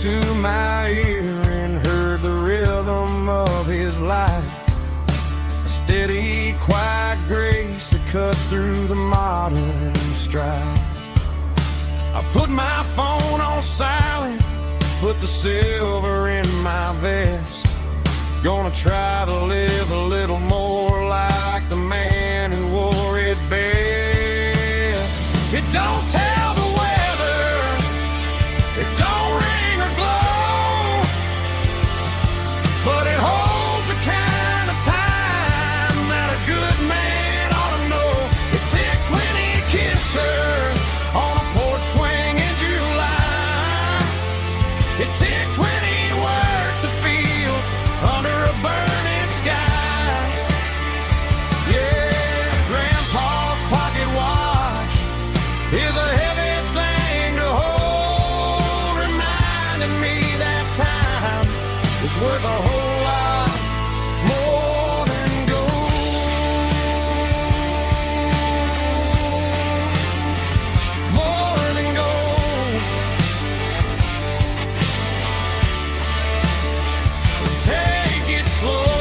to my ear and heard the rhythm of his life. A steady, quiet grace that cut through the modern strife. I put my phone on silent, put the silver in my vest. Gonna try to live a little more like the man who wore it best. It don't tell the weather, it don't ring or glow, but it holds the kind of time that a good man ought to know. It ticked when he kissed her on a porch swing in July. It ticked when he worked the fields under a burning sky. Yeah, Grandpa's pocket watch is a heavy thing to hold, reminding me that time is worth a whole lot more than gold. More than gold. Take it slow.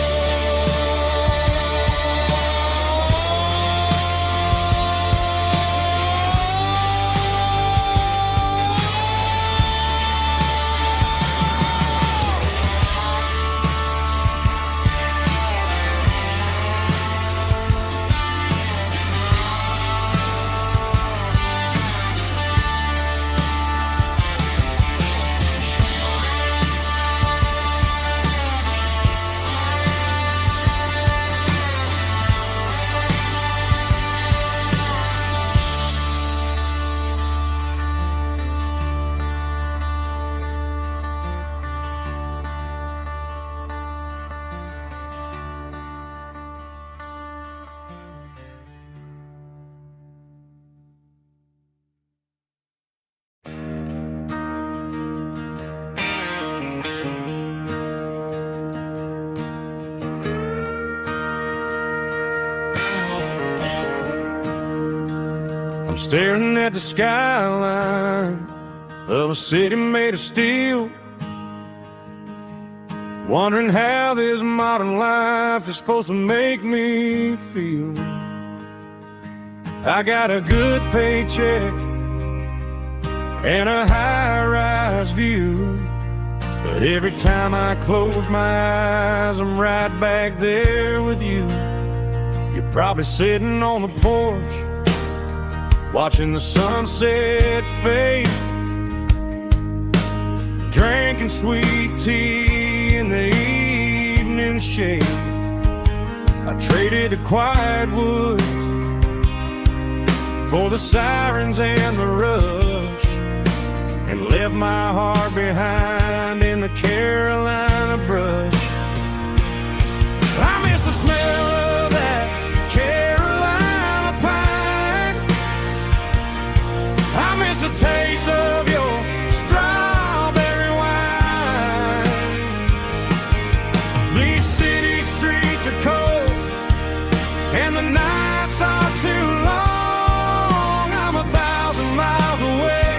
I'm staring at the skyline of a city made of steel, wondering how this modern life is supposed to make me feel. I got a good paycheck and a high-rise view, but every time I close my eyes, I'm right back there with you. You're probably sitting on the porch, watching the sunset fade, drinking sweet tea in the evening shade. I traded the quiet woods for the sirens and the rush, and left my heart behind in the Carolina brush. I miss the smell of that Carolina pine. I miss the taste of your strawberry wine. These city streets are cold and the nights are too long. I'm 1,000 miles away,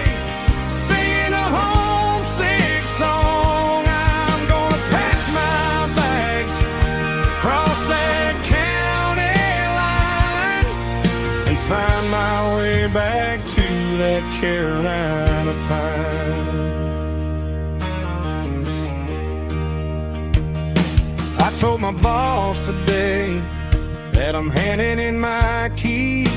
singing a homesick song. I'm gonna pack my bags, cross that county line, and find my way back to that Carolina pine. I told my boss today that I'm handing in my keys.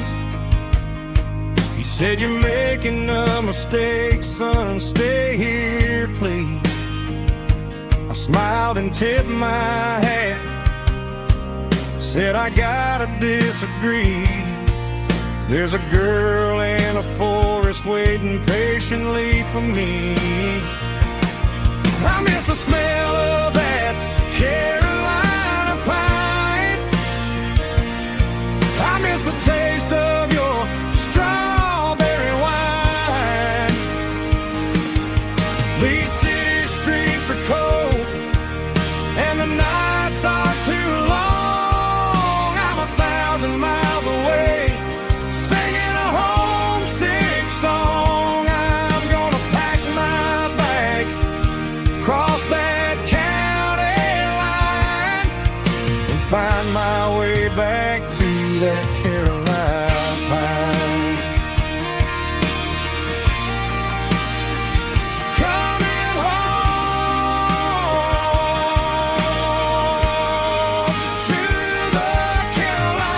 He said, "You're making a mistake, son, stay here, please." I smiled and tipped my hat, said, "I gotta disagree. There's a girl in a forest waiting patiently for me." I miss the smell of that Carolina pine. I miss the taste of your strawberry wine. These city streets are cold and the nights are too long. I'm 1,000 miles away, singing a homesick song. I'm gonna pack my bags, find my way back to that Carolina pine. Coming home to the Carolina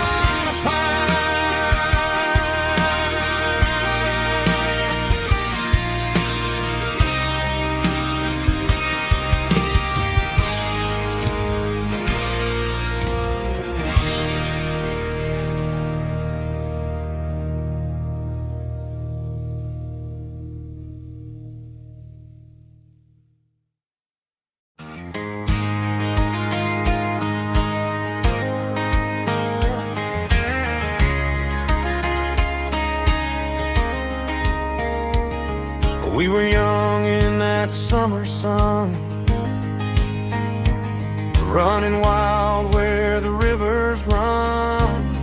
We were young in that summer sun, running wild where the rivers run,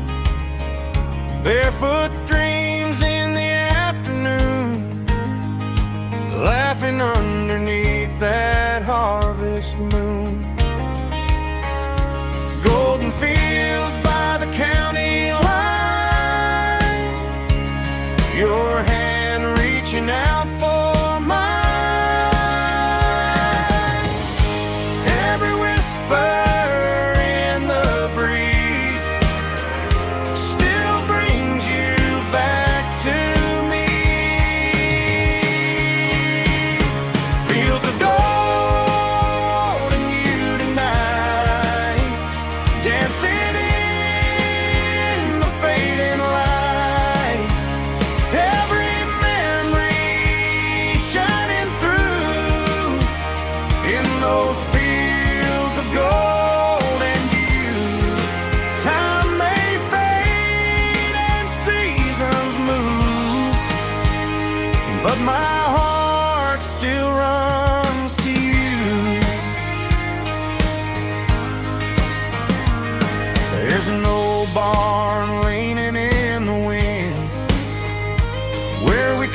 barefoot dreams in the afternoon, laughing underneath that harvest moon. Golden fields by the county line, your hand reaching out for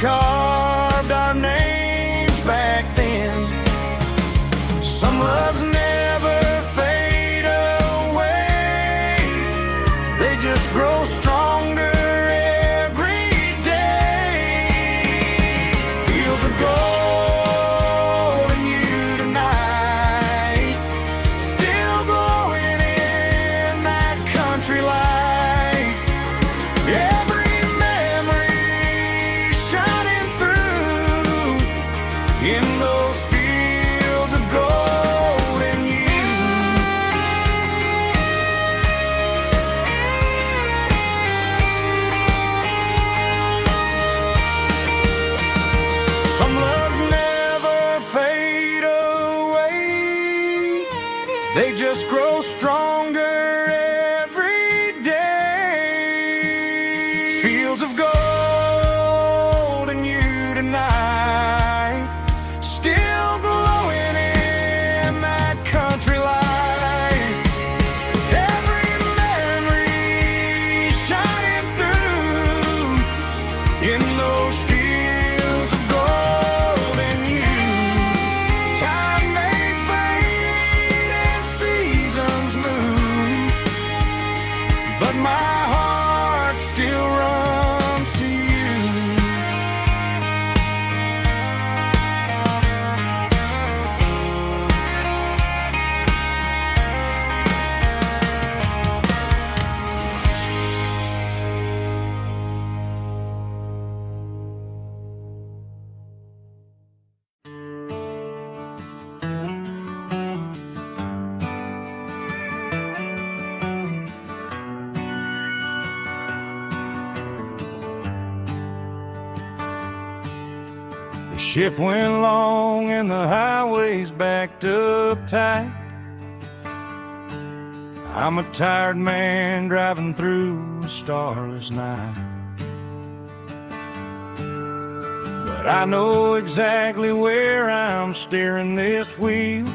carved our names back then. Some loves never fade away, they just grow stronger every day. Fields of gold and you tonight, still glowing in that country light. They just grow stronger every day. Fields of gold and you tonight, still glowing in that country light. Every memory shining through in those fields of gold and you. Time may fade and seasons move, but my heart still runs to you. The shift went long and the highway's backed up tight. I'm a tired man driving through a starless night, but I know exactly where I'm steering this wheel,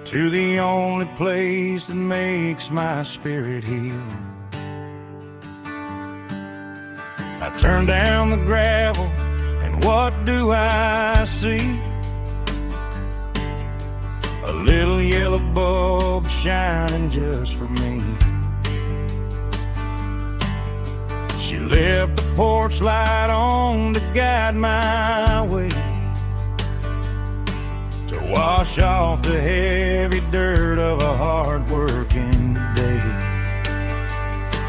to the only place that makes my spirit heal. I turn down the gravel, and what do I see? A little yellow bulb shining just for me. She left the porch light on to guide my way, to wash off the heavy dirt of a hard-working day.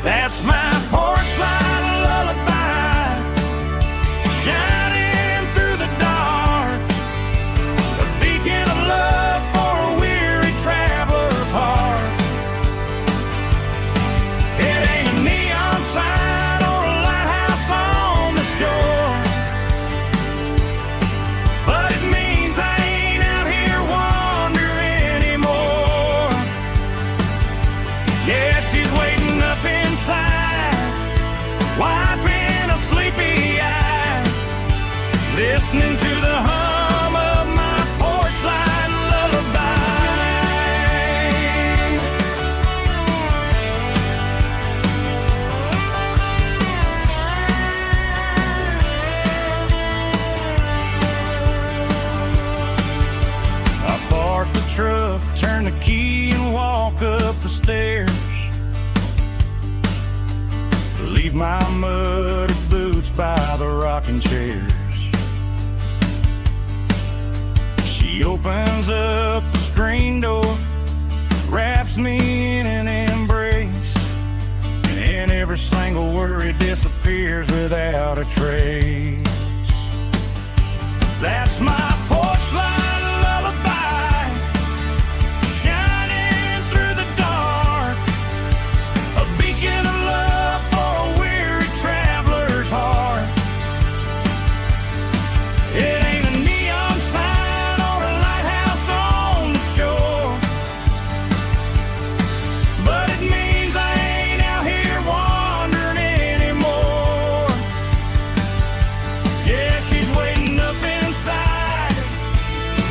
That's my porch light lullaby, shining through the dark, a beacon of love for a weary traveler's heart. It ain't a neon sign or a lighthouse on the shore, but it means I ain't out here wandering anymore. Yeah, she's waiting up inside, wiping a sleepy eye, listening to the hum of my porch light lullaby. I park the truck, turn the key and walk up the stairs, leave my muddy boots by the rocking chairs. She opens up the screen door, wraps me in an embrace, and every single worry disappears without a trace. That's my porch light lullaby, shining through the dark, a beacon of love for a weary traveler's heart. It ain't a neon sign or a lighthouse on the shore, but it means I ain't out here wandering anymore. Yeah, she's waiting up inside,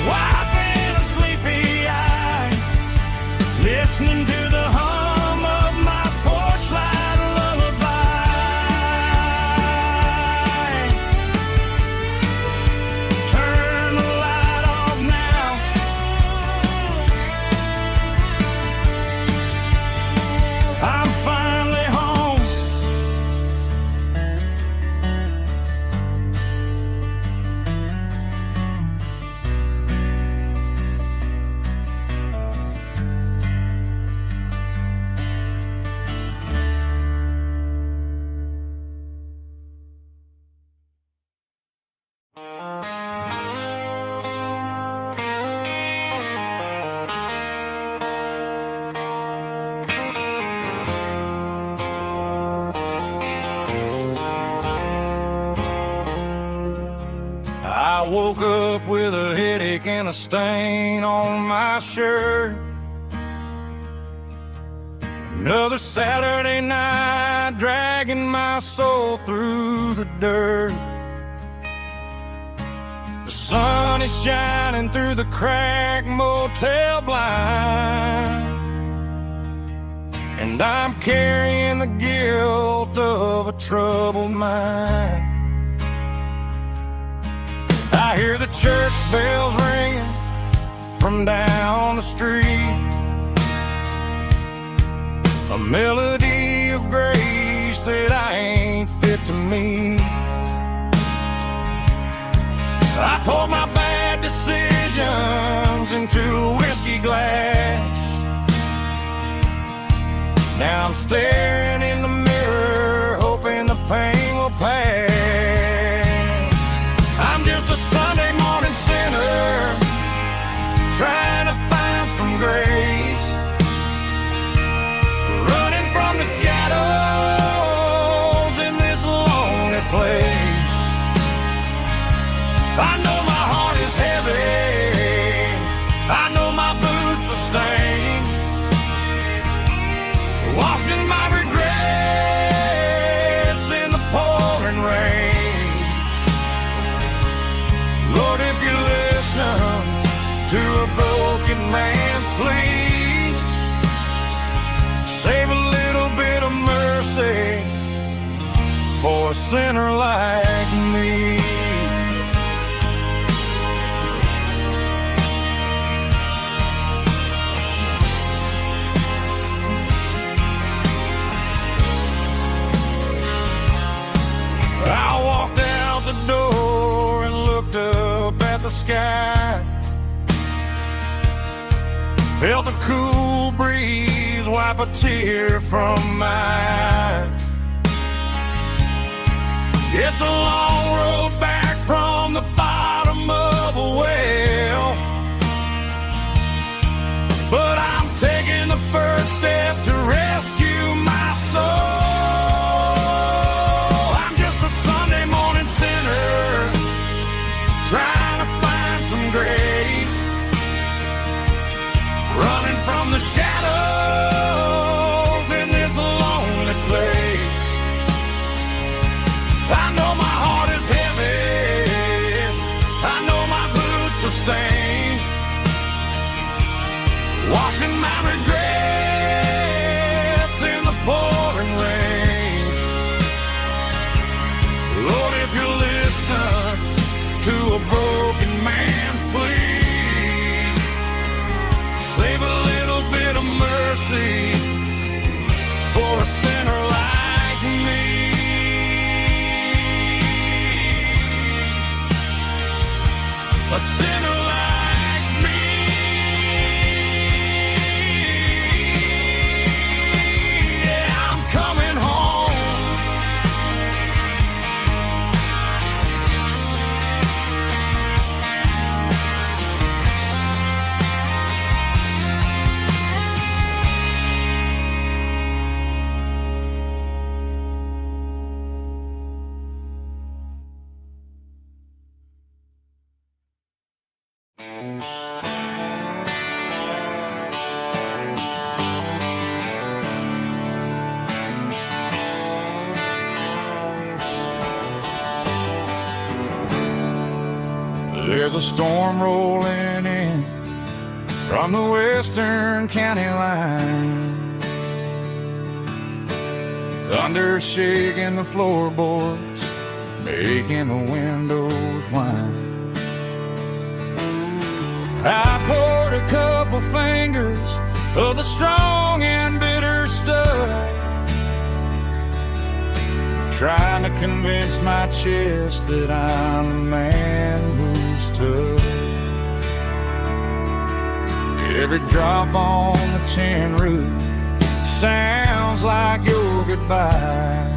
wiping a sleepy eye, listening to the hum of my porch light lullaby. Turn the light off now, I'm finally home. I woke up with a headache and a stain on my shirt. Another Saturday night, dragging my soul through the dirt. The sun is shining through the cracked motel blind, and I'm carrying the guilt of a troubled mind. I hear the church bells ringing from down the street, a melody of grace that I ain't fit to meet. I poured my bad decisions into a whiskey glass. Now I'm staring in the mirror, hoping the pain will pass. I'm just a Sunday morning sinner, trying to find some grace, running from the shadows in this lonely place. I know my heart is heavy, I know my boots are stained, washing my regrets in the pouring rain. Lord, if you listen to a broken man's plea, save a little bit of mercy for a sinner like me. sky. Felt the cool breeze wipe a tear from my eye. It's a long road back from the bottom of a well, but I'm taking the first step to rescue my soul. I'm just a Sunday morning sinner trying to find some grace, running from the shadows in this lonely place. I know my heart is heavy, I know my boots are stained, washing my regrets in the pouring rain. Lord, if you listen to a broken man's plea, save a little bit of mercy for a sinner like me. A sinner like me. Yeah, I'm coming home. There's a storm rolling in from the western county line, thunder shaking the floorboards, making the windows whine. I poured a couple fingers of the strong and bitter stuff, trying to convince my chest that I'm a man who's tough. Every drop on the tin roof sounds like your goodbye,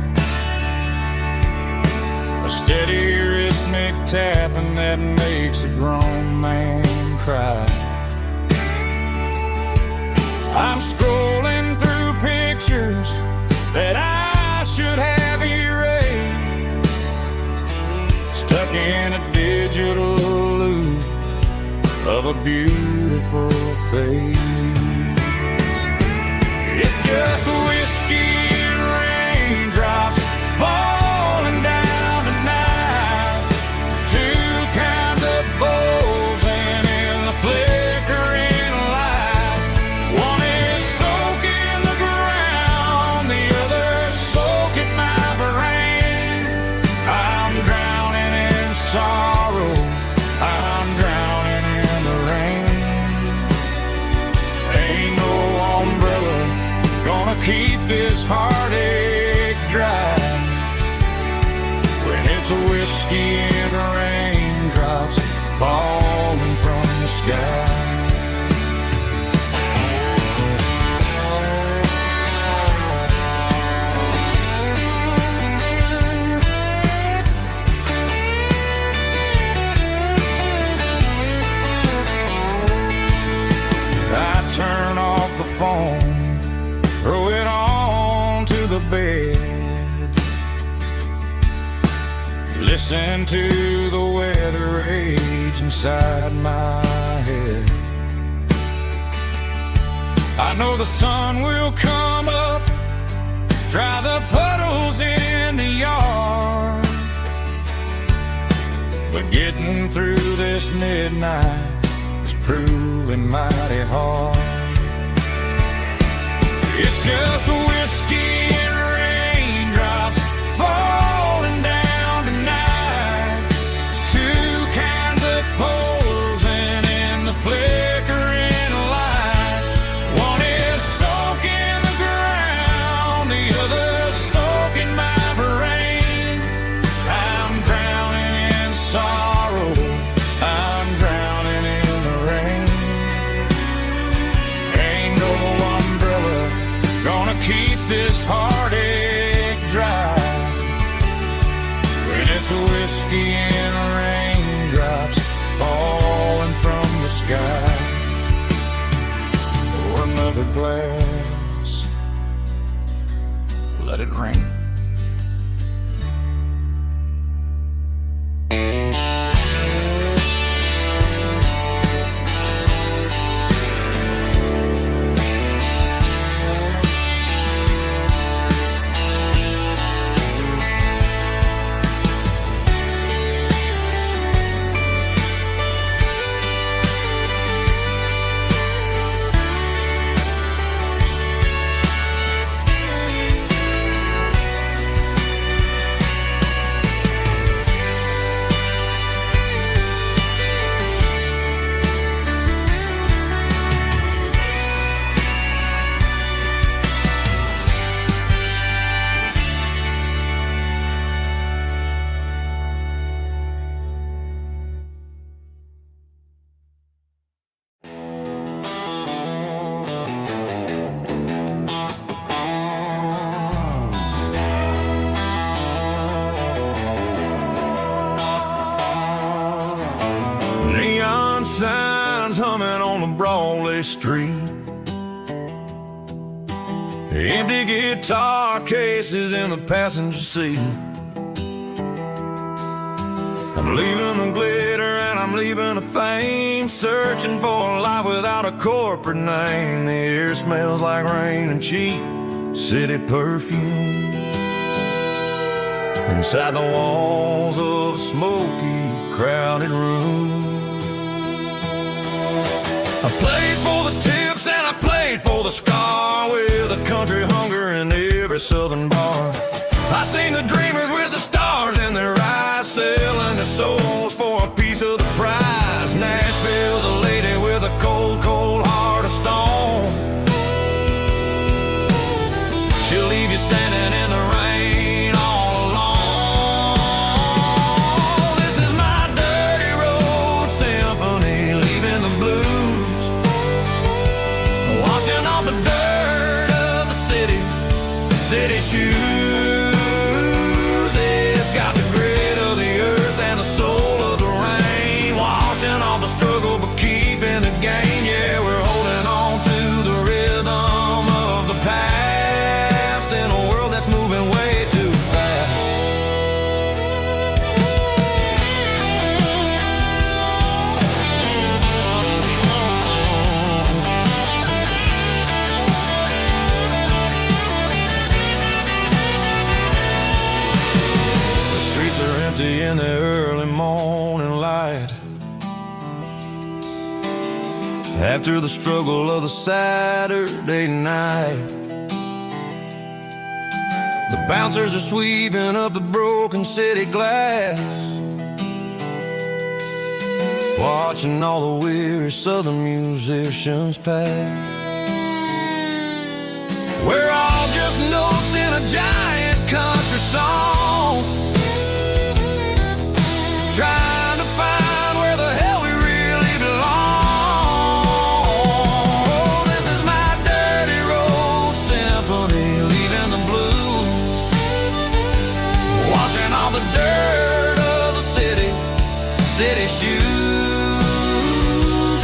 a steady rhythmic tapping that makes a grown man cry. I'm scrolling through pictures that I should have erased, stuck in a digital loop of a beautiful face. It's just whiskey and raindrops falling down tonight, two kinds of bowls and in the flickering light. One is soaking the ground, the other soaking my brain. I'm drowning in sorrow, I'm drowning in the rain. Ain't no umbrella gonna keep this heartache dry when it's a whiskey and raindrops falling from the sky. I turn off the phone, throw it on to the bed, listen to the weather rage inside my head. I know the sun will come up, dry the puddles in the yard, but getting through this midnight is proving mighty hard. It's just whiskey and raindrops falling down tonight, two kinds of poles and in the flickering light. One is soaking the ground, the other soaking my brain. I'm drowning in sorrow, I'm drowning this heartache dry. When it's whiskey and raindrops falling from the sky. Pour another glass, let it rain. Neon signs humming on the Broadway street. Empty guitar cases in the passenger seat. I'm leaving the glitter and I'm leaving the fame, searching for a life without a corporate name. The air smells like rain and cheap city perfume. Inside the walls of a smoky, crowded room. I played for the tips and I played for the scar, with a country hunger in every southern bar. I seen the dreamers with the stars in their eyes, selling their souls for a piece of the prize. Nashville's a lady with a cold, cold heart of stone. She'll leave you standing in the rain all alone. This is my dirty road symphony, leaving the blues, washing off the dirt of the city shoes. It's got the grit of the earth and the soul of the rain, washing off the struggle but keeping the gain. Yeah, we're holding on to the rhythm of the past in a world that's moving way too fast. In the early morning light, after the struggle of the Saturday night, the bouncers are sweeping up the broken city glass, watching all the weary southern musicians pass. We're all just notes in a giant country song, trying to find where the hell we really belong. Oh, this is my dirty road symphony, leaving the blues, washing all the dirt of the city shoes.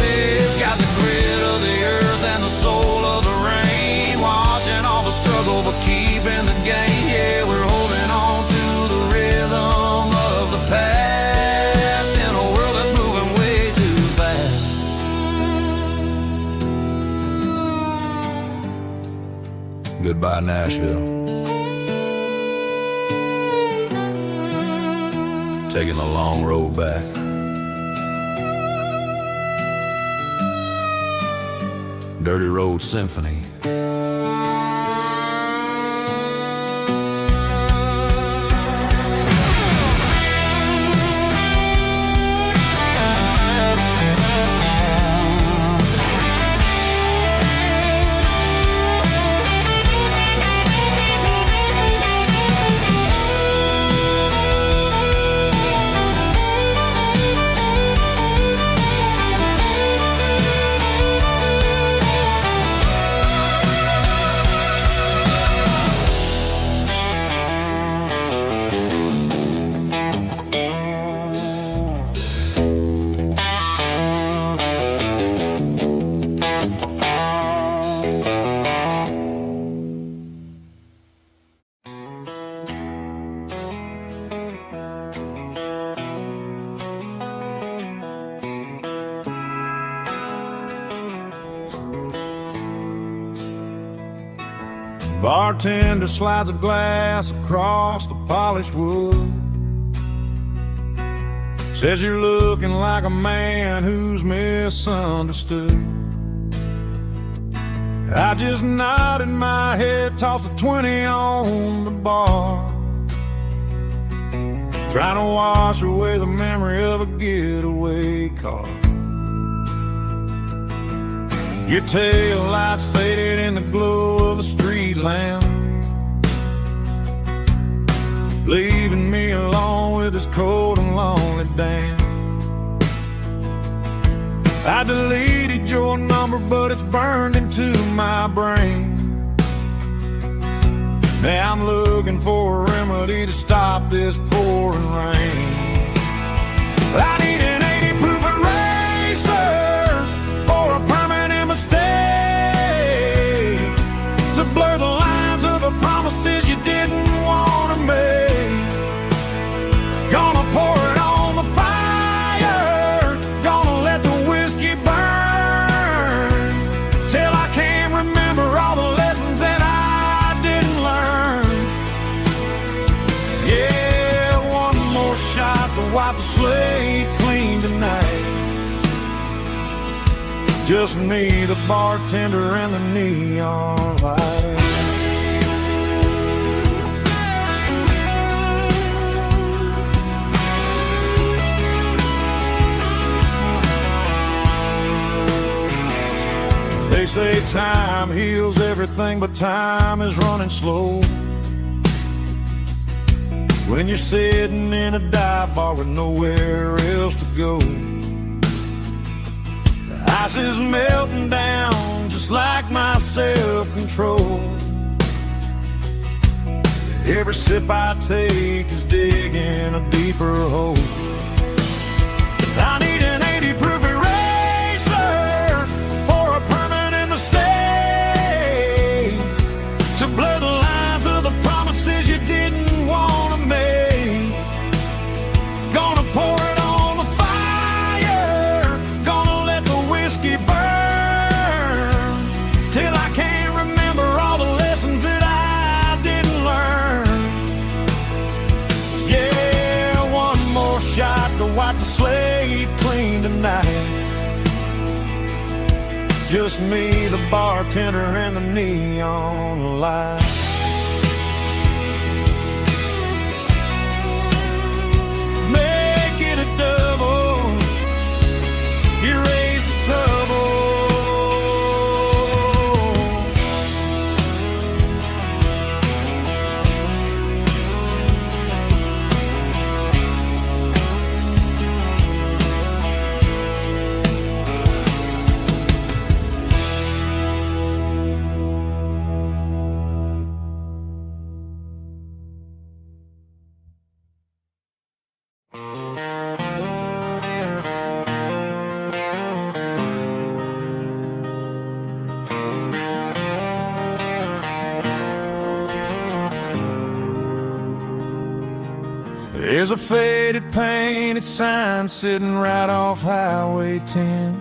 It's got the grit of the earth and the soul of the rain, washing all the struggle but keeping the gain. Yeah, we're holding on to the rhythm of the past. Goodbye, Nashville. Taking the long road back. Dirty Road Symphony. Bartender slides a glass across the polished wood. Says you're looking like a man who's misunderstood. I just nodded my head, tossed a 20 on the bar, trying to wash away the memory of a getaway car. Your tail lights faded in the glow of a street lamp, leaving me alone with this cold and lonely damn. I deleted your number, but it's burned into my brain. Now I'm looking for a remedy to stop this pouring rain. I need an 80 proof eraser for a permanent mistake, to blur the lines of the promises you didn't want to make. Gonna pour it on the fire, gonna let the whiskey burn, till I can't remember all the lessons that I didn't learn. Yeah, one more shot to wipe the slate clean tonight. Just me, the bartender, and the neon light. They say time heals everything, but time is running slow when you're sitting in a dive bar with nowhere else to go. The ice is melting down just like my self-control. Every sip I take is digging a deeper hole. I need an 80 proof eraser for a permanent mistake, to blur the lines of the promises you didn't want to make. Gonna pour it on the fire, gonna let the whiskey burn, till I can't remember all the lessons that I didn't learn. Yeah, one more shot to wipe the slate clean tonight. Just me, the bartender, and the neon light. Make it a double, erase the trouble. There's a faded painted sign sitting right off Highway 10.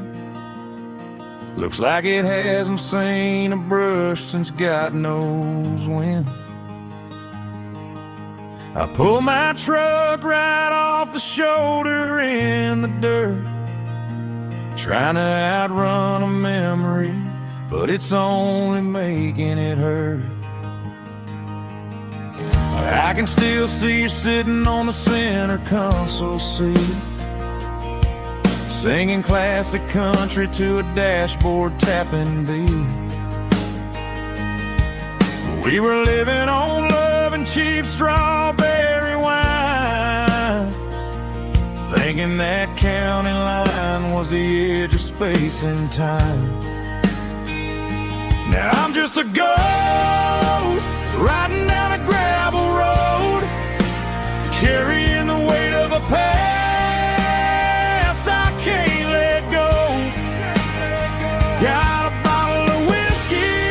Looks like it hasn't seen a brush since God knows when. I pull my truck right off the shoulder in the dirt, trying to outrun a memory, but it's only making it hurt. I can still see you sitting on the center console seat, singing classic country to a dashboard tapping beat. We were living on love and cheap strawberry wine, thinking that county line was the edge of space and time. Now I'm just a ghost riding down a gravel road, carrying the weight of a past I can't let go. Got a bottle of whiskey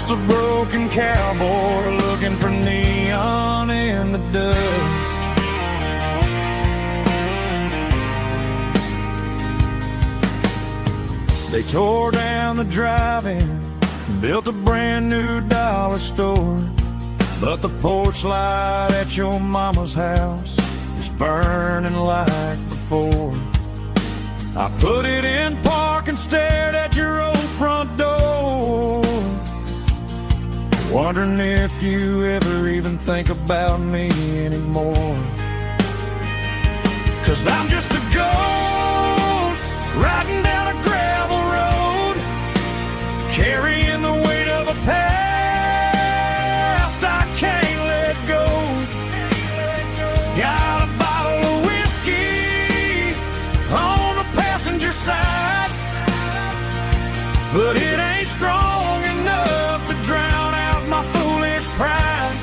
Just a broken cowboy looking for neon in the dust. They tore down the drive-in, built a brand new dollar store, but the porch light at your mama's house is burning like before. I put it in park and stared at your old front door, wondering if you ever even think about me anymore. 'Cause I'm just a ghost riding down a gravel road, carrying the weight of a past I can't let go. Got a bottle of whiskey on the passenger side, but it ain't strong enough to drown out my foolish pride.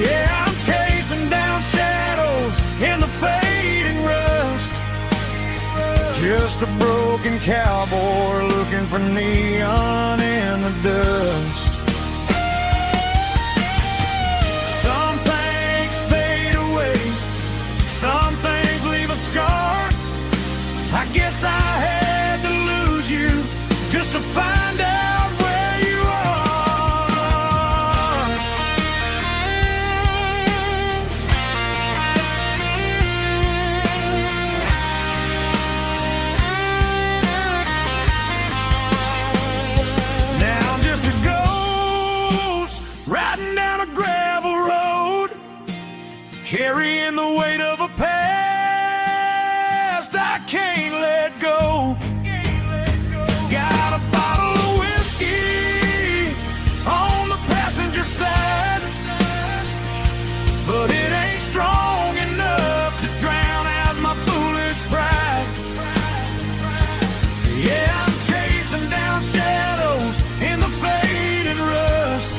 Yeah, I'm chasing down shadows in the fading rust, just a broken cowboy looking for neon in the dust. Some things fade away, some things leave a scar. I guess I had to lose you just to find out where you are. Now I'm just a ghost riding down a gravel road, carrying the weight of a past I can't let go. Got a bottle of whiskey on the passenger side, but it ain't strong enough to drown out my foolish pride. Yeah, I'm chasing down shadows in the faded rust,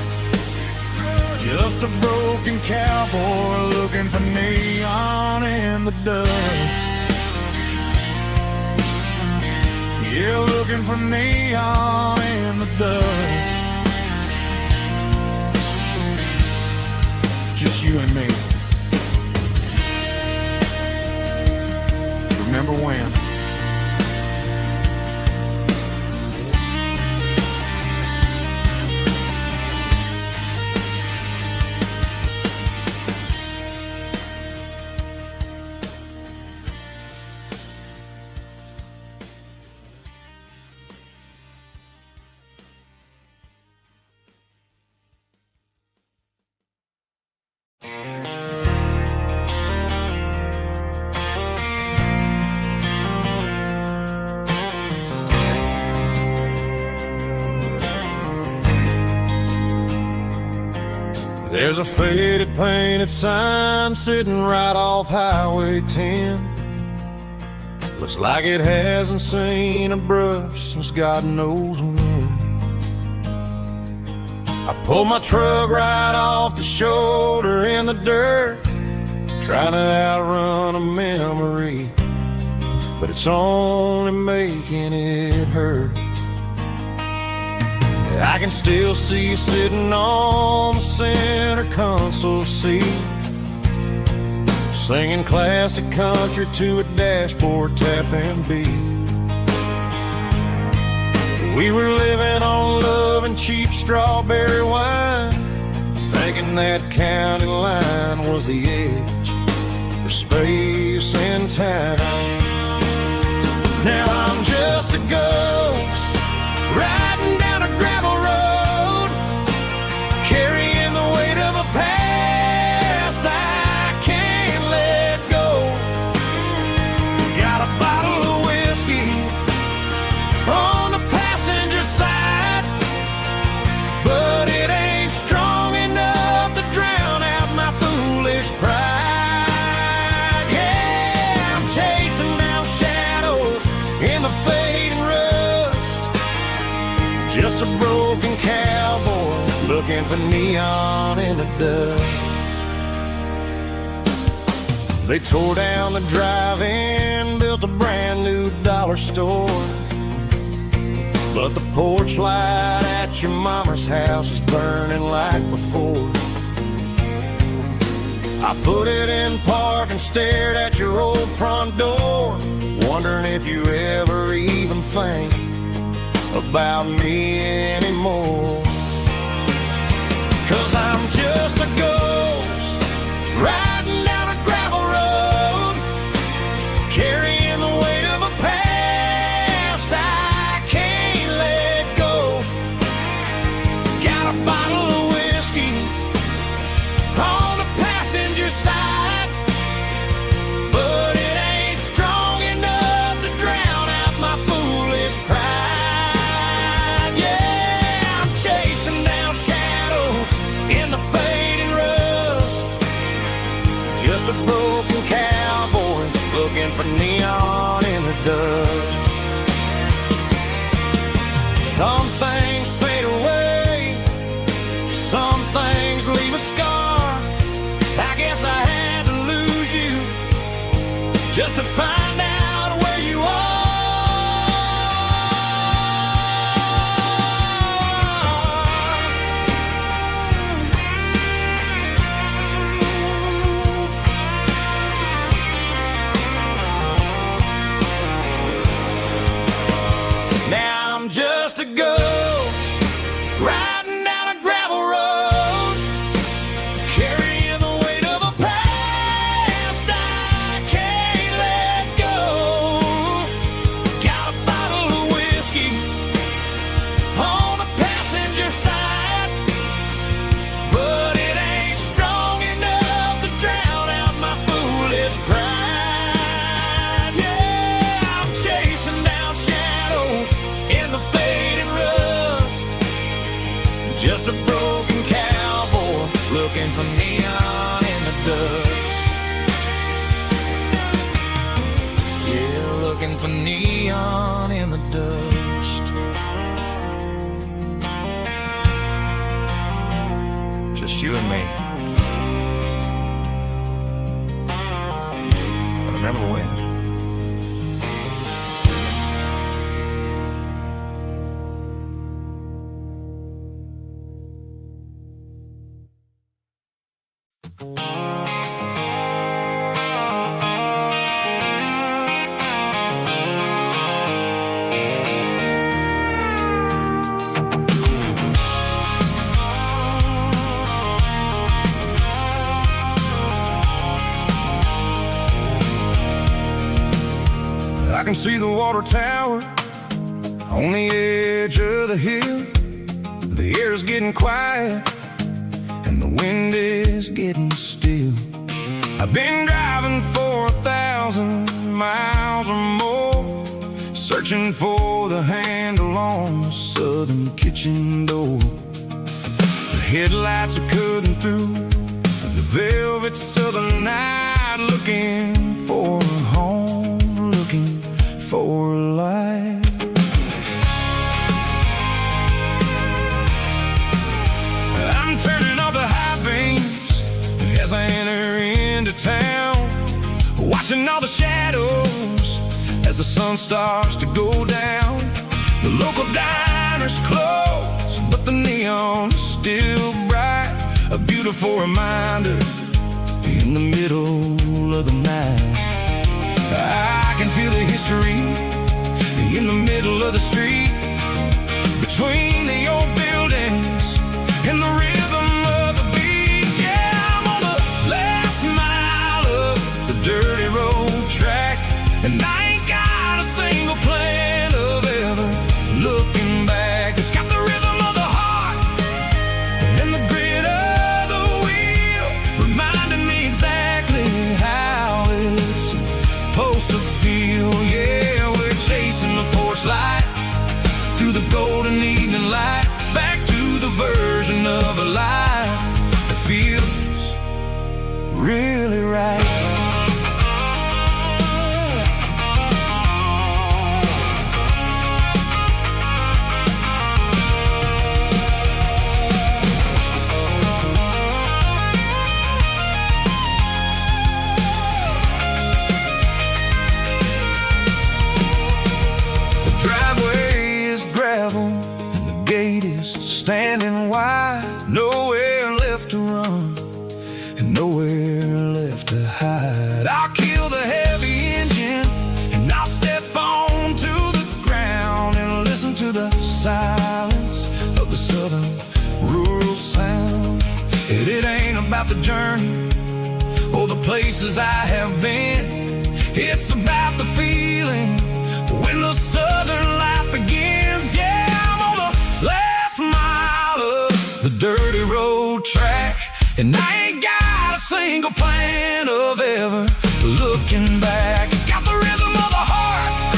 just a broken cowboy looking for neon in the dust. Yeah, looking for neon in the dust. Just you and me. Remember when? There's a faded painted sign sitting right off Highway 10. Looks like it hasn't seen a brush since God knows when. I pulled my truck right off the shoulder in the dirt, trying to outrun a memory, but it's only making it hurt. I can still see you sitting on the center console seat, singing classic country to a dashboard tapping beat. We were living on love and cheap strawberry wine, thinking that county line was the edge for space and time. Now I'm just a ghost riding down a gravel road, carrying the weight of a past I can't let go. Got a bottle of whiskey on the passenger side, but it ain't strong enough to drown out my foolish pride. Yeah, I'm chasing down shadows in the fading rust, just a broken cowboy looking for neon in the dust. They tore down the drive-in, built a brand new dollar store, but the porch light at your mama's house is burning like before. I put it in park and stared at your old front door, wondering if you ever even think about me anymore. 'Cause I'm just a ghost riding down a gravel road, carrying the weight of a past I can't let go. Got a bottle of whiskey on the passenger side, but it ain't strong enough to drown out my foolish pride. Yeah, I'm chasing down shadows in the fading rust, just a broken cowboy looking for neon in the dust. Some things fade away, some things leave a scar. I guess I had to lose you just to find out where you are. Now I'm just a ghost riding down a gravel road, carrying the weight of a past I can't let go. Got a bottle of whiskey on the passenger side, but it ain't strong enough to drown out my foolish pride. Yeah, I'm chasing down shadows in the fading rust, just a broken cowboy looking for neon in the dust. Yeah, looking for neon in the dust. Just you and me. But remember when? I can see the water tower on the edge of the hill. The air's getting quiet and the wind is getting still. I've been driving for 1,000 miles or more, searching for the handle on the southern kitchen door. The headlights are cutting through the velvet southern night, looking for a home, looking for life. I'm turning off the high beams as I enter into town, watching all the shadows as the sun starts to go down. The local diner's closed, but the neon's still bright, a beautiful reminder in the middle of the night. I can feel the history in the middle of the street, between the old buildings and the rhythm of the beats. Yeah, I'm on the last mile of the dirty road track, and I ain't got a single plan of ever looking back. It's got the rhythm of the heart and the grit of the wheel, reminding me exactly how it's supposed to feel. Yeah, we're chasing the porch light through the golden evening light, back to the version of standing wide, nowhere left to run and nowhere left to hide. I'll kill the heavy engine and I'll step onto the ground and listen to the silence of the southern rural sound. It ain't about the journey or the places I have been. It's about the feeling when the southern life begins. Yeah, I'm on the last mile of the dirty road track, and I ain't got a single plan of ever looking back. It's got the rhythm of the heart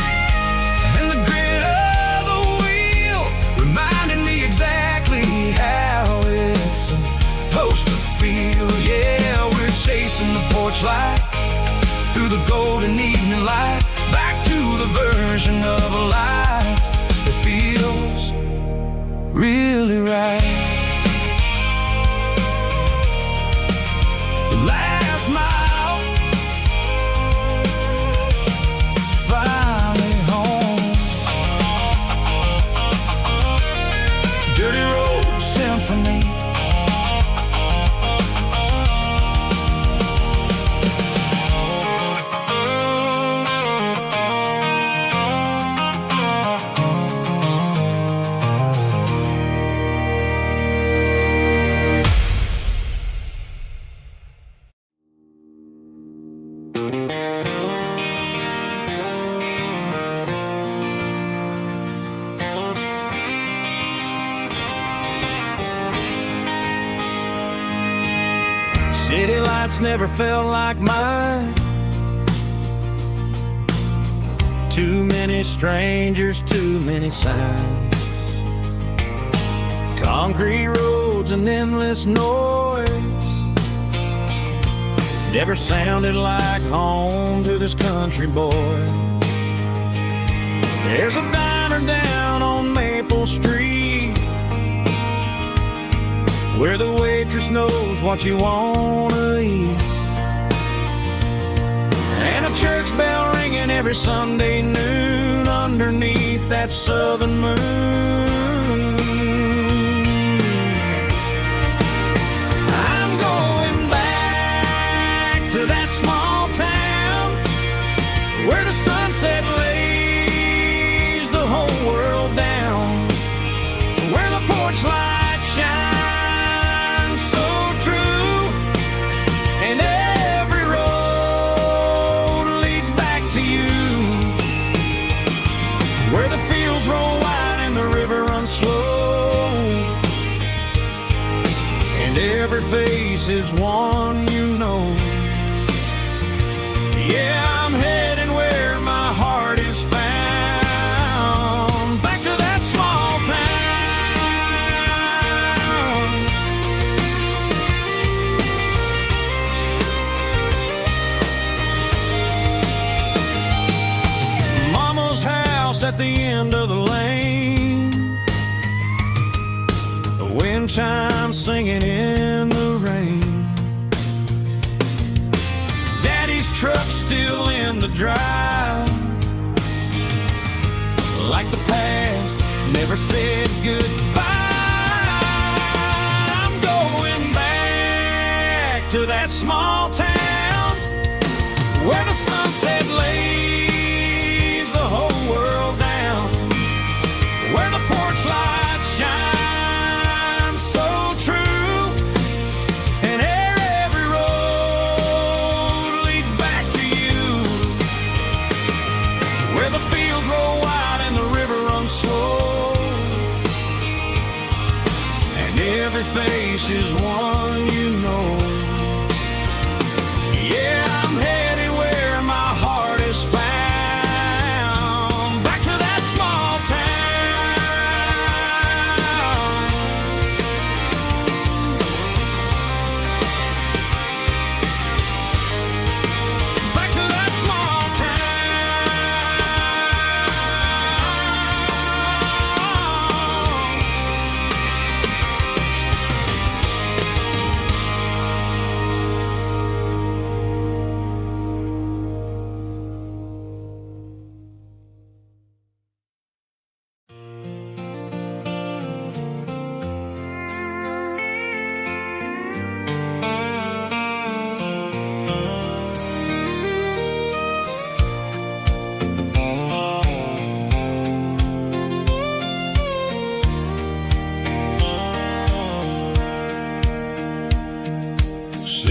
and the grit of the wheel, reminding me exactly how it's supposed to feel. Yeah, we're chasing the porch light through the golden evening light, back to the version of a life that feels really right. The last mile, finally home. Dirty Road Symphony. City lights never felt like mine. Too many strangers, too many signs. Concrete roads and endless noise never sounded like home to this country boy. There's a diner down on Maple Street where the waitress knows what you wanna eat, and a church bell ringing every Sunday noon underneath that southern moon. I'm going back to that small town where the sunset lays the whole world down, where the porch lights shine slow, and every face is one you know. Yeah, I'm heading where my heart is found, back to that small town. Mama's house at the end of the lane, wind chimes singing in the rain. Daddy's truck still in the drive, like the past never said goodbye. I'm going back to that small town where the sunset lays the whole world down, where the porch lights shine face is one you know. Yeah, I'm headed where my heart is found, back to that small town. Back to that small town.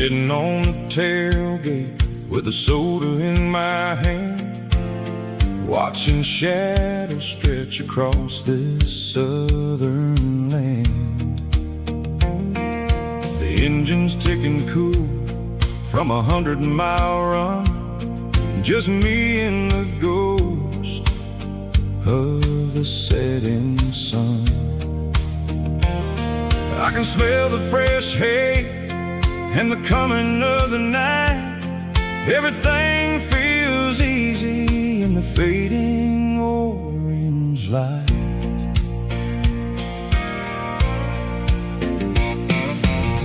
sitting on the tailgate with a soda in my hand, watching shadows stretch across this southern land. The engine's ticking cool from 100-mile run, just me and the ghost of the setting sun. I can smell the fresh hay and the coming of the night. Everything feels easy in the fading orange light.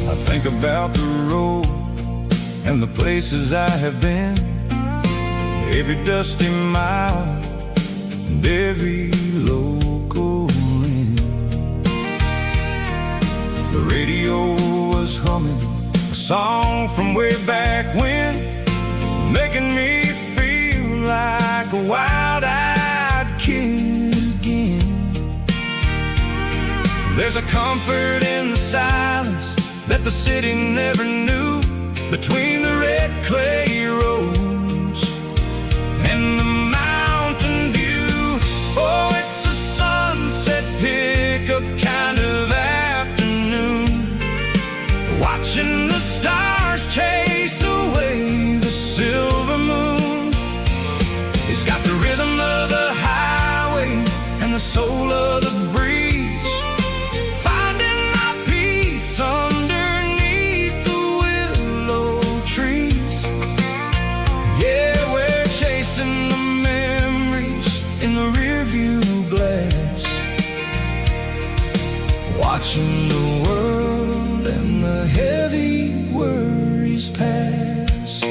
I think about the road and the places I have been, every dusty mile and every local inn. The radio was humming a song from way back when, making me feel like a wild-eyed kid again. There's a comfort in the silence that the city never knew, between the red clay roads and the mountain view. Oh, it's a sunset pickup kind of afternoon, watching the stars chase away the silver moon. It's got the rhythm of the highway and the soul of the breeze, finding my peace underneath the willow trees. Yeah, we're chasing the memories in the rearview glass, watching the world and the heavy worries pass.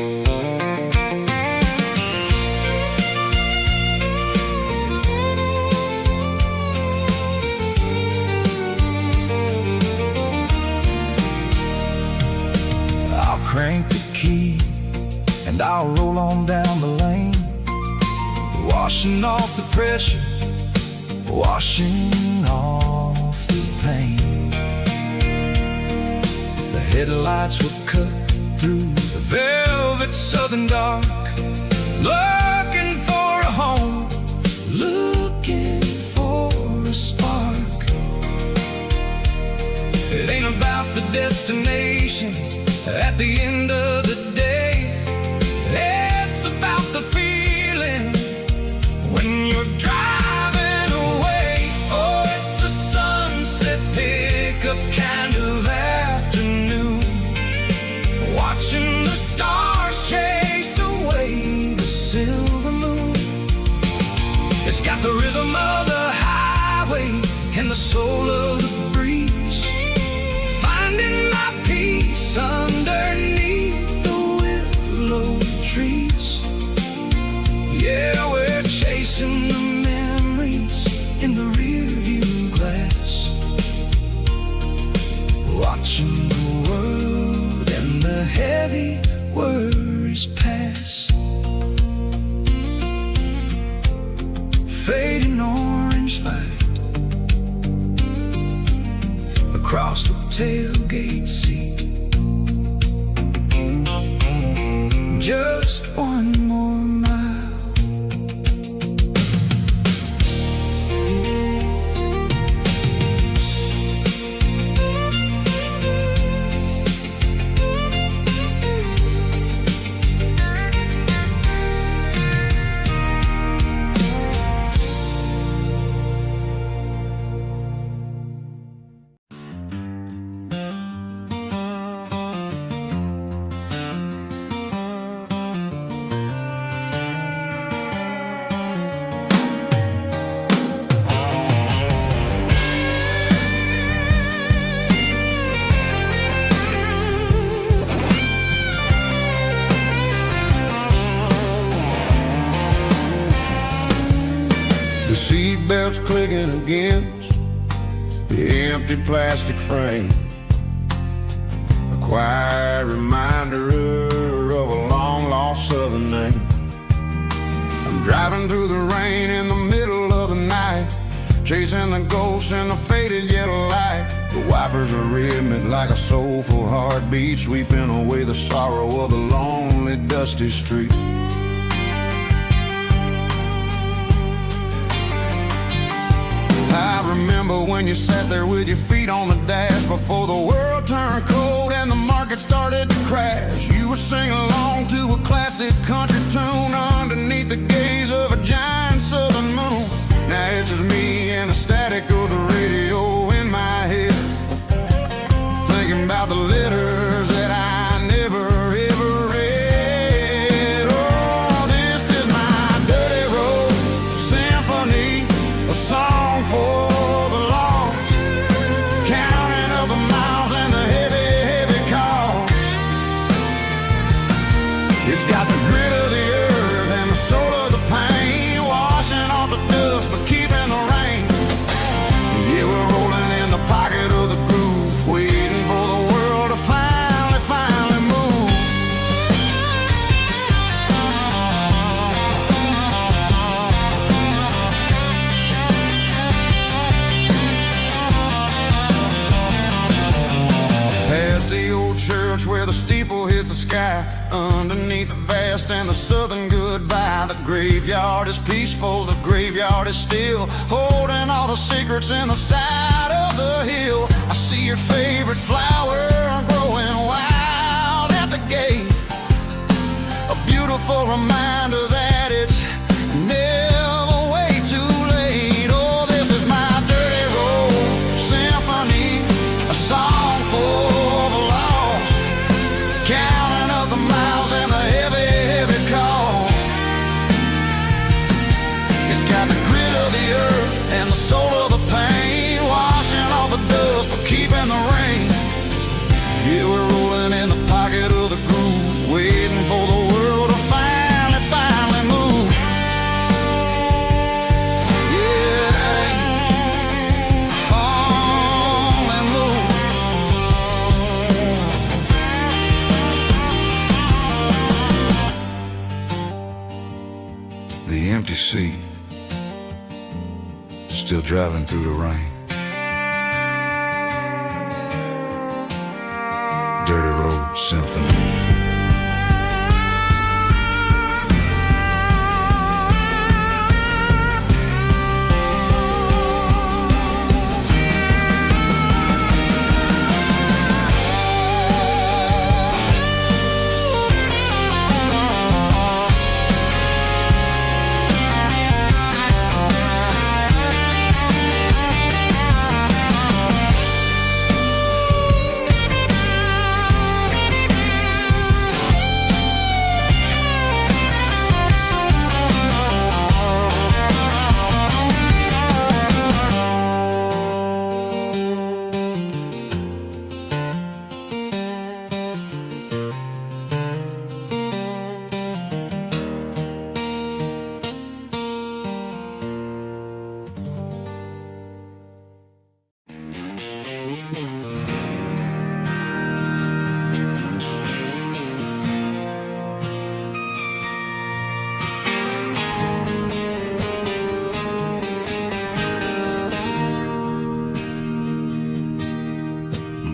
I'll crank the key and I'll roll on down the lane, washing off the pressure, washing off the pain. The headlights will cut through the velvet southern dark, looking for a home, looking for a spark. It ain't about the destination at the end of the day, it's about the feeling when you're driving away. Oh, it's a sunset pickup kind of afternoon, watching the stars chase away the silver moon. It's got the rhythm of the highway and the soul of the breeze, finding my peace underneath the willow trees. Yeah, we're chasing the memories in the rearview glass, watching the world and the heavy worries pass. Fading orange light across the tailgate seat, just one more mile. Seatbelts clicking against the empty plastic frame, a quiet reminder of a long-lost southern name. I'm driving through the rain in the middle of the night, chasing the ghosts in the faded yellow light. The wipers are rhythmic like a soulful heartbeat, sweeping away the sorrow of the lonely, dusty street. I remember when you sat there with your feet on the dash before the world turned cold and the market started to crash. You were singing along to a classic country tune underneath the gaze of a giant southern moon. Now it's just me and the static of the radio in my head, thinking about the letters that I never ever read. Oh, this is my dirty road symphony, a song for the lost, counting up the miles and the heavy, heavy cost. It's got the grit of the earth and the soul of the pain, washing off the dust but keeping the rain. Yeah, we're rolling in the pocket of the groove, waiting for the world to finally move. Past the old church where the steeple hits the sky, underneath the vast and the southern goodbye. The graveyard is peaceful, the graveyard is still, holding all the secrets in the side of the hill. I see your favorite flower growing wild at the gate, a beautiful reminder that it's never way too late. Oh, this is my dirty road symphony, a song for the lost, counting up the miles and the heavy, heavy call. It's got the grit of the earth and the soul of the pain, washing off the dust but keeping the rain. Yeah, we're rolling in the pocket of the groove, waiting for the world to finally move. Yeah, finally move. The empty seat, still driving through the rain. Dirty road symphony.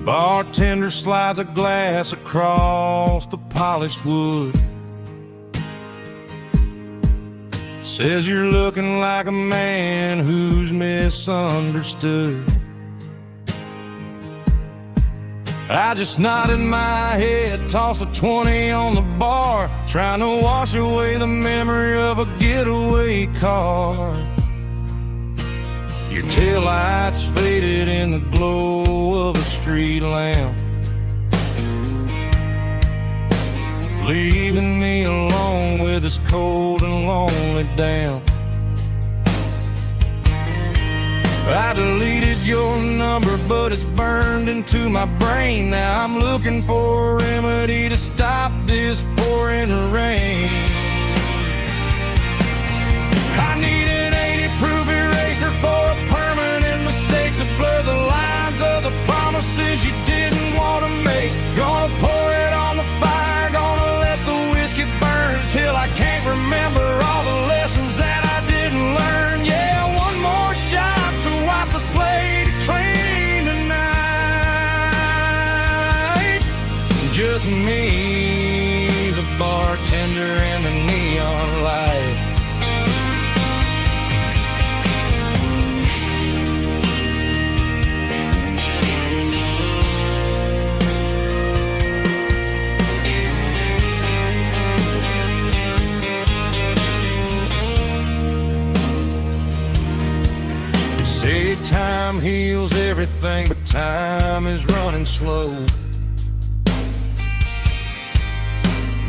Bartender slides a glass across the polished wood, says you're looking like a man who's misunderstood. I just nodded my head, tossed a 20 on the bar, trying to wash away the memory of a getaway car. Your taillights faded in the glow of a street lamp, leaving me alone with this cold and lonely damp. I deleted your number, but it's burned into my brain. Now I'm looking for a remedy to stop this pouring rain. I need an 80-proof eraser for a permanent mistake to blur the lines of the promises you didn't want to make. Gonna pour it on the fire, gonna let the whiskey burn till I can't remember all the lessons that I didn't learn. Yeah, one more shot to wipe the slate clean tonight. Say time heals everything, but time is running slow.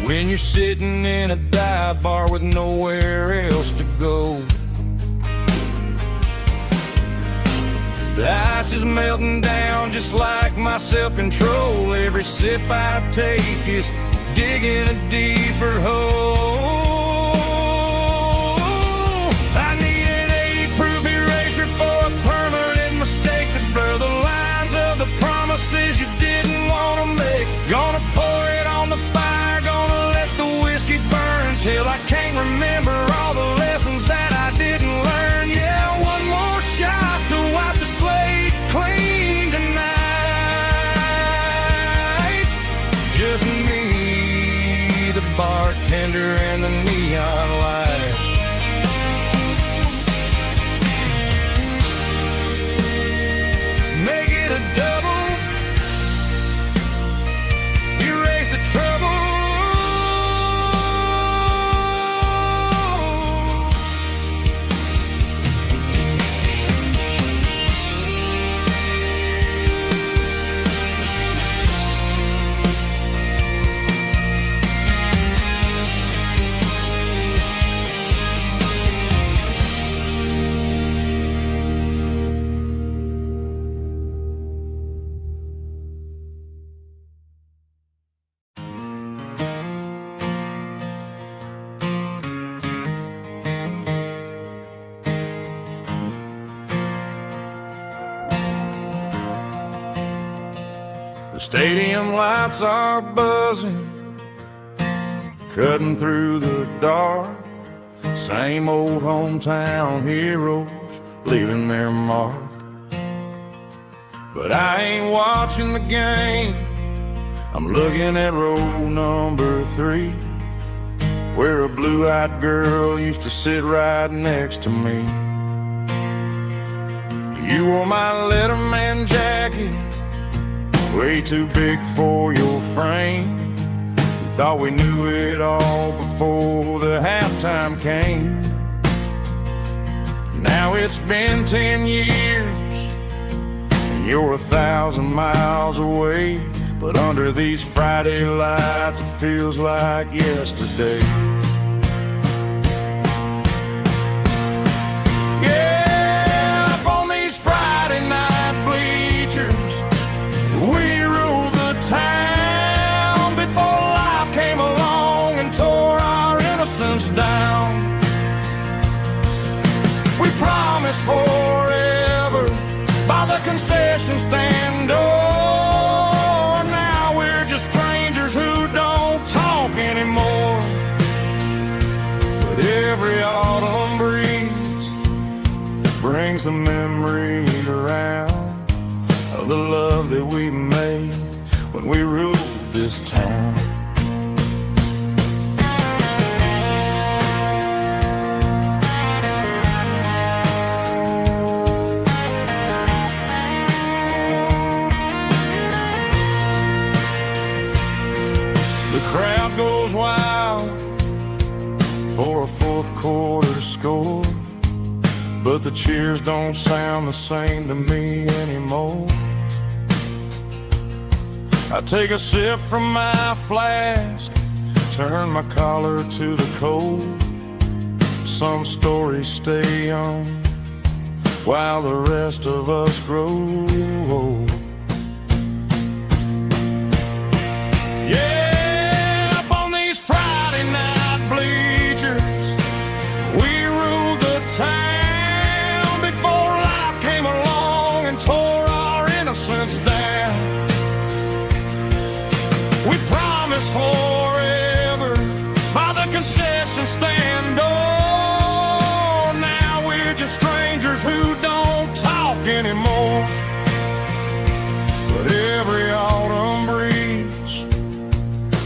When you're sitting in a dive bar with nowhere else to go. The ice is melting down just like my self-control. Every sip I take is digging a deeper hole. I need an 80-proof eraser for a permanent mistake to blur the lines of the promises you didn't want to make. Gonna pour it on the fire, gonna let the whiskey burn till I can't remember all the lessons that I didn't learn. Yeah, one more shot to wipe the slate clean tonight. Just me, the bartender, and the neon light. Make it a double, erase the trouble. The stadium lights are buzzing, cutting through the dark. Same old hometown heroes leaving their mark. But I ain't watching the game, I'm looking at row number 3, where a blue-eyed girl used to sit right next to me. You wore my Letterman jacket, way too big for your frame. We thought we knew it all before the halftime came. Now it's been 10 years, and you're 1,000 miles away. But under these Friday lights, it feels like yesterday. Yeah, up on these Friday night bleachers, we ruled the town before life came along and tore our innocence down. We promised forever by the concession stand door. Now we're just strangers who don't talk anymore. But every autumn breeze brings the memory around of the love that we made when we ruled this town. The crowd goes wild for a fourth quarter score, but the cheers don't sound the same to me anymore. I take a sip from my flask, turn my collar to the cold. Some stories stay young while the rest of us grow old. Yeah, up on these Friday night bleachers, we ruled the town before life came along and tore our innocence down. We promised forever by the concession stand door. Now we're just strangers who don't talk anymore. But every autumn breeze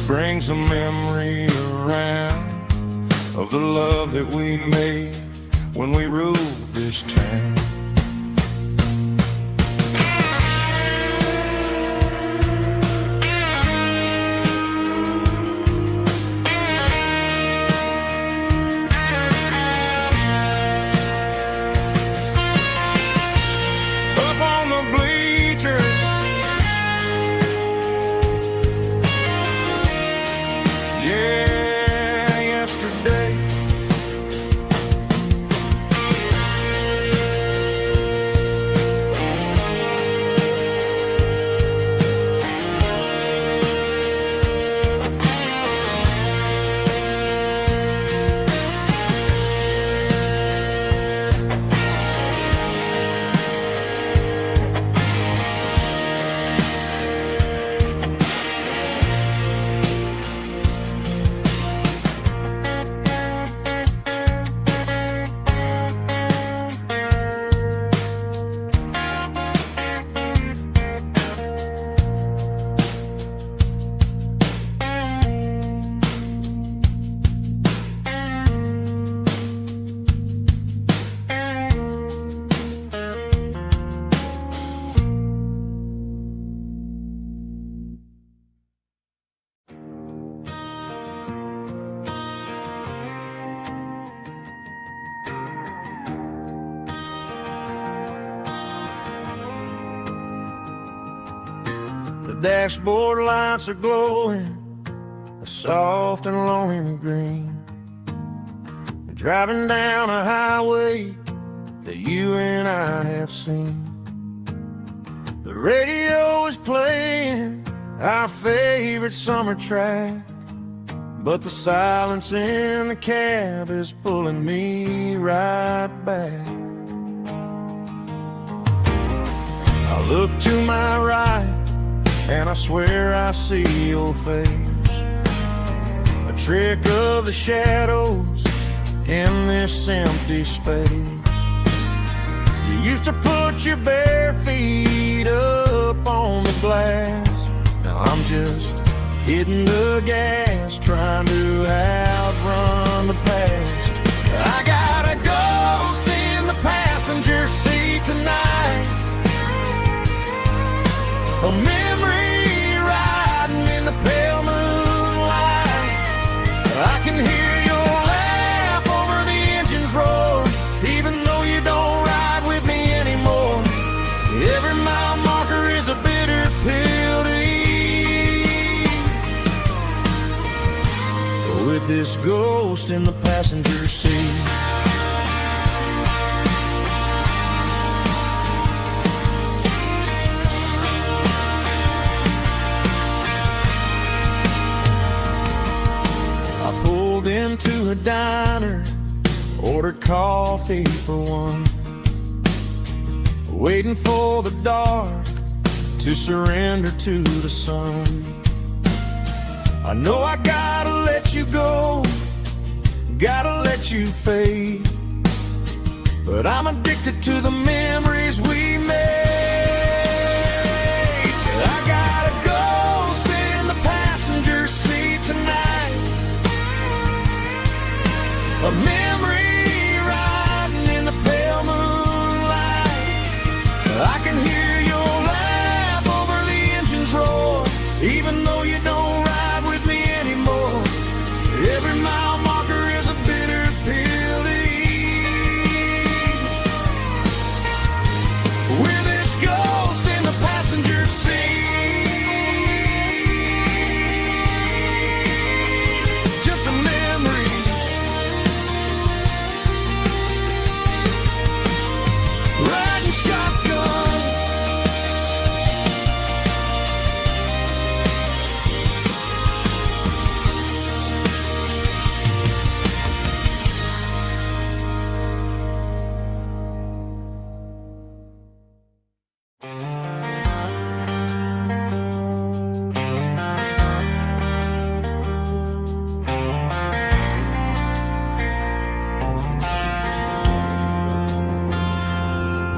brings a memory around of the love that we made when we ruled this town. dashboard lights are glowing a soft and lonely green. Driving down a highway that you and I have seen. The radio is playing our favorite summer track, but the silence in the cab is pulling me right back. I look to my right and I swear I see your face, a trick of the shadows in this empty space. You used to put your bare feet up on the glass. Now I'm just hitting the gas, trying to outrun the past. I got a ghost in the passenger seat tonight, a memory riding in the pale moonlight. I can hear your laugh over the engine's roar, even though you don't ride with me anymore. Every mile marker is a bitter pill to eat, with this ghost in the passenger seat. I pulled into a diner, ordered coffee for one, waiting for the dark to surrender to the sun. I know I gotta let you go, gotta let you fade, but I'm addicted to the memories we made. I got a ghost in the passenger seat tonight, a memory riding in the pale moonlight. I can hear your laugh over the engine's roar, even though you don't ride with me anymore. Every mile marker is a bitter pill to eat, with this ghost in the passenger seat. Just a memory, riding shotgun.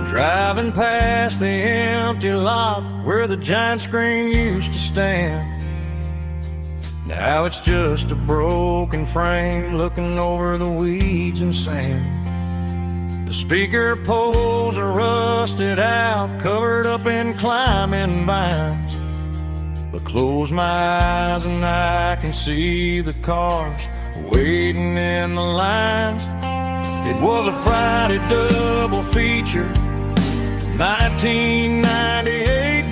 Driving past the empty lot where the giant screen used to stand. Now it's just a broken frame looking over the weeds and sand. The speaker poles are rusted out, covered up in climbing vines. But close my eyes and I can see the cars waiting in the lines. It was a Friday double feature, 1998.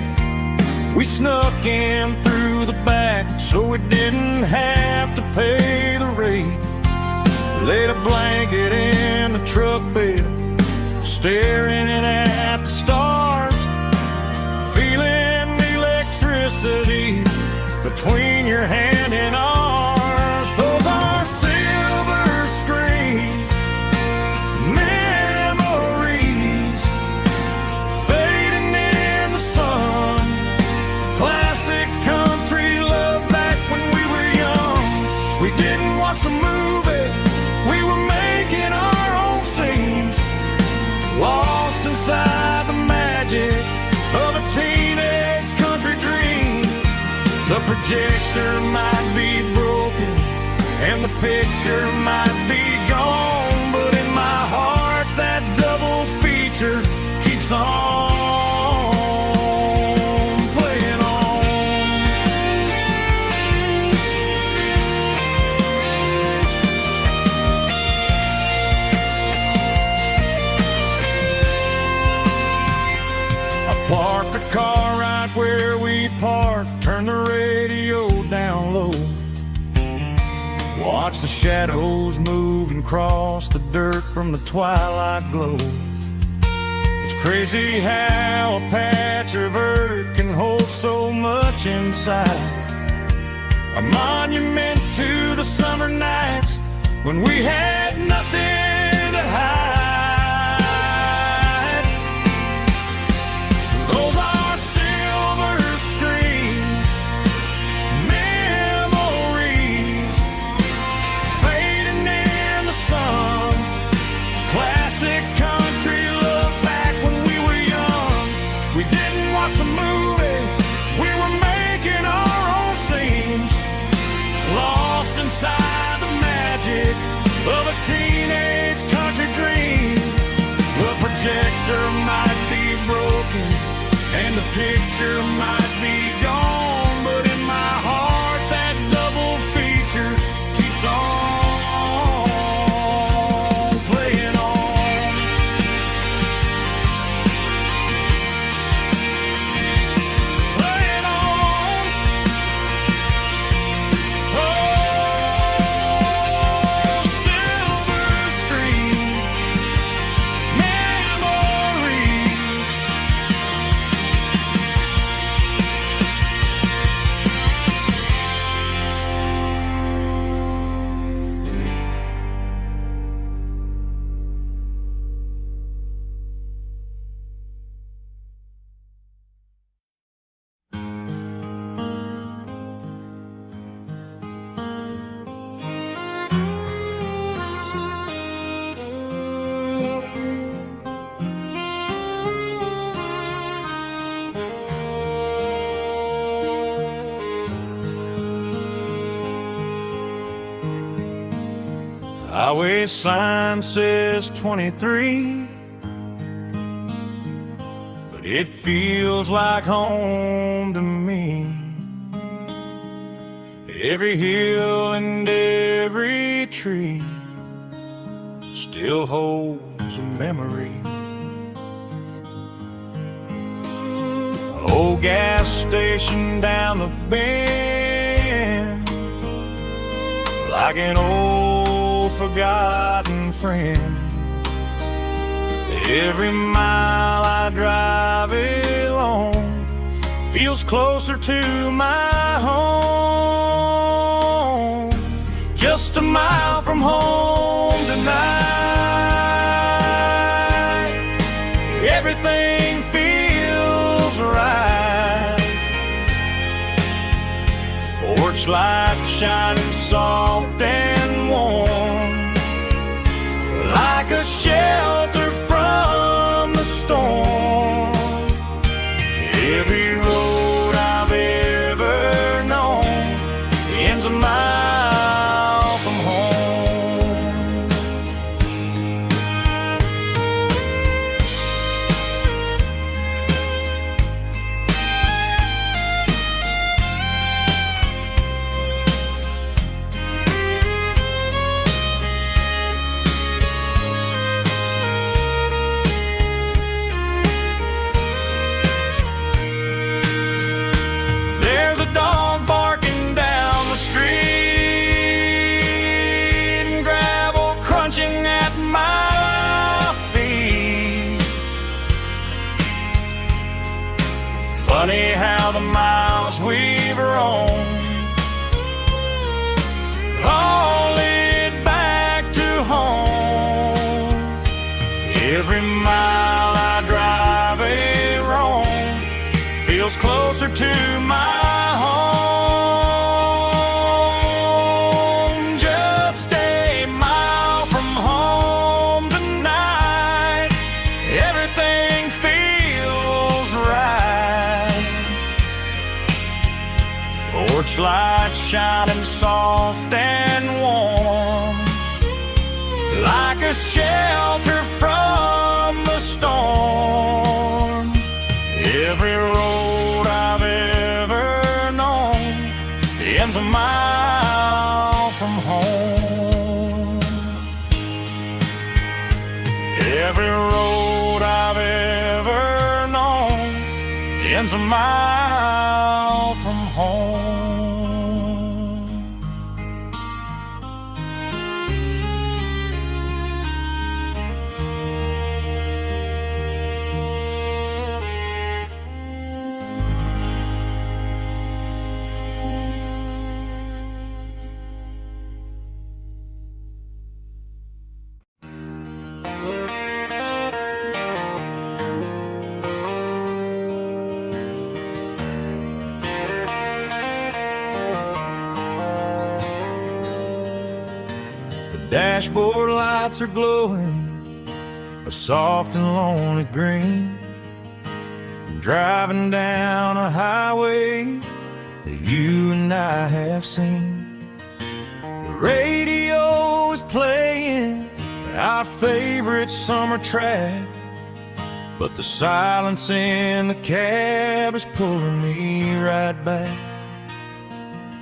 We snuck in through the back so we didn't have to pay the rate. Laid a blanket in the truck bed, staring at the stars, feeling the electricity between your hand and ours. Those are silver screen memories fading in the sun. Classic country love back when we were young. We didn't watch the movie, we were making our own scenes, lost inside the magic of a teenage country dream. The projector might be broken and the picture might be gone, but in my heart that double feature keeps on playing on. I parked the car right where we parked watch the shadows move and cross the dirt from the twilight glow. It's crazy how a patch of earth can hold so much inside. A monument to the summer nights when we had nothing to hide. Those are silver screen memories fading in the sun. Classic country look back when we were young. We didn't watch the movie, we were making our own scenes, lost inside the magic of a teenage country dream. The projector might be broken and the picture might be gone, but in my heart that double feature keeps on playing on. Playing on. Oh, silver screen memories. Highway sign says 23, but it feels like home to me. Every hill and every tree still holds a memory. Old gas station down the bend, like an old forgotten friend. Every mile I drive along feels closer to my home. Just a mile from home tonight, everything feels right. Porch light shining soft and warm, like a shelter from the storm. Every road I've ever known ends a mile from home. There's a dog barking down the street, and gravel crunching at my feet. Funny how the miles we've roamed all lead back to home. Every mile I drive a roam feels closer to my home. Just a mile from home tonight, everything feels right. Porch light shining soft and warm, like a shelter from the storm. Every road I've ever known ends a mile from home. Every road I've ever known ends a mile from home. Dashboard lights are glowing a soft and lonely green. Driving down a highway that you and I have seen. The radio is playing our favorite summer track, but the silence in the cab is pulling me right back.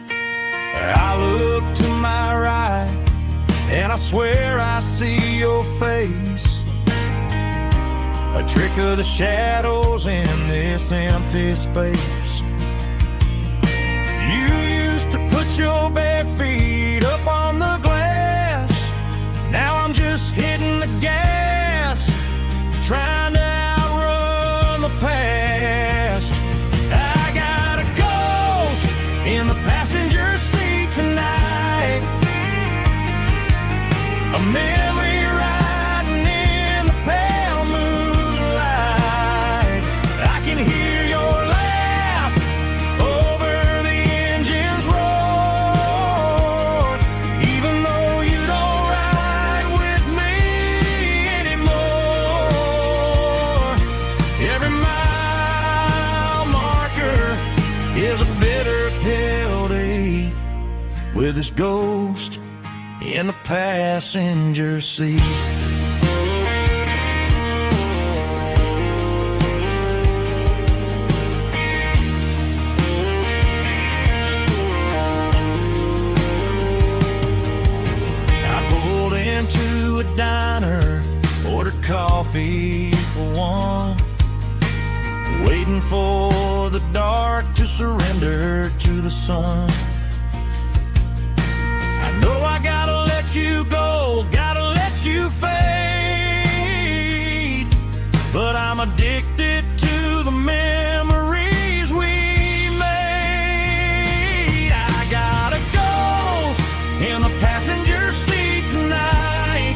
I look to my right and I swear I see your face, a trick of the shadows in this empty space. You used to put your bare feet up on the glass. Now I'm just hitting the gas, trying to outrun the past. I got a ghost in the passenger seat tonight, a memory riding in the pale moonlight. I can hear your laugh over the engine's roar, even though you don't ride with me anymore. Every mile marker is a bitter pill to eat, with this ghost in the passenger seat. I pulled into a diner, ordered coffee for one, waiting for the dark to surrender to the sun. I know I gotta let you go, gotta let you fade, but I'm addicted to the memories we made. I got a ghost in the passenger seat tonight,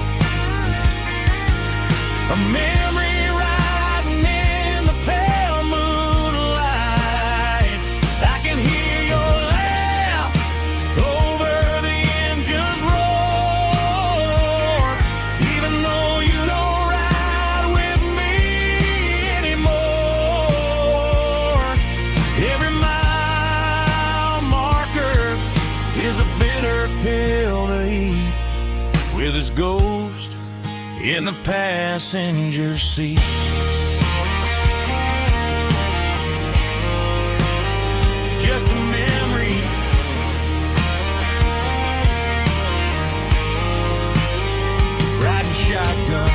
a memory riding in the pale moonlight. I can hear your laugh over the engine's roar, even though you don't ride with me anymore. Every mile marker is a bitter pill to eat, with his ghost in the passenger seat. Just a memory, riding shotgun.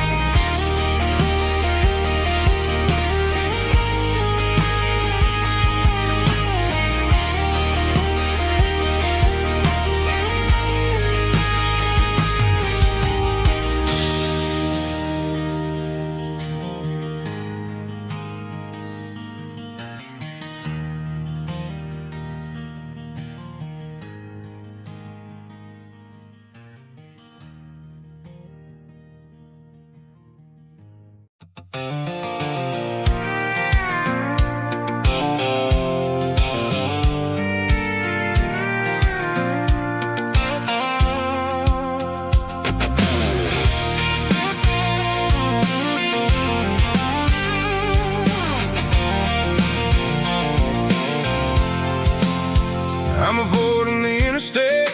I'm avoiding the interstate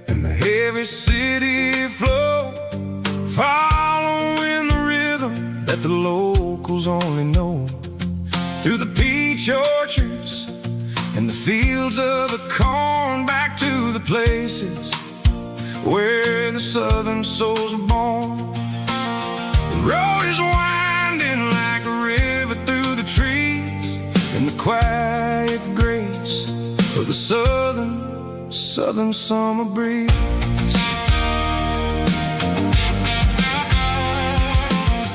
and the heavy city flow, following the rhythm that the locals only know, through the peach orchards and the fields of the corn, back to the places where the southern souls were born. The road is winding like a river through the trees, in the quiet grace of the southern summer breeze.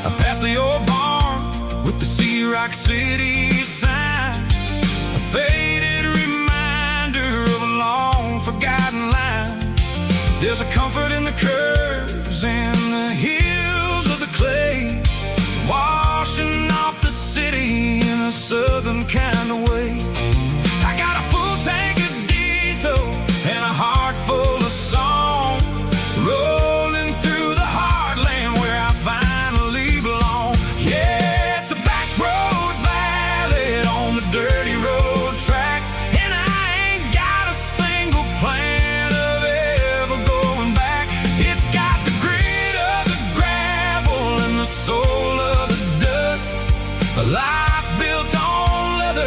I passed the old barn with the Sea Rock City sign, a faded reminder of a long forgotten line. There's a comfort in the curves and the hills of the clay, washing off the city in a southern kind of way. I got a full tank of diesel and a heart full of song, road A life built on leather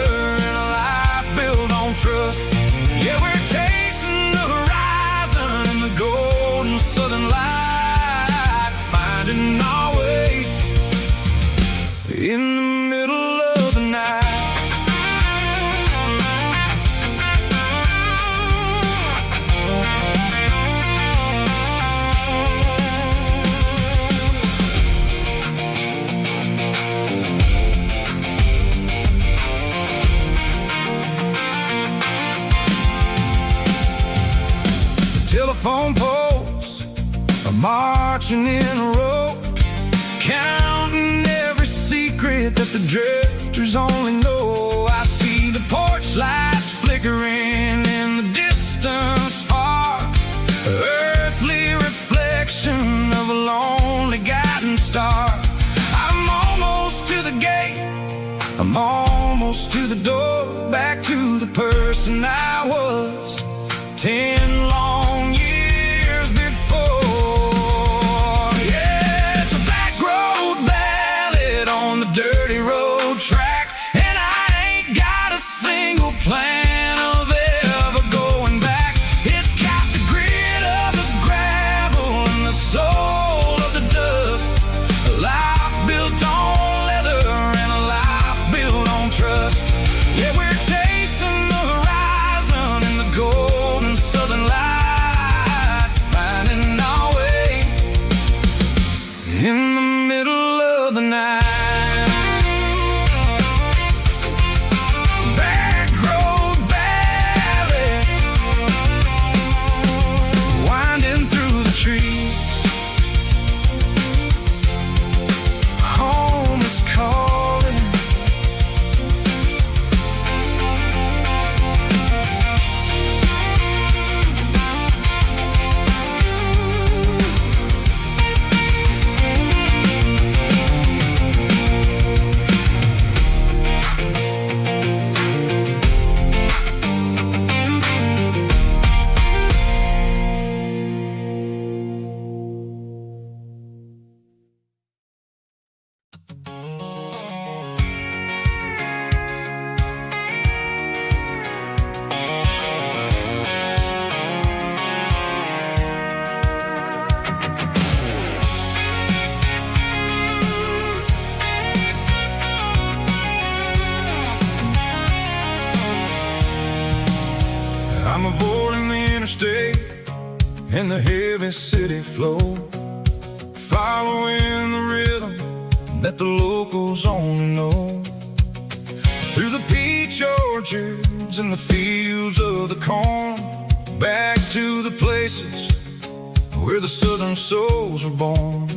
and a life built on trust. Yeah, we're chasing the horizon and the golden southern light, finding our way in the middle of the night. Telephone poles are marching in a row, counting every secret that the drifters only know. I see the porch lights flickering in the distance far, earthly reflection of a lonely guiding star. I'm almost to the gate, I'm almost to the door, back to the person I was 10 long years before. Yeah, it's a back road ballad on the dirty road track, and I ain't got a single plan of ever going back. It's got the grit of the gravel and the soul of the dust, a life built on leather and a life built on trust. Yeah, we're chasing the horizon and the golden southern light, finding our way in the middle of the night. Back road ballad, winding through the trees. Home is calling. I'm avoiding the interstate and the heavy city flow, following the rhythm that the locals only know. Through the peach orchards and the fields of the corn, back to the places where the southern souls were born.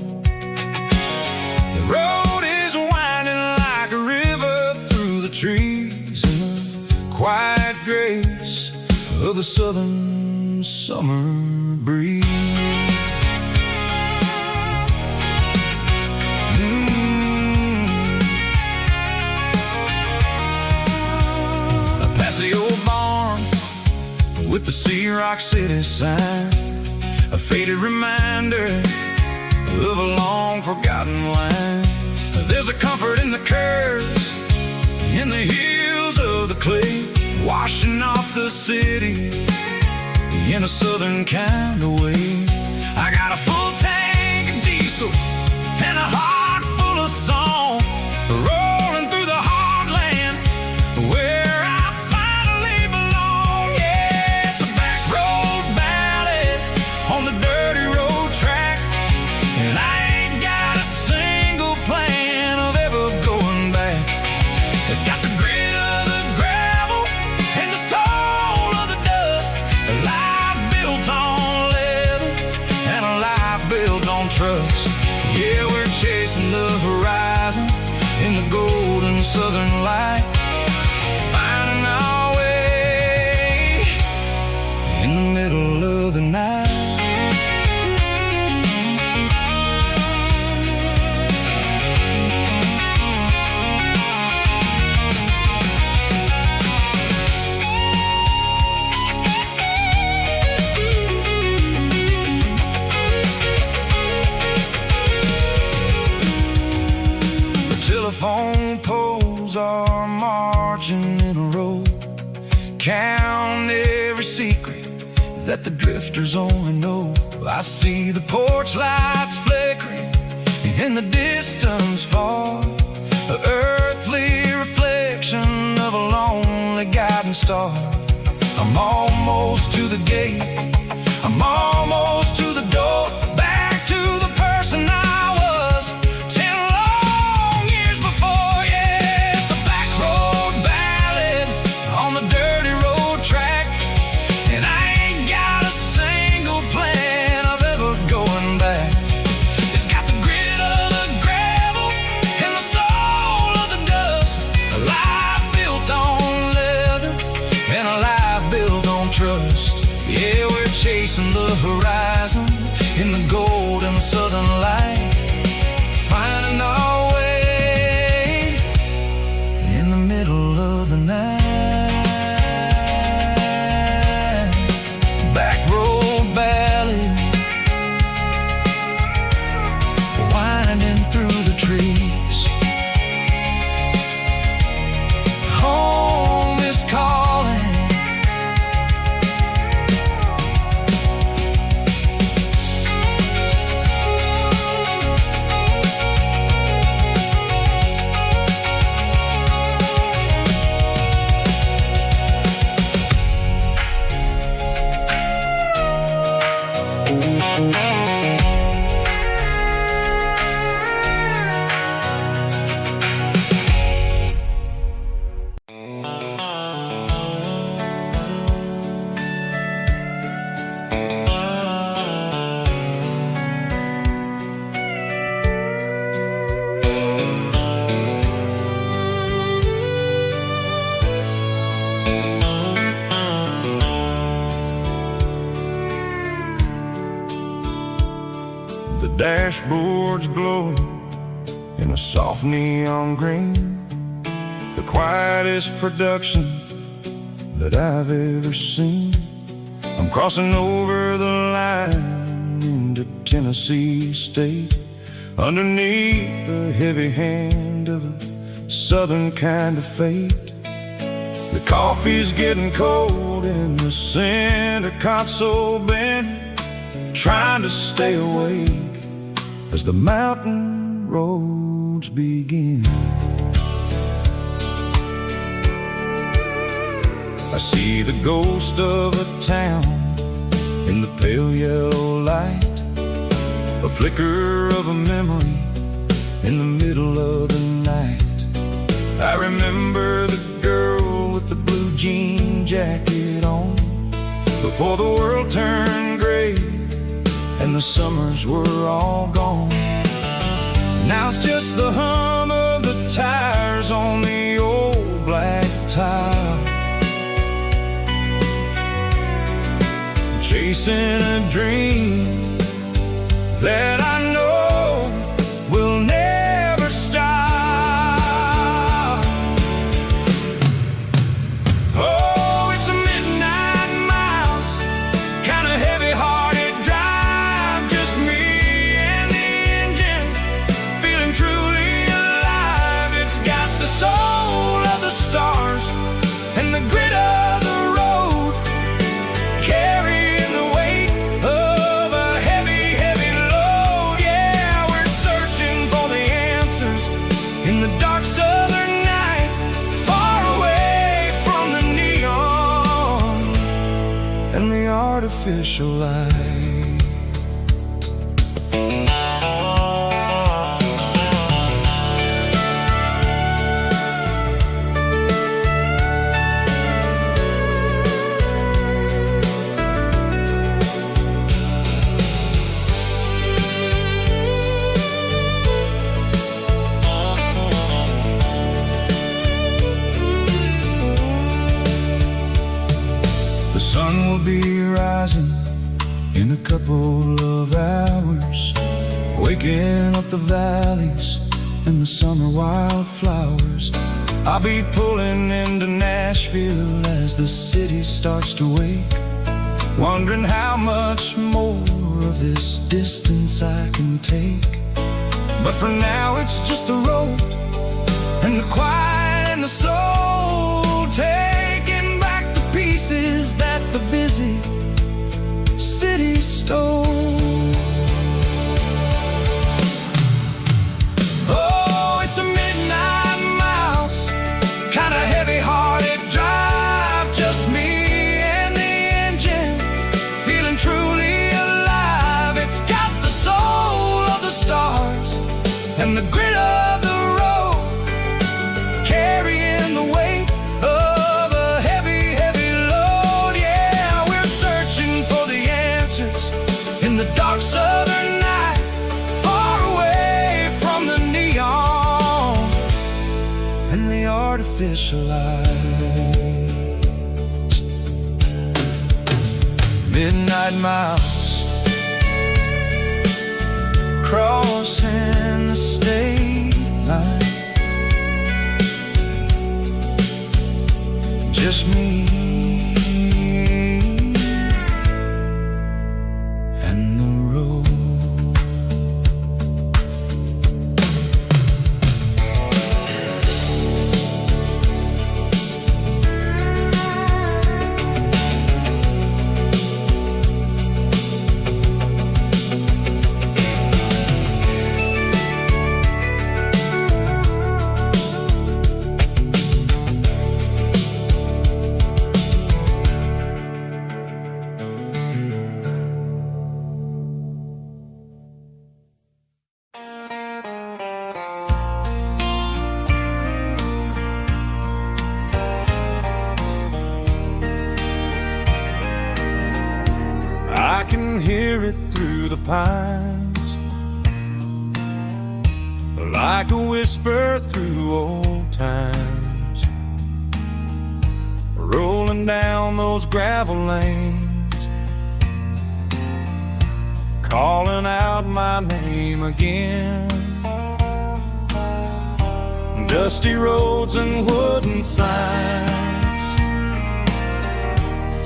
The road is winding like a river through the trees in the quiet grace of the southern summer breeze. Past the old barn with the Sea Rock City sign, a faded reminder of a long forgotten line. There's a comfort in the curves, in the hills of the clay, washing off the city in a southern kind of way. I got a full tank of diesel and a heart full of song, rolling through the heartland where I finally belong. Yeah, it's a back road ballad on the dirty road track, and I ain't got a single plan of ever going back. It's got the grit of the gravel and the soul of the dust, a life built on leather and a life telephone poles are marching in a row. Count every secret that the drifters only know. I see the porch lights flickering in the distance far, an earthly reflection of a lonely guiding star. I'm almost to the gate, I'm almost to the door, back to the person I was 10 long years before. Yeah, it's a back road ballad on the dirty road track, and I ain't got a single plan of ever going back. It's got the grit of the gravel and the soul of the dust, a life built on leather and a life built on trust. Yeah, we're chasing the horizon in the gold and the southern light, finding our way in the middle of the night. Back road ballad, winding through the trees. Home is calling. The dashboard's glowing in a soft neon green, the quietest production that I've ever seen. I'm crossing over the line into Tennessee State, underneath the heavy hand of a southern kind of fate. The coffee's getting cold in the center console bin, trying to stay awake as the mountain roads begin. I see the ghost of a town in the pale yellow light, a flicker of a memory in the middle of the night. I remember the girl with the blue jean jacket on, before the world turned gray and the summers were all gone. Now it's just the hum of the tires on the old black tile, chasing a dream that I know will never stop. Oh, it's a midnight miles, kind of heavy-hearted drive, just me and the engine, feeling truly alive. It's got the soul of the stars and the grit of the road, carrying the weight of a heavy, heavy load. Yeah, we're searching for the answers in the dark southern night, far away from the neon and the artificial light. The sun will be rising in a couple of hours, waking up the valleys and the summer wildflowers. I'll be pulling into Nashville as the city starts to wake, wondering how much more of this distance I can take. But for now it's just the road and the quiet and the soul, taking back the pieces that the busy city stole. Oh, it's a midnight mouse, kinda heavy-hearted drive, just me and the engine, feeling truly alive. It's got the soul of the stars and the grit of the road, carrying the weight of a heavy, heavy load. Yeah, we're searching for the answers in the dark southern night, far away from the neon and the artificial lights. Midnight mouse, crossing the state line, just me and the road. I can hear it through the pines, like a whisper through old times, rolling down those gravel lanes, calling out my name again. Dusty roads and wooden signs,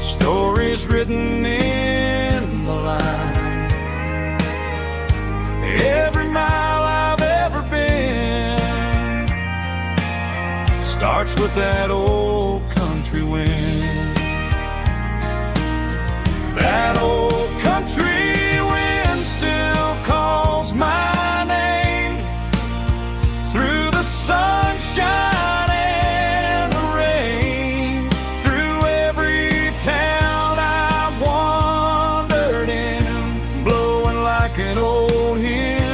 stories written in the lines. Every mile I've ever been starts with that old country wind. That old country wind still calls my name through the sunshine and the rain, through every town I've wandered in, blowing like an old hymn.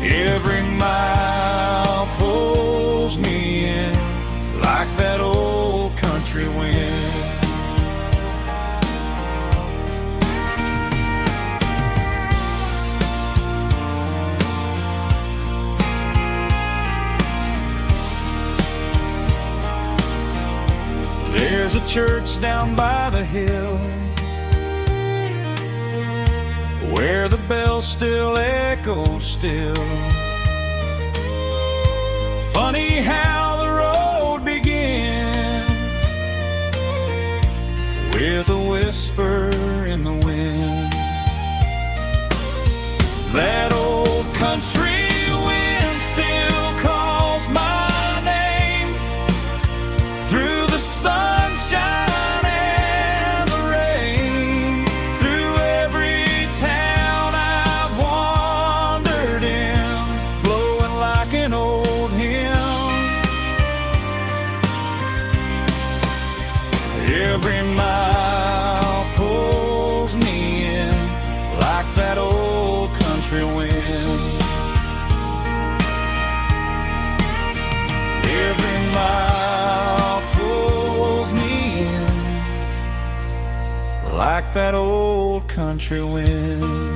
Every mile pulls me in like that old country wind. There's a church down by the hill where the bells still echo still. Funny how the road begins with a whisper in the wind. That old country wind still calls my name through the sunshine and the rain, through every town I've wandered in, blowing like an old hymn. Every mile pulls me in like that old country wind. Every mile pulls me in like that old country wind.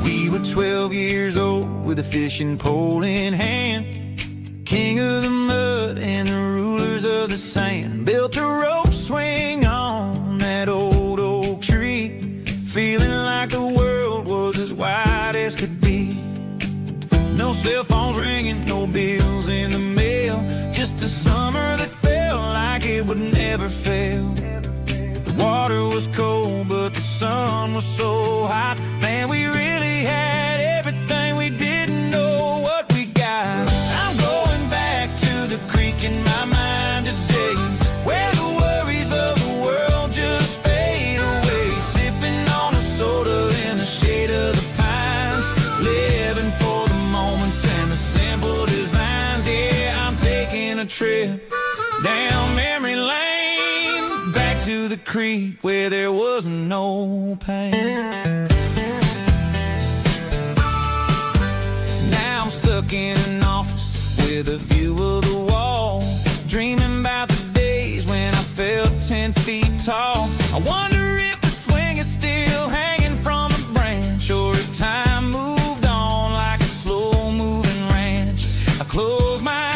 We were 12 years old with a fishing pole in hand, king of the mud and sand, built a rope swing on that old oak tree, feeling like the world was as wide as could be. No cell phones ringing, no bills in the mail, just a summer that felt like it would never fail. The water was cold, but the sun was so hot. Man, we really had everything, we didn't know what we got. I'm going back to the creek in my mind today, where the worries of the world just fade away, sipping on a soda in the shade of the pines, living for the moments and the simple designs. Yeah, I'm taking a trip down memory lane, back to the creek where there was no pain. Now I'm stuck in an office with a view of the wall, dreaming about the days when I felt 10 feet tall. I wonder if the swing is still hanging from a branch, or if time moved on like a slow-moving ranch. I close my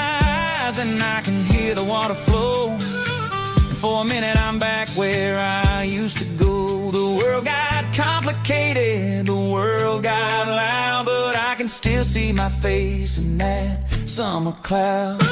eyes and I can hear the water flow, and for a minute I'm back where I used to go. The world got complicated, the world got loud, but I can still see my face in that summer cloud.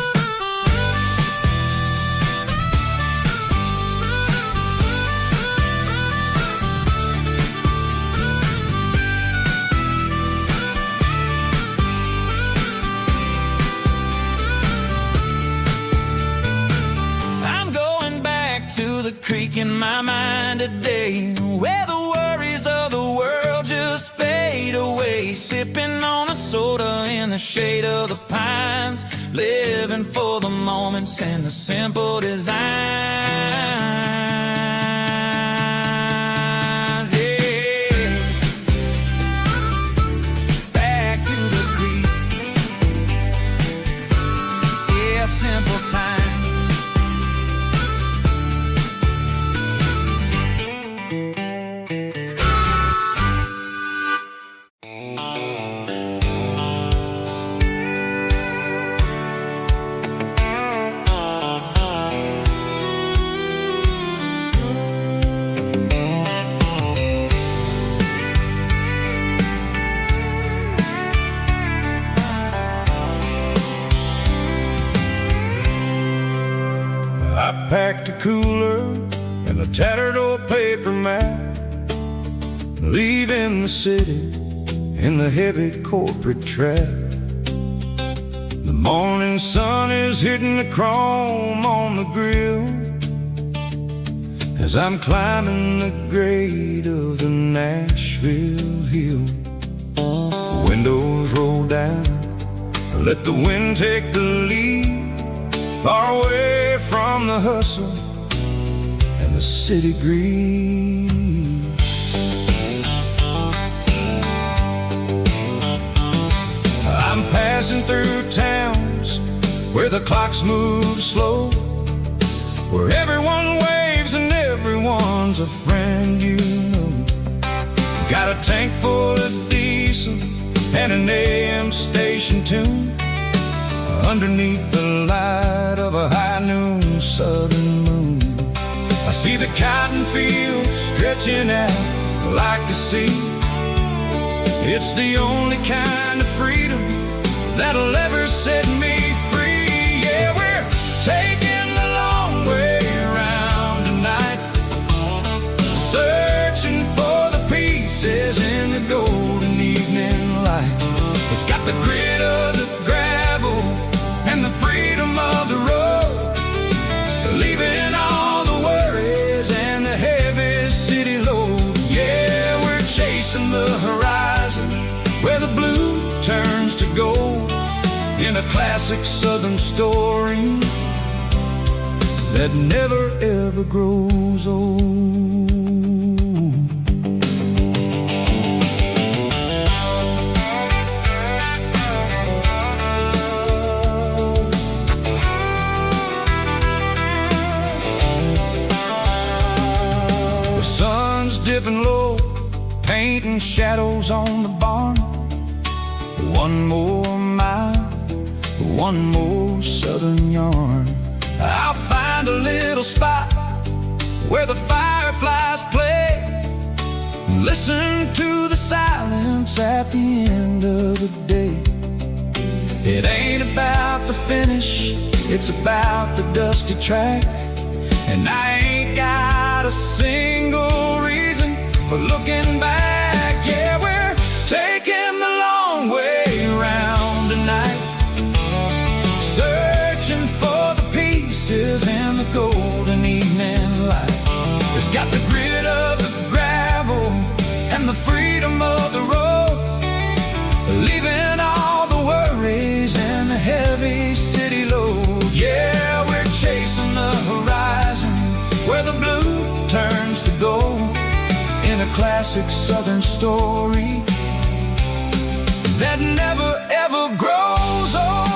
I'm going back to the creek in my mind today, where the worries of the world just fade away, sipping on a soda in the shade of the pines, living for the moments and the simple designs. Yeah, back to the creek. Yeah, simple times. I packed a cooler and a tattered old paper map, leaving the city in the heavy corporate trap. The morning sun is hitting the chrome on the grill as I'm climbing the grade of the Nashville hill. Windows roll down, let the wind take the lead, far away from the hustle and the city greed. I'm passing through towns where the clocks move slow, where everyone waves and everyone's a friend you know. Got a tank full of diesel and an AM station tune, underneath the light of a high noon southern moon. I see the cotton fields stretching out like a sea. It's the only kind of freedom that'll ever set me free. Yeah, we're taking the long way around tonight, searching for the pieces in the golden evening light. It's got the grit of the gravel and the freedom of the road, leaving all the worries and the heavy city load. Yeah, we're chasing the horizon where the blue turns to gold, in a classic southern story that never ever grows old. Dipping low, painting shadows on the barn. One more mile, one more southern yarn. I'll find find a little spot where the fireflies play. Listen to the silence at the end of the day. It ain't about the finish, it's about the dusty track. And I ain't got a single reason for looking back. Yeah, we're taking the long way round tonight, searching for the pieces in the golden evening light. It's got the grit of the gravel and the freedom of the road, leaving all the worries and the heavy city load. Yeah, we're chasing the horizon where the blue turns to gold, in a classic southern story that never ever grows old.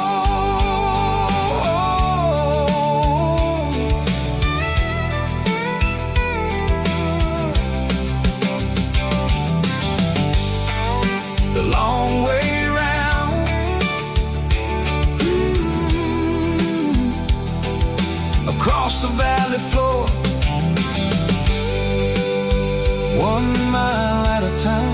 The long way round, across the valley floor, 1 mile at a time.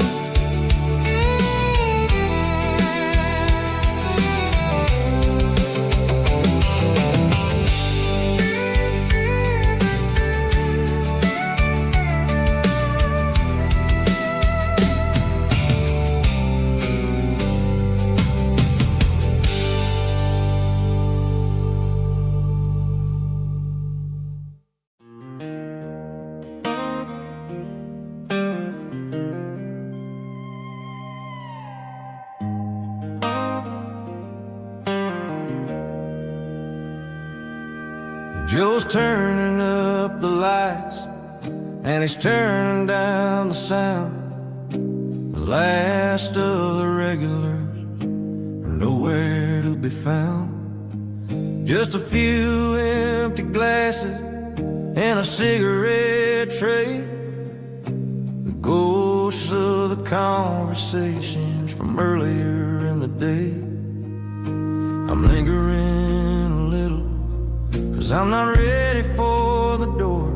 Joe's turning up the lights and he's turning down the sound. The last of the regulars are nowhere to be found. Just a few empty glasses and a cigarette tray, the ghosts of the conversations from earlier in the day. I'm lingering a little, 'cause I'm not ready for the door,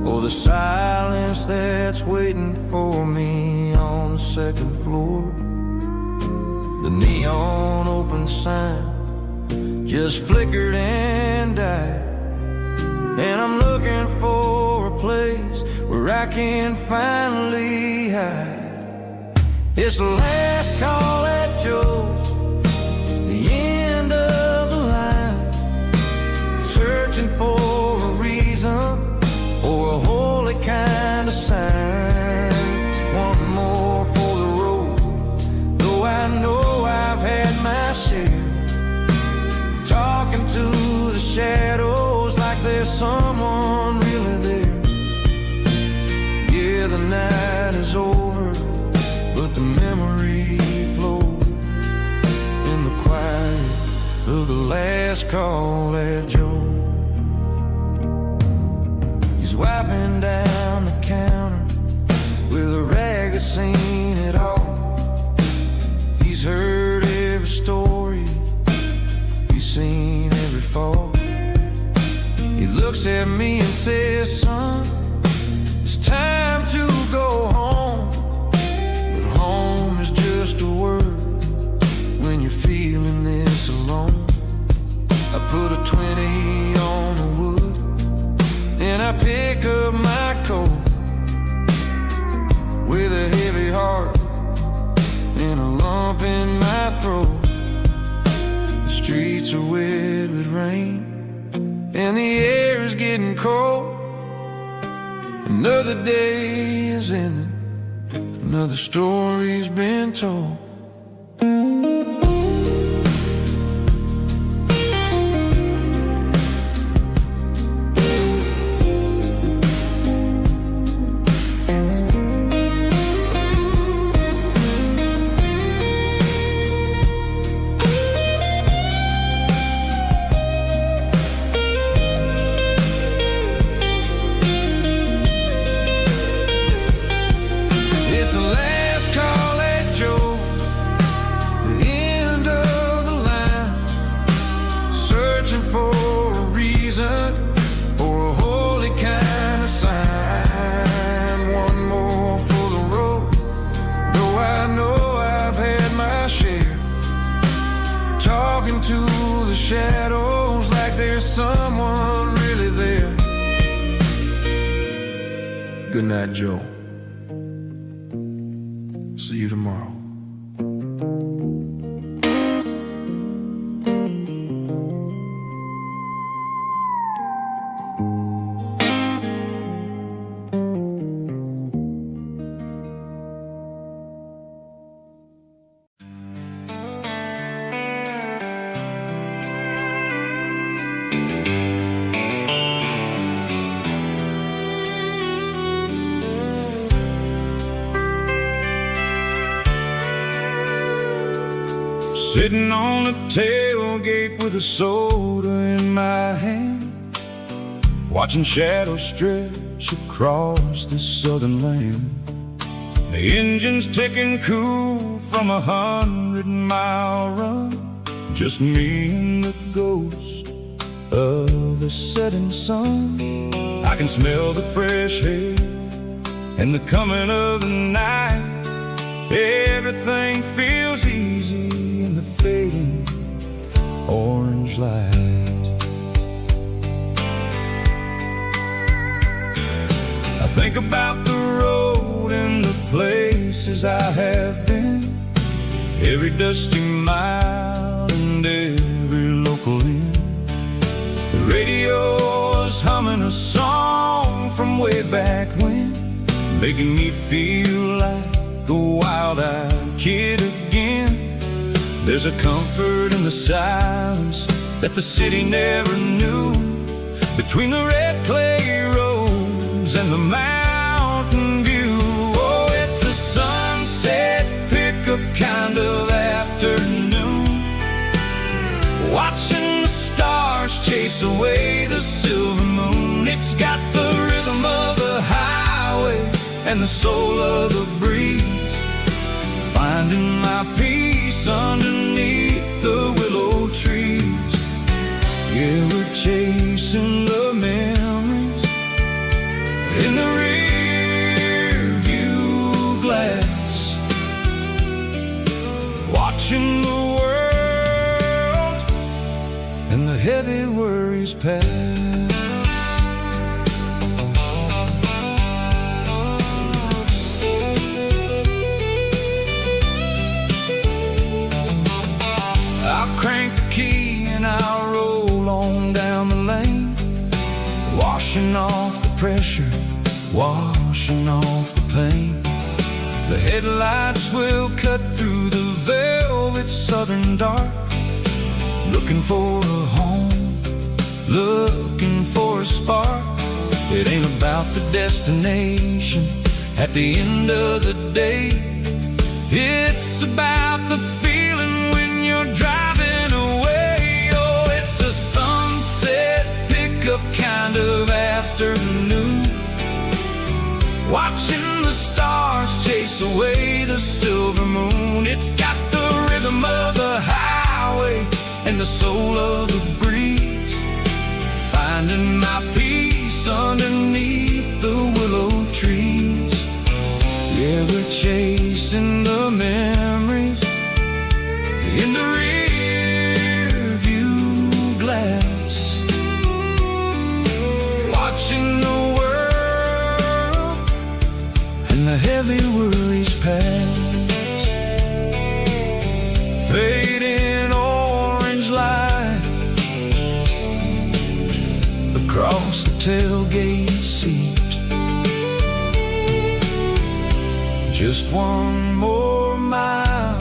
or the silence that's waiting for me on the second floor. The neon open sign just flickered and died, and I'm looking for a place where I can finally hide. It's the last call at Joe's, the end of the line, searching for a reason or a holy kind of sign. One more for the road, though I know I've had my share, talking to the shadows like there's someone really there. Yeah, the night is over, but the memory flows in the quiet of the last call at Joe. He's wiping down the counter with a rag that's seen it all. He's heard every story, he's seen every fall. He looks at me and says, son, it's time to go home. But home is just a word when you're feeling this alone. I put a 20 on the wood and I pick up my coat with a heavy heart and a lump in my throat. The streets are wet with rain and the air is getting cold. Another day is ending, another story's been told. It's the last call at Joe, shadows like there's someone really there. Good night, Joe. See you tomorrow. Sitting on the tailgate with a soda in my hand, watching shadows stretch across this southern land. The engine's ticking cool from 100-mile run, just me and the ghost of the setting sun. I can smell the fresh air and the coming of the night. Everything feels easy in the fading orange light. I think about the road and the places I have been, every dusty mile and every local inn. The radio is humming a song from way back when, making me feel like a wild-eyed kid again. There's a comfort in the silence that the city never knew, between the red clay roads and the mountain view. Oh, it's a sunset pickup kind of afternoon, watching the stars chase away the silver moon. It's got the rhythm of the highway and the soul of the breeze, finding my peace underneath the willow trees. Yeah, we're chasing the memories in the rear view glass, watching the world and the heavy worries pass. I'll crank the key and I'll roll on down the lane, washing off the pressure, washing off the pain. The headlights will cut through the velvet southern dark, looking for a home, looking for a spark. It ain't about the destination at the end of the day, it's about the feeling when you're driving away. Oh, it's a sunset pickup kind of afternoon, watching the stars chase away the silver moon. It's got the rhythm of the highway and the soul of the breeze, finding my peace underneath the willow trees. Yeah, we're chasing the memories in the rear view glass, watching the world and the heavy worries pass. Fading orange light across the tailgate seat, just one more mile.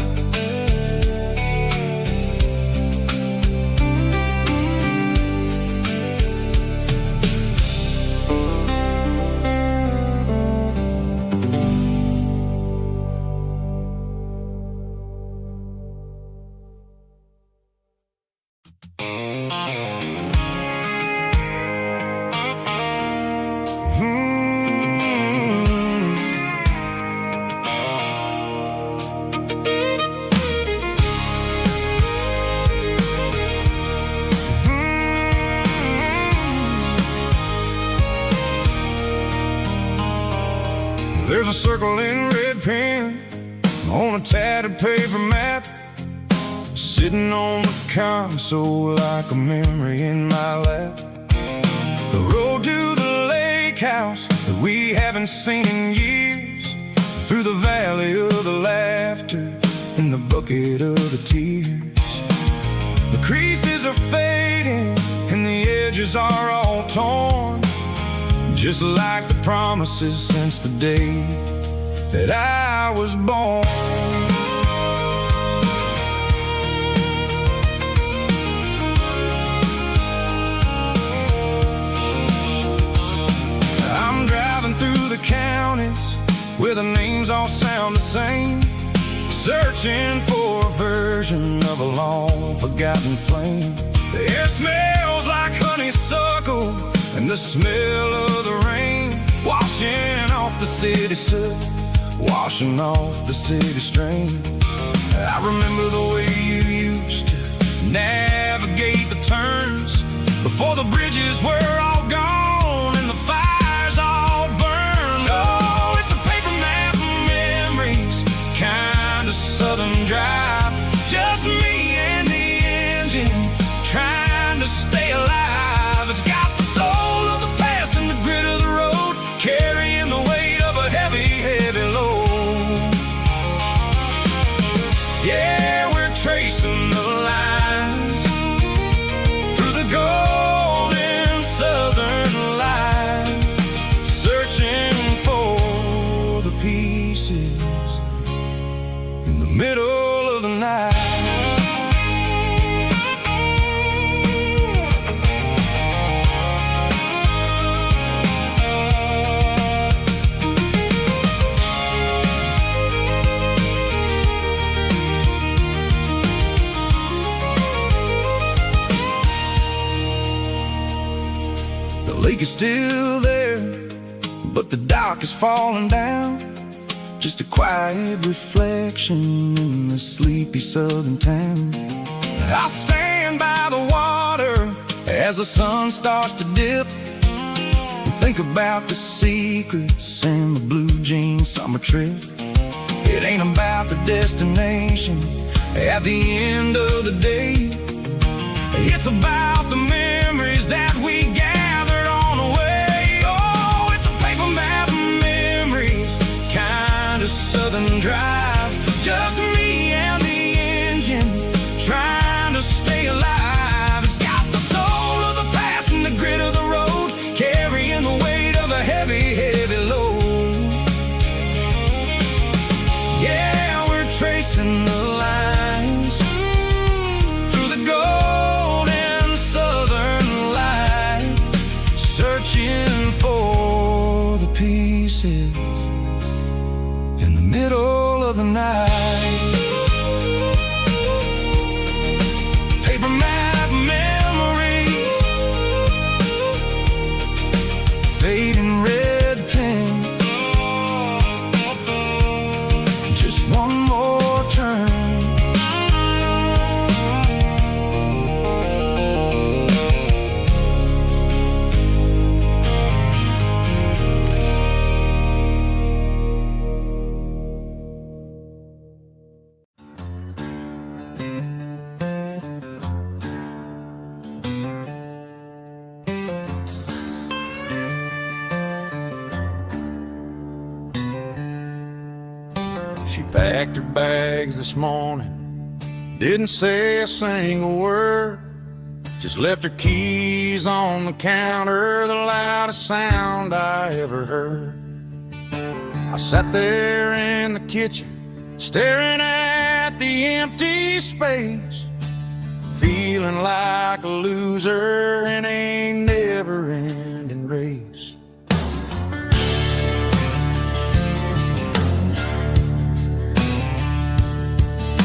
There's a circle in red pen on a tattered paper map, sitting on the console like a memory in my lap. The road to the lake house that we haven't seen in years, through the valley of the laughter and the bucket of the tears. The creases are fading and the edges are all torn, just like the promises since the day that I was born. I'm driving through the counties where the names all sound the same, searching for a version of a long forgotten flame. The air smells like honeysuckle and the smell of the rain, washing off the city soot, washing off the city strain. I remember the way you used to navigate the turns before the bridges were all gone and the fires all burned. Oh, it's a paper map of memories, kind of southern drive, just me and the engine trying to stay alive. It's got the soul of the past and the grit of the road, carrying the weight of a heavy, heavy load. Yeah, we're tracing the lines through the golden southern light, searching for the pieces in the middle of the night. The lake is still there, but the dock is falling down, just a quiet reflection in the sleepy southern town. I stand by the water as the sun starts to dip and think about the secrets and the blue jean summer trip. It ain't about the destination at the end of the day, it's about the memories that we gathered on the way. Oh, it's a paper map of memories, kind of southern drive, just me and the engine trying to stay alive. It's got the soul of the past and the grit of the road, carrying the weight of a heavy, heavy load. Yeah, we're tracing the lines through the golden southern light, searching for the pieces in the middle of the night. Paper map memories, fading red pen, just one more turn. She packed her bags this morning, didn't say a single word, just left her keys on the counter, the loudest sound I ever heard. I sat there in the kitchen, staring at the empty space, feeling like a loser in a never-ending race.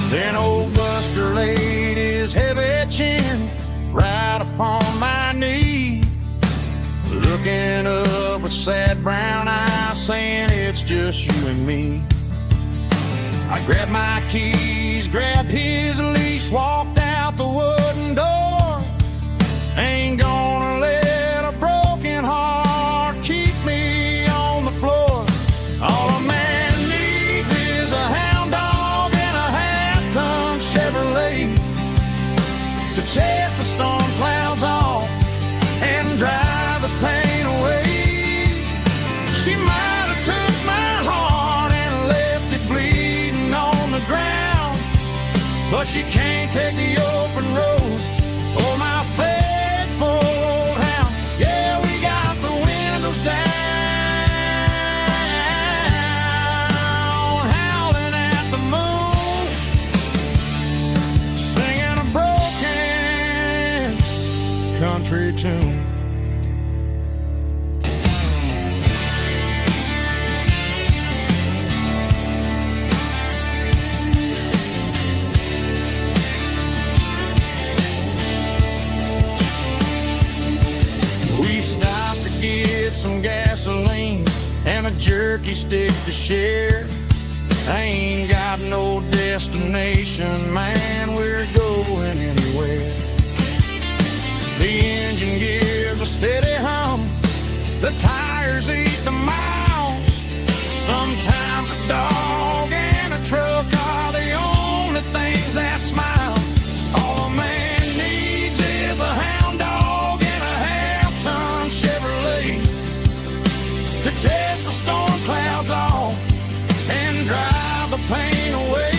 Then old Buster laid his heavy chin right upon my knee, looking up with sad brown eyes, saying it's just you and me. I grabbed my keys, grabbed his leash, walked out the wooden door. Ain't gonna let a broken heart keep me on the floor. All a man needs is a hound dog and a half-ton Chevrolet. but she can't take the open road. Oh, my faithful old hound. Yeah, we got the windows down, howling at the moon, singing a broken country tune. Some gasoline and a jerky stick to share. I ain't got no destination, man, we're going anywhere. The engine gives a steady hum, the tires eat the miles. Sometimes a dog and a truck are the only things that smile. All a man needs is a hound dog and a half-ton Chevrolet to chase the storm clouds off and drive the pain away.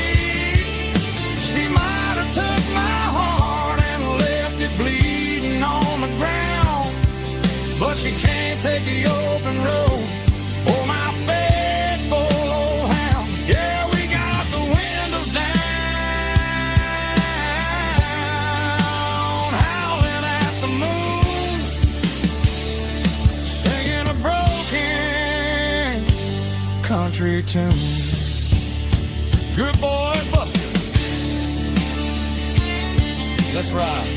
She might have took my heart and left it bleeding on the ground, but she can't take the open road. Oh, my faithful old hound. Yeah, we got the windows down, howling at the moon, singing a broken country tune. Good boy, Buster. Let's ride.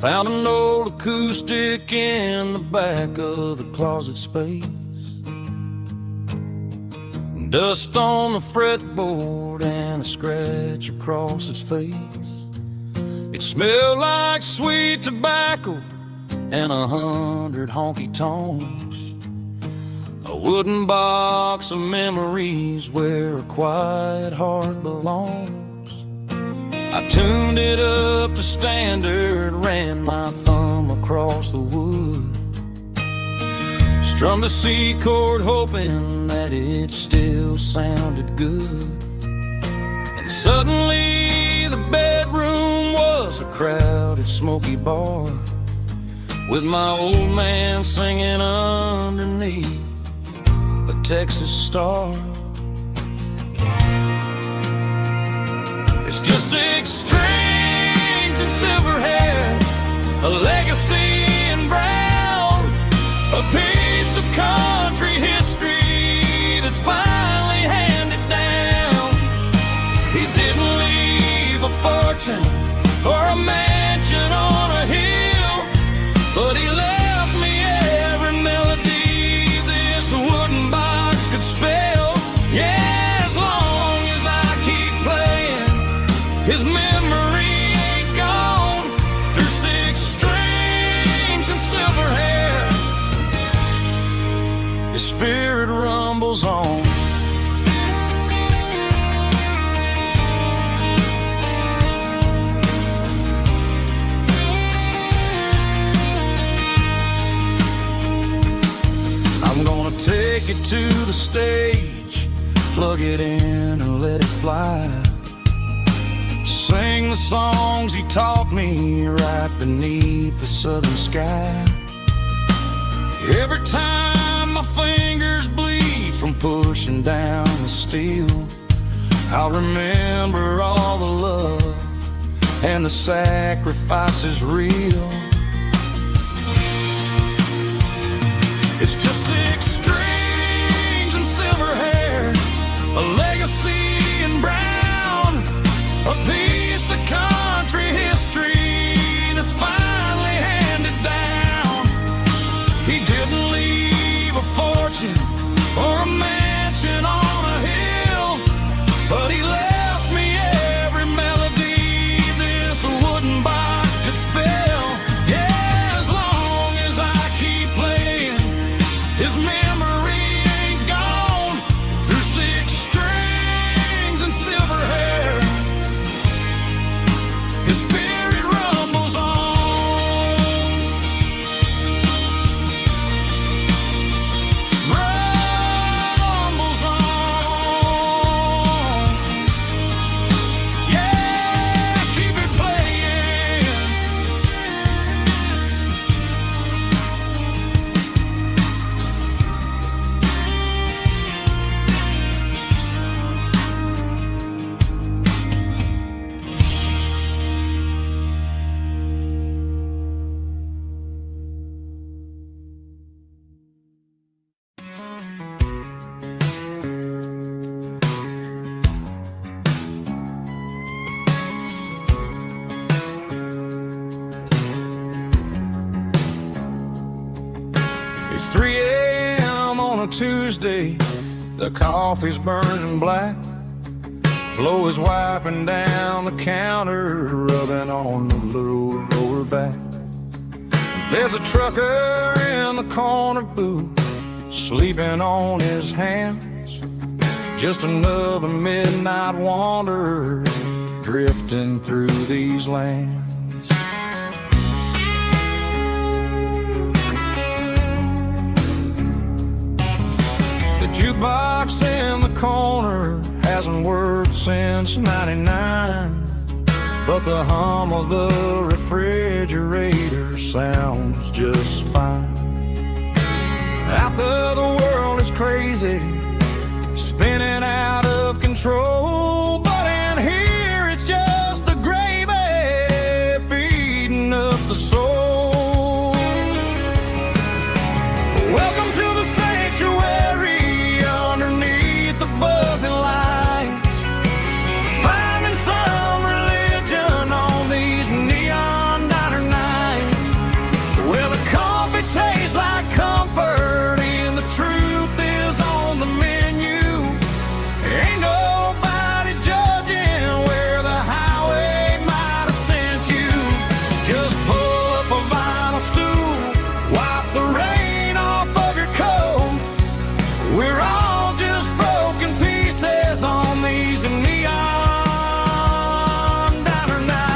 Found an old acoustic in the back of the closet space. Dust on the fretboard and a scratch across its face. It smelled like sweet tobacco and 100 honky-tonks. A wooden box of memories where a quiet heart belongs. I tuned it up to standard, ran my thumb across the wood, strummed a C chord hoping that it still sounded good. And suddenly the bedroom was a crowded smoky bar, with my old man singing underneath the Texas star. It's just 6 strings and silver hair, a legacy in brown, a piece of country history that's finally handed down. He didn't leave a fortune or a mansion on a hill, but he left me every melody this wooden box could spell. Yeah, as long as I keep playing, his memory ain't gone. Through 6 strings and silver hair, his spirit rumbles on. I'm gonna take it to the stage, plug it in and let it fly. Sing the songs he taught me right beneath the southern sky. Every time my fingers bleed from pushing down the steel, I'll remember all the love and the sacrifices real. It's just 6 strings and silver hair, a legacy in brown, a piece of country history that's finally handed down. He didn't leave a fortune or a mansion on a hill, but he left me on a Tuesday, the coffee's burning black. Flo is wiping down the counter, rubbing on the little lower back. There's a trucker in the corner booth, sleeping on his hands. Just another midnight wanderer, drifting through these lands. The jukebox in the corner hasn't worked since '99, but the hum of the refrigerator sounds just fine. Out there the world is crazy, spinning out of control, but in here it's just the gravy feeding up the soul. Welcome to the sanctuary underneath the buzzing lights, finding some religion on these neon diner nights, where the coffee tastes like comfort and the truth is on the menu. Ain't nobody judging where the highway might have sent you. Just pull up a vinyl stool, wipe the rain off of your coat. We're all just broken pieces on these neon diner nights.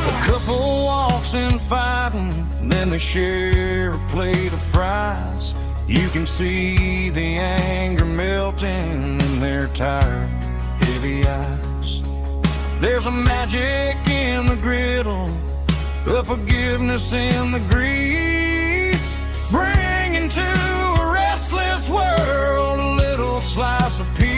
A couple walks in fighting, then they share a plate of fries. You can see the anger melting in their tired, heavy eyes. There's a magic in the griddle, a forgiveness in the grease, bringing to a restless world a little slice of peace.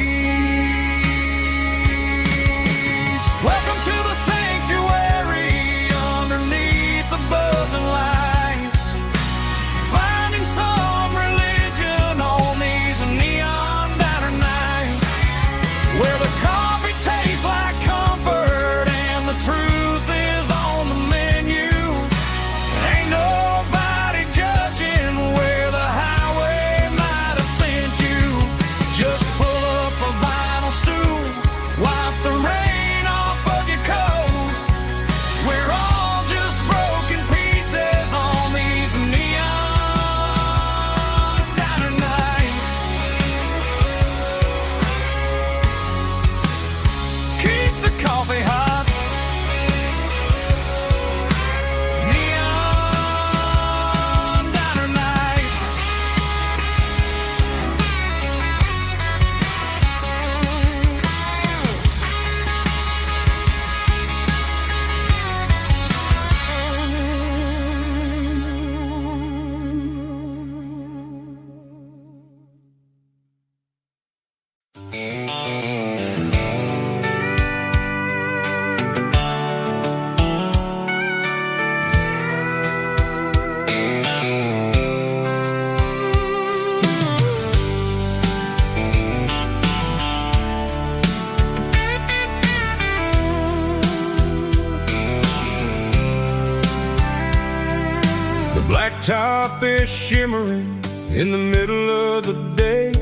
Welcome to the sanctuary underneath the buzzing lights, finding some religion on these neon diner nights, where the coffee tastes like comfort and the truth is on the menu. Ain't nobody judging where the highway might have sent you. Just pull up a vinyl stool, wipe the rain off of your coat. We're all just broken pieces on these neon diner nights. Keep the coffee hot. Neon diner night. The blacktop is shimmering in the middle of the day.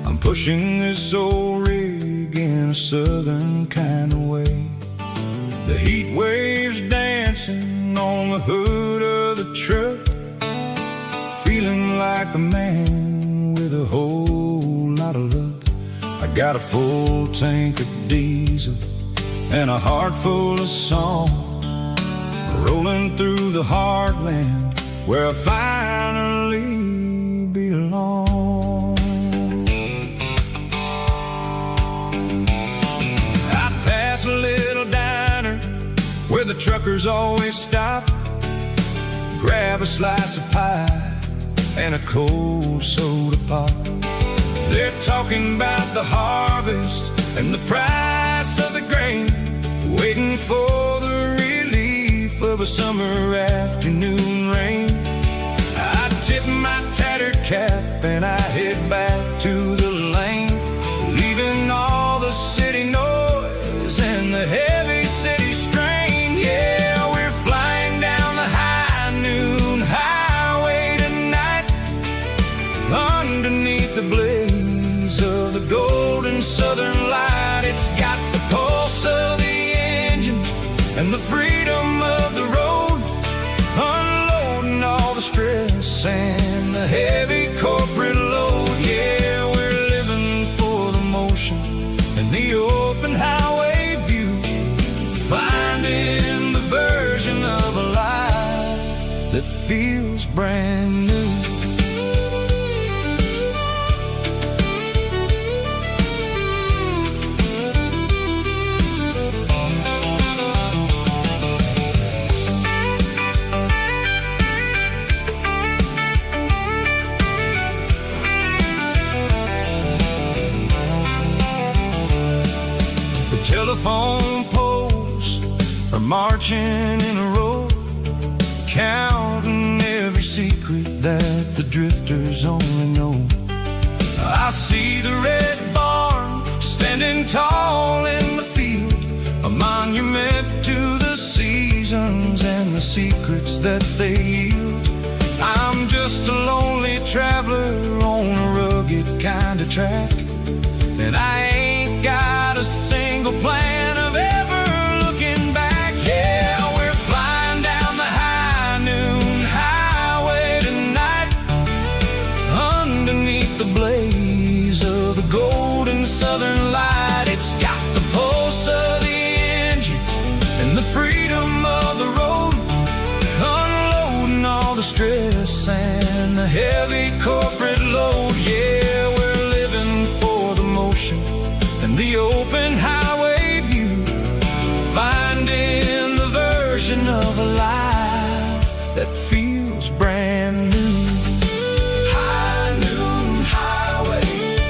I'm pushing this old rig in a southern kind of way. The heat waves dancing on the hood of the truck, feeling like a man with a whole lot of luck. I got a full tank of diesel and a heart full of song, rolling through the heartland where I finally belong. I pass a little diner where the truckers always stop, grab a slice of pie and a cold soda pop. They're talking about the harvest and the price of the grain, waiting for the relief of a summer afternoon rain. I tip my tattered cap and I head back to the lane, leaving the heavy corporate load. Yeah, we're living for the motion and the open highway view, finding the version of a life that feels brand new. Telephone poles are marching in a row, counting every secret that the drifters only know. I see the red barn standing tall in the field, a monument to the seasons and the secrets that they yield. I'm just a lonely traveler on a rugged kind of track, and I ain't got a single plan of ever looking back. Yeah, we're flying down the high noon highway tonight, underneath the blaze of the golden southern light. It's got the pulse of the engine and the freedom of the road, unloading all the stress and the heavy corporate load. Yeah, we're living for the motion and the open highway view, finding the version of a life that feels brand new. High noon highway,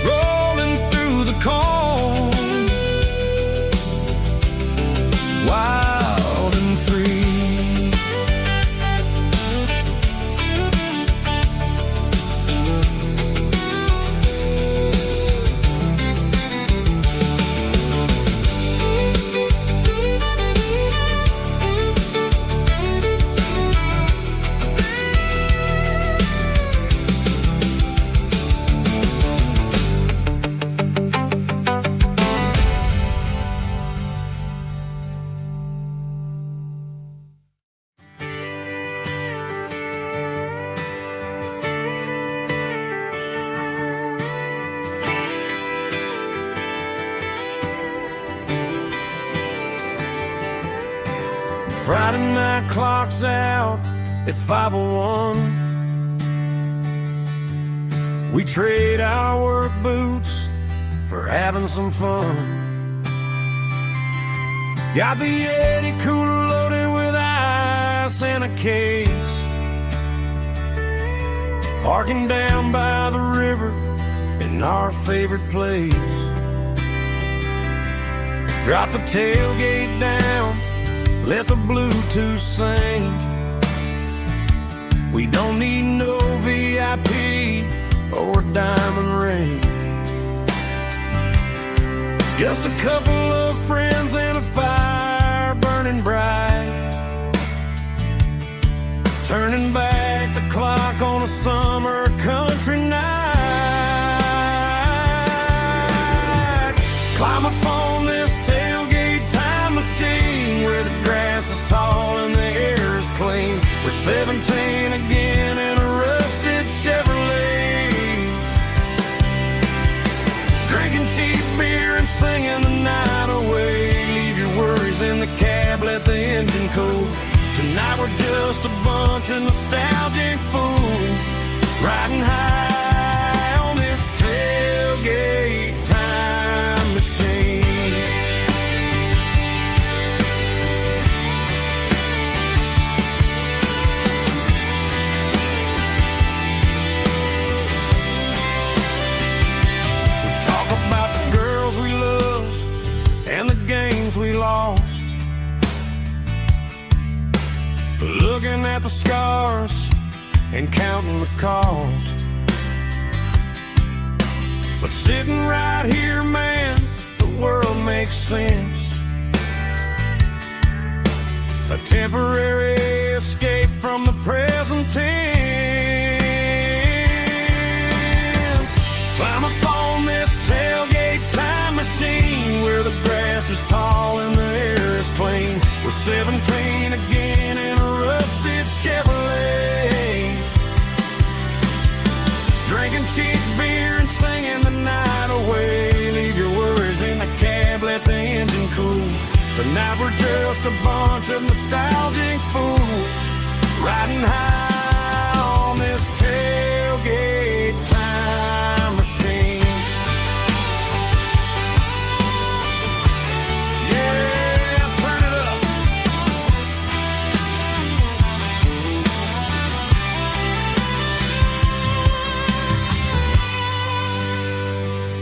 rolling through the corn, wild and free. Friday night clock's out at 5:01. We trade our work boots for having some fun. Got the Yeti cooler loaded with ice and a case, parking down by the river in our favorite place. Drop the tailgate down, let the Bluetooth sing. We don't need no VIP or diamond ring, just a couple of friends and a fire burning bright, turning back the clock on a summer country night. Climb up on this tailgate time machine where the grass is tall and the air is clean. We're 17 again in a rusted Chevrolet, drinking cheap beer and singing the night away. Leave your worries in the cab, let the engine cool. Tonight we're just a bunch of nostalgic fools, riding high on this tailgate time machine. We talk about the girls we love and the games we lost, looking at the scars and counting the cost. But sitting right here, man, the world makes sense. A temporary escape from the present tense. Climb up on this tailgate time machine where the grass is tall and the air is clean. We're 17 again in a rusted Chevrolet, drinking cheap beer and singing the night away. Leave your worries in the cab, let the engine cool. Tonight we're just a bunch of nostalgic fools riding high on this tailgate time machine. Yeah, turn it up.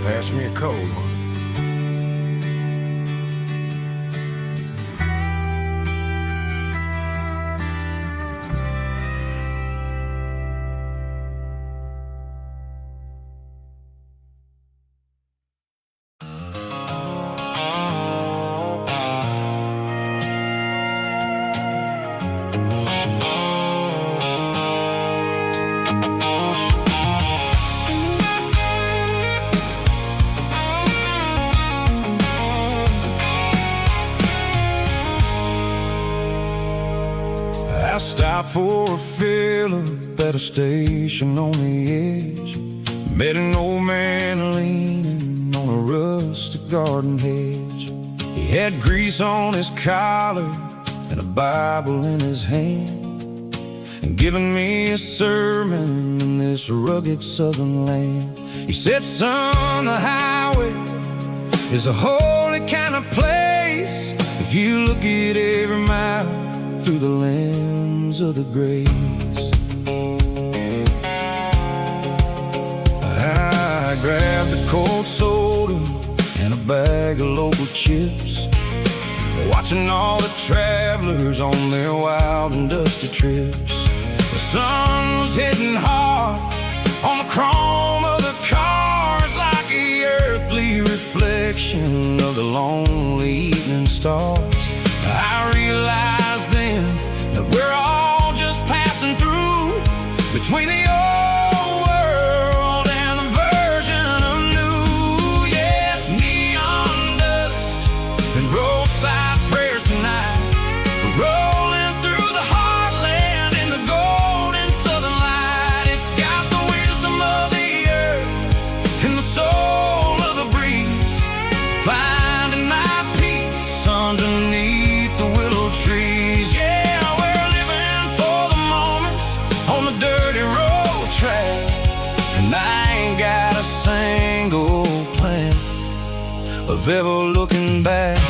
Pass me a cold one. I stopped for a fill-up at a station on the edge. Met an old man leaning on a rustic garden hedge. He had grease on his collar and a Bible in his hand, and giving me a sermon in this rugged southern land. He said, son, the highway is a holy kind of place if you look at every mile through the lens of the grace. I grabbed a cold soda and a bag of local chips, watching all the travelers on their wild and dusty trips. The sun was hitting hard on the chrome of the cars, like the earthly reflection of the lonely evening stars. I realized then that we're all just passing through between the old world and the version of new. Yeah, it's neon dust and roadside prayers tonight. We're rolling through the heartland in the golden southern light. It's got the wisdom of the earth and the soul of the breeze, finding my peace underneath the willow trees. Yeah, we're living for the moments on the dirty road track, and I ain't got a single plan of ever looking back.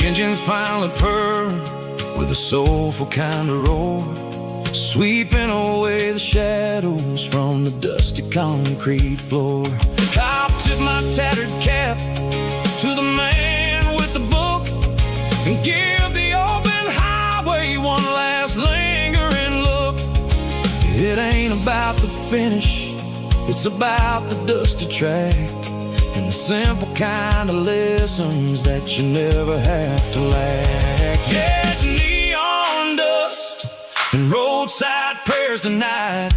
Engines finally purr with a soulful kind of roar, sweeping away the shadows from the dusty concrete floor. I'll tip my tattered cap to the man with the book and give the open highway one last lingering look. It ain't about the finish, it's about the dusty track and the simple kind of lessons that you never have to lack. Yeah, it's neon dust and roadside prayers tonight,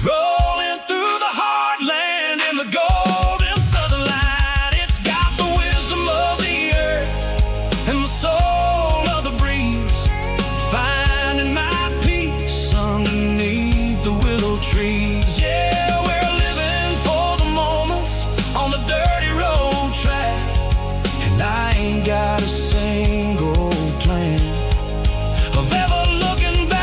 rolling through the heartland in the golden southern light. It's got the wisdom of the earth and the soul of the breeze, finding my peace underneath the willow trees. Yeah, we're living for the moments on the dirty road track, and I ain't got a single plan of ever looking back.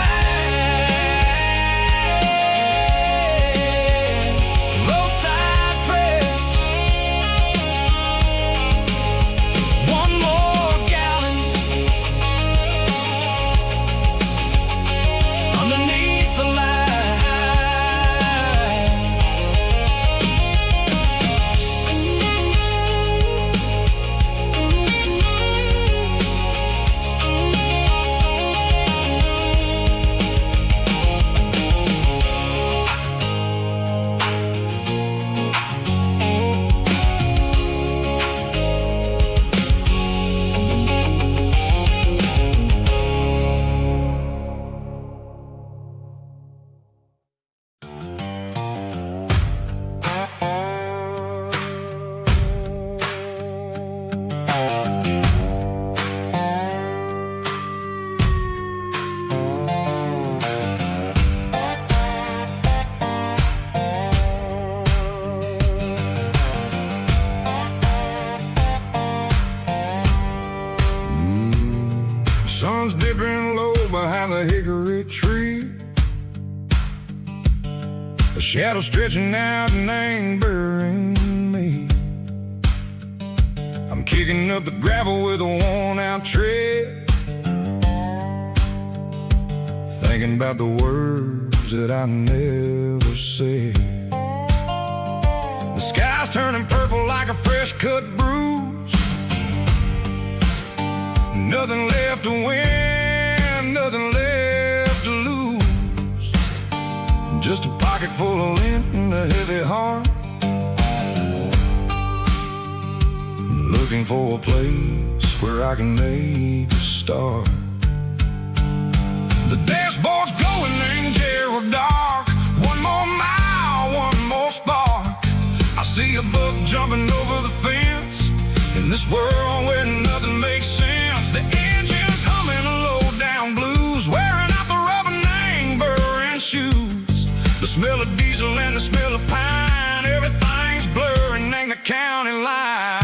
the hickory tree. A shadow stretching out and angering me. I'm kicking up the gravel with a worn-out tread, thinking about the words that I never said. The sky's turning purple like a fresh-cut bruise. Nothing left to win, nothing left to lose. Just a pocket full of lint and a heavy heart, looking for a place where I can make a start. The dashboard's glowing angel dark. One more mile, one more spark. I see a buck jumping over the fence in this world where nothing makes sense. The engine's humming a low-down blues, wearing out the rubber-nang burring shoes. The smell of diesel and the smell of pine, everything's blurring, ain't the county line.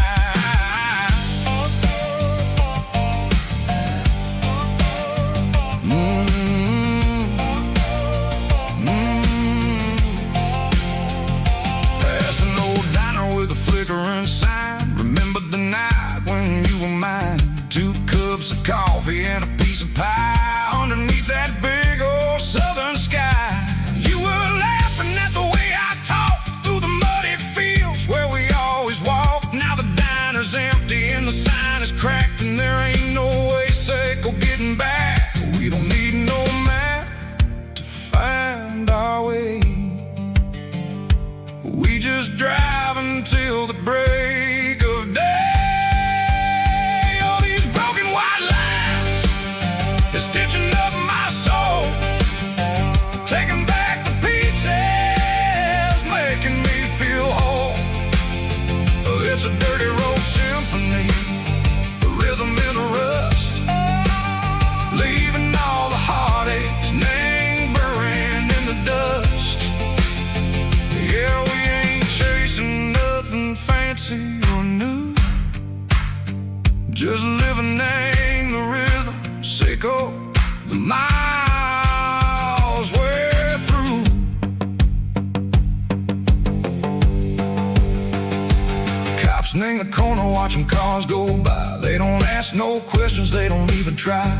Coffee and a piece of pie underneath that big old southern sky. You were laughing at the way I talked through the muddy fields where we always walked. Now the diner's empty and the sign is cracked, and there ain't no way safe go getting back. We don't need no map to find our way. We just drive until the break of day. It's a dirty road symphony, a rhythm in a rust, leaving all the heartaches lingering in the dust. Yeah, we ain't chasing nothing fancy or new, just living in the rhythm, sicko, the miles we're through. In the corner watching cars go by. They don't ask no questions, they don't even try.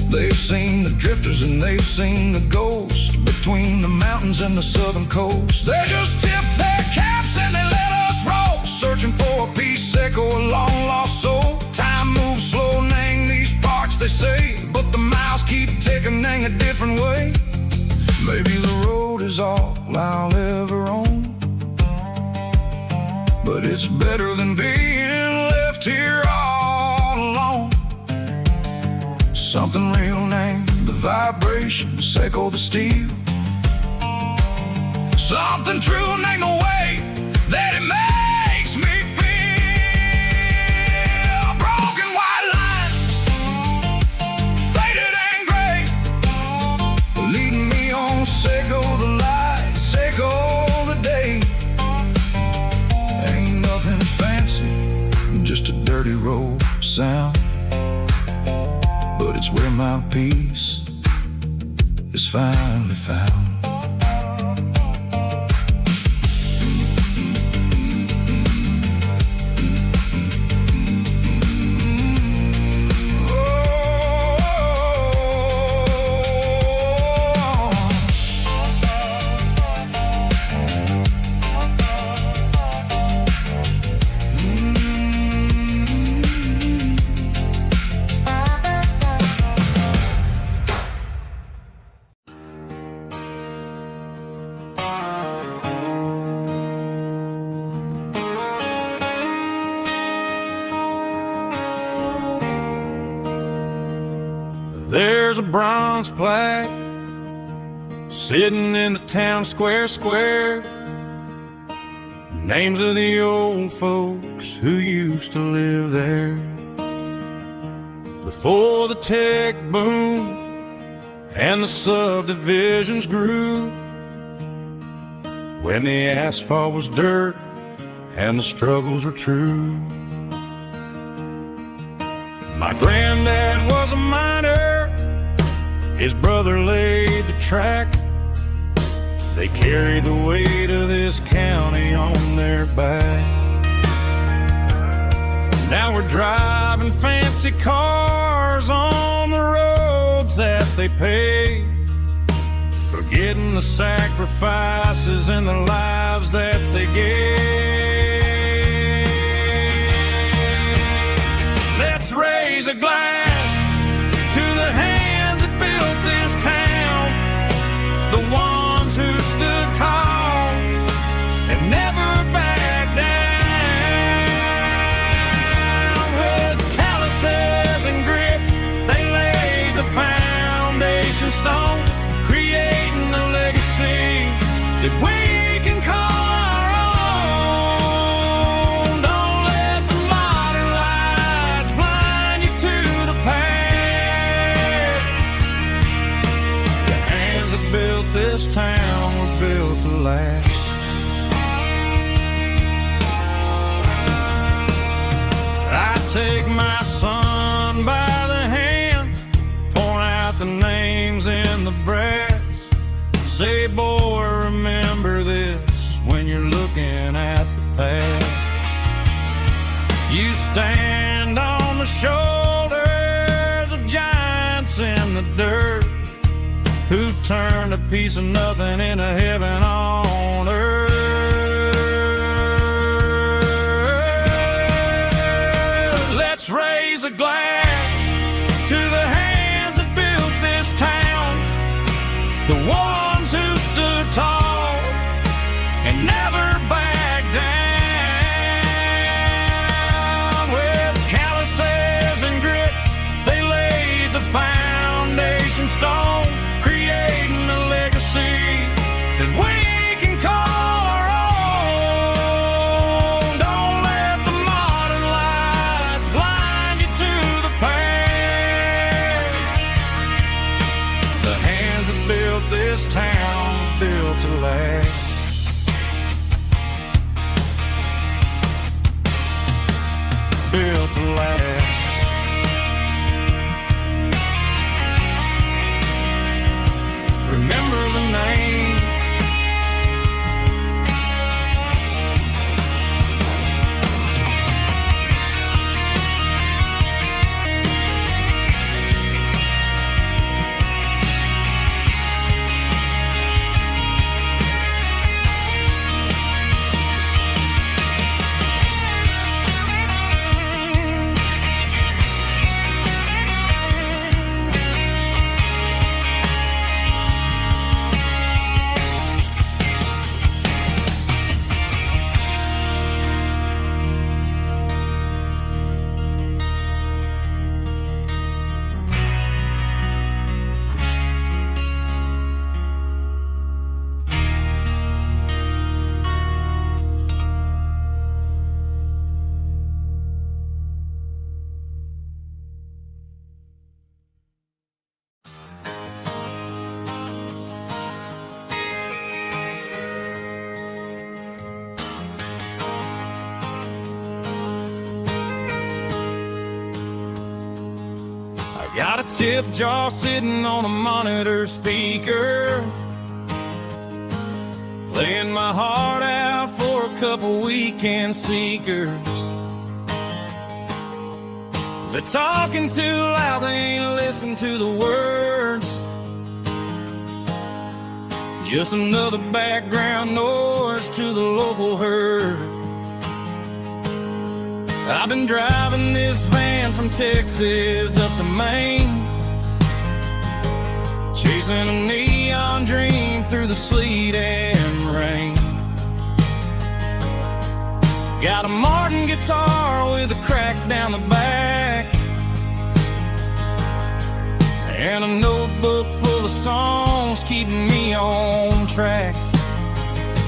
They've seen the drifters and they've seen the ghosts between the mountains and the southern coast. They just tip their caps and they let us roll, searching for a piece echo, a long lost soul. Time moves slow, nang these parts they say, but the miles keep ticking, nang a different way. Maybe the road is all I'll ever own, but it's better than being left here all alone. Something real named the vibrations echo the steel. Something true named the way that it makes me feel. Broken white lines, faded and gray, leading me on, Seiko the light, Seiko the day. Just a dirty road sound, but it's where my peace is finally found. There's a bronze plaque sitting in the town square. Names of the old folks who used to live there before the tech boom and the subdivisions grew, when the asphalt was dirt and the struggles were true. My granddad was a miner His brother laid the track. They carry the weight of this county on their back. Now we're driving fancy cars on the roads that they pay, forgetting the sacrifices and the lives that they gave. Let's raise a glass to the hands that built this town, the ones who stood tall and never backed down. With calluses and grit, they laid the foundation stone, creating a legacy that we can call our own. Don't let the modern lights blind you to the past. The hands that built this town were built to last. I take my son by the hand, point out the names in the brass. Say, boy, remember this when you're looking at the past. You stand on the shoulders of giants in the dirt, who turned a piece of nothing into heaven on earth. Let's raise a glass to the hands that built this town, the ones who stood tall and never backed down. With calluses and grit, they laid the foundation stone, creating a legacy that we can call our own. Don't let the modern lights blind you to the past. The hands that built this town built to last. Built to last. Remember the names. Got a tip jar sitting on a monitor speaker, laying my heart out for a couple weekend seekers. They're talking too loud, they ain't listen to the words. Just another background noise to the local herd. I've been driving this van from Texas up to Maine, chasing a neon dream through the sleet and rain. Got a Martin guitar with a crack down the back, and a notebook full of songs keeping me on track.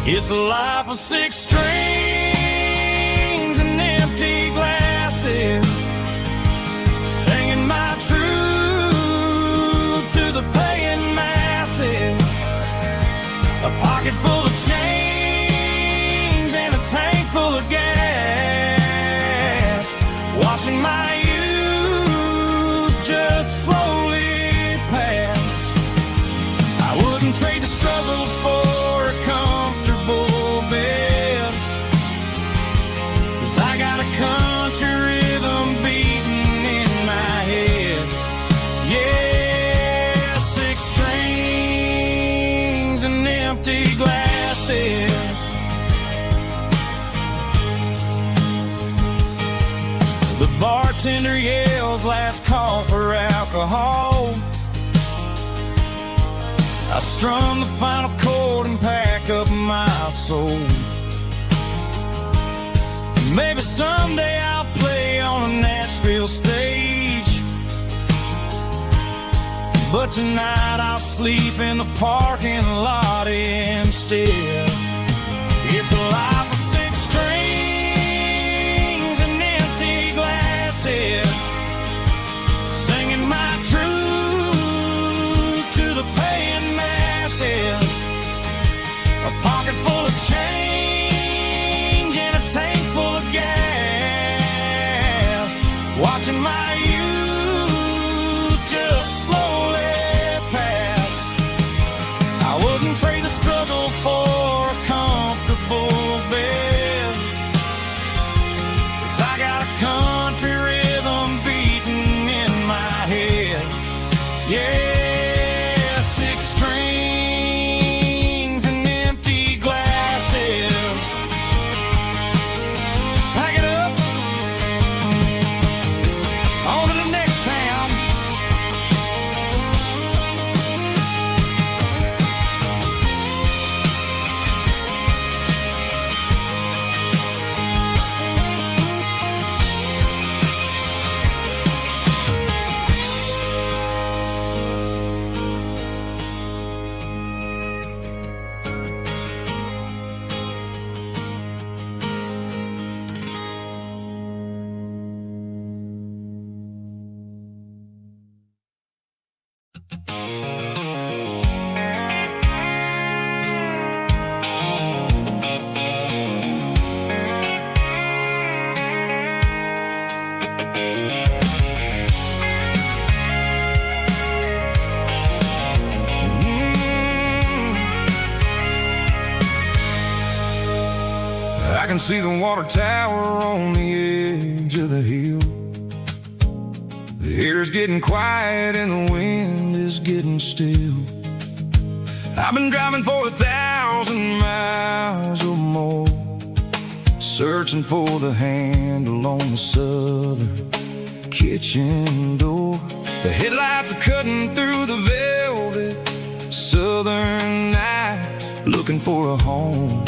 It's a life of 6 strings and empty glasses, singing my truth to the paying masses. A pocket full of change and a tank full of gas, watching my youth just slowly pass. empty glasses. The bartender yells last call for alcohol. I strum the final chord and pack up my soul. Maybe someday I'll play on a Nashville stage, but tonight I'll sleep in the parking lot instead. It's a life of 6 strings and empty glasses, singing my truth to the paying masses. A pocket full of change and a tank full of gas, watching my youth just slowly pass. I wouldn't trade the struggle for a comfortable bed, 'cause I got a country rhythm beating in my head. Yeah, 6 strings and empty glasses. Pack it up, on to the next town. I can see the water tower on the edge of the hill. The air's getting quiet and the wind is getting still. I've been driving for 1,000 miles or more, searching for the handle on the southern kitchen door. The headlights are cutting through the velvet southern night, looking for a home,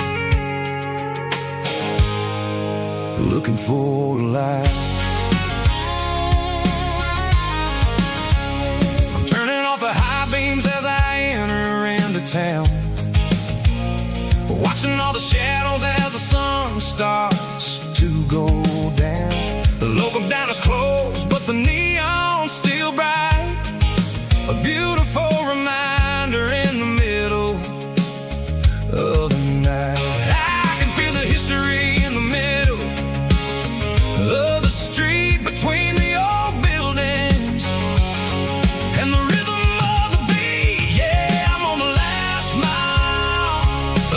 looking for a life. I'm turning off the high beams as I enter into town, watching all the shadows as the sun starts to go down. The local diner's closed, but the neon's still bright, a beautiful reminder in the middle of the night. I can feel the history in the middle of the street, between the old buildings and the rhythm of the beat. Yeah, I'm on the last mile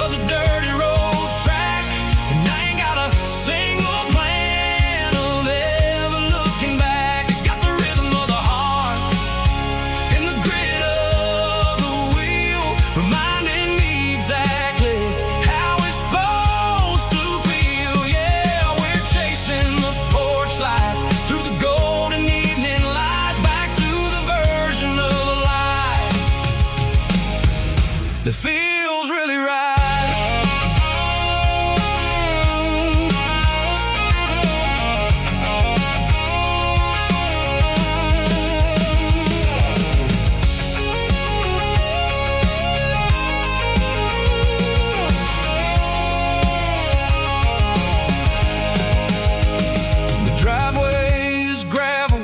of the dirty road track, and I ain't got a single plan of ever looking back. It's got the rhythm of the heart and the grit of the wheel, reminding me exactly how it's supposed to feel. Yeah, we're chasing the porch light through the golden evening light, back to the version of life that feels really right. The driveway is gravel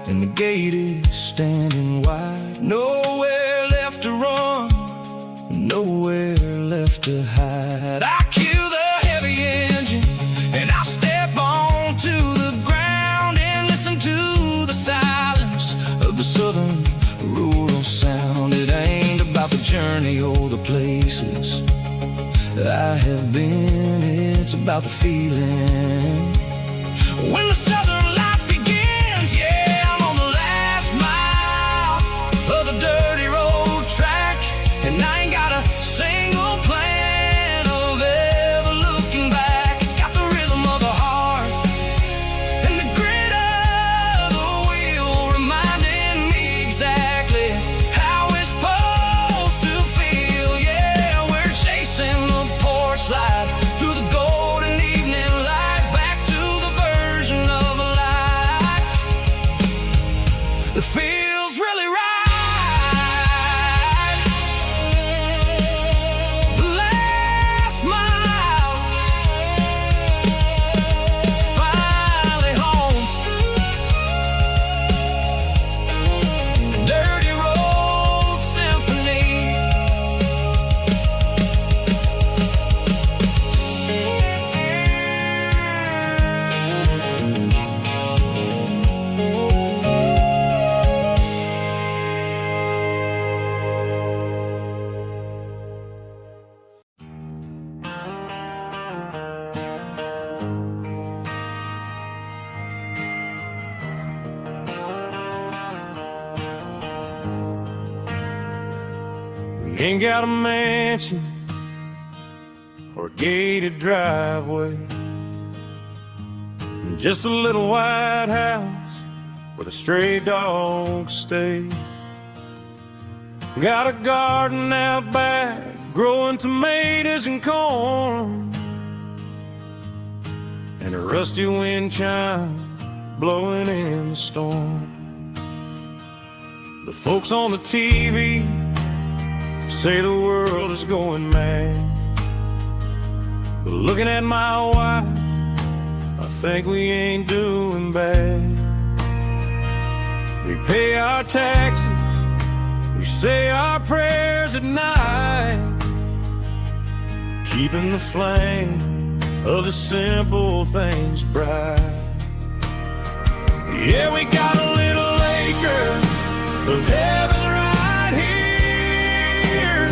and the gate is standing wide. Nowhere left to run, nowhere left to hide. I kill the heavy engine and I step onto the ground and listen to the silence of the southern rural sound. It ain't about the journey or the places I have been, it's about the feeling when the southern life begins. Yeah, I'm on the last mile of the dirty road track, and I ain't got a single We ain't got a mansion or a gated driveway, just a little white house where the stray dogs stay. Got a garden out back, growing tomatoes and corn, and a rusty wind chime blowing in the storm. The folks on the TV say the world is going mad, but looking at my wife, I think we ain't doing bad. We pay our taxes, we say our prayers at night, keeping the flame of the simple things bright. Yeah, we got a little acre of heaven right here,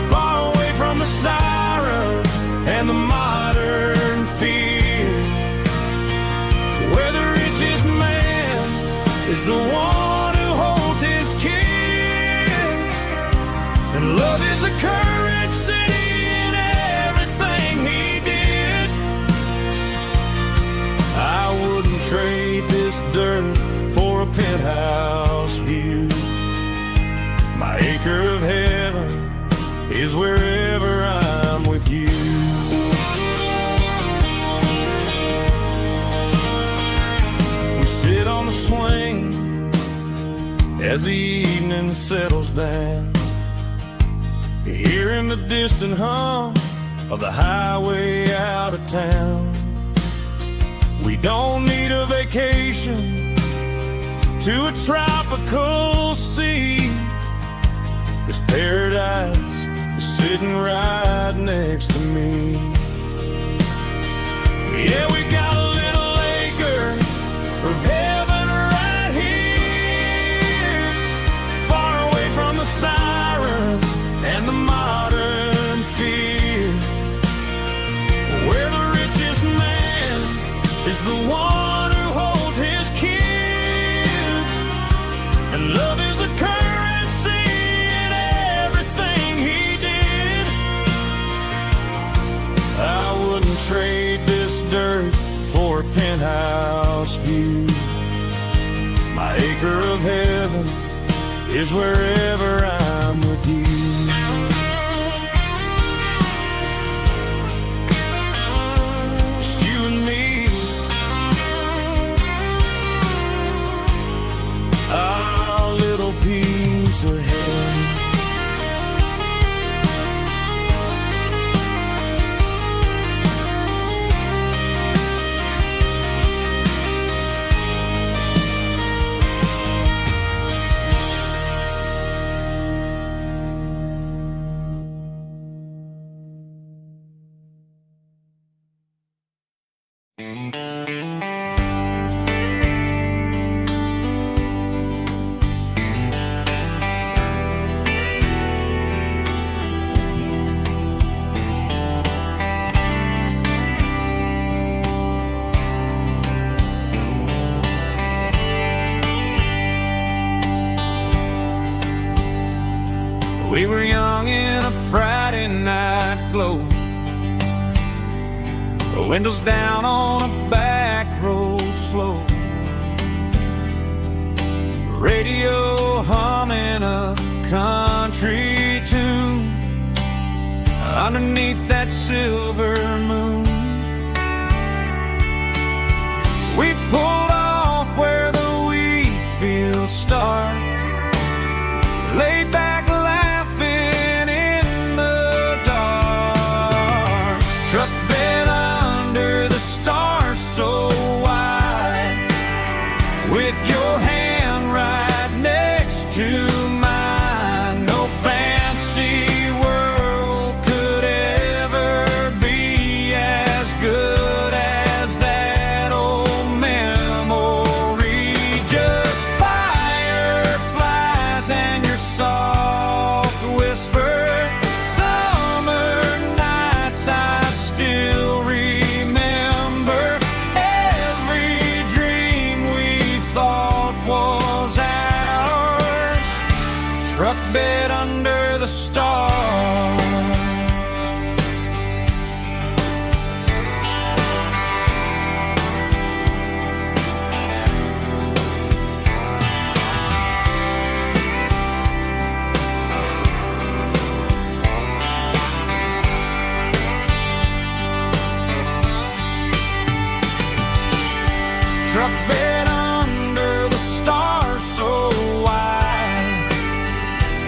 far away from the sirens and the modern fear, where the richest man is the one who holds his kids, and love is a currency in everything he did. I wouldn't trade this dirt for a penthouse view. My acre of heaven is wherever I'm with you. We sit on the swing as the evening settles down, hearing the distant hum of the highway out of town. We don't need a vacation to a tropical sea, 'cause paradise is sitting right next to me. Yeah, we got a little acre of heaven right here, far away from the sirens and the modern fear, where the richest man is the one who holds his kids, and love is a currency in everything he did. I wouldn't trade this dirt for a penthouse view. My acre of heaven is wherever I'm with you. Just you and me, our little piece of heaven. We were young in a Friday night glow, the windows down on a back road slow, radio humming a country tune underneath that silver moon. We pulled off where the wheat fields start, laid back so wide, with your hand right next to mine. No fancy world could ever be as good as that old memory. Just fireflies and your soft whisper. Summer nights I still remember. Truck bed bed under the stars. Truck bed under the stars so wide,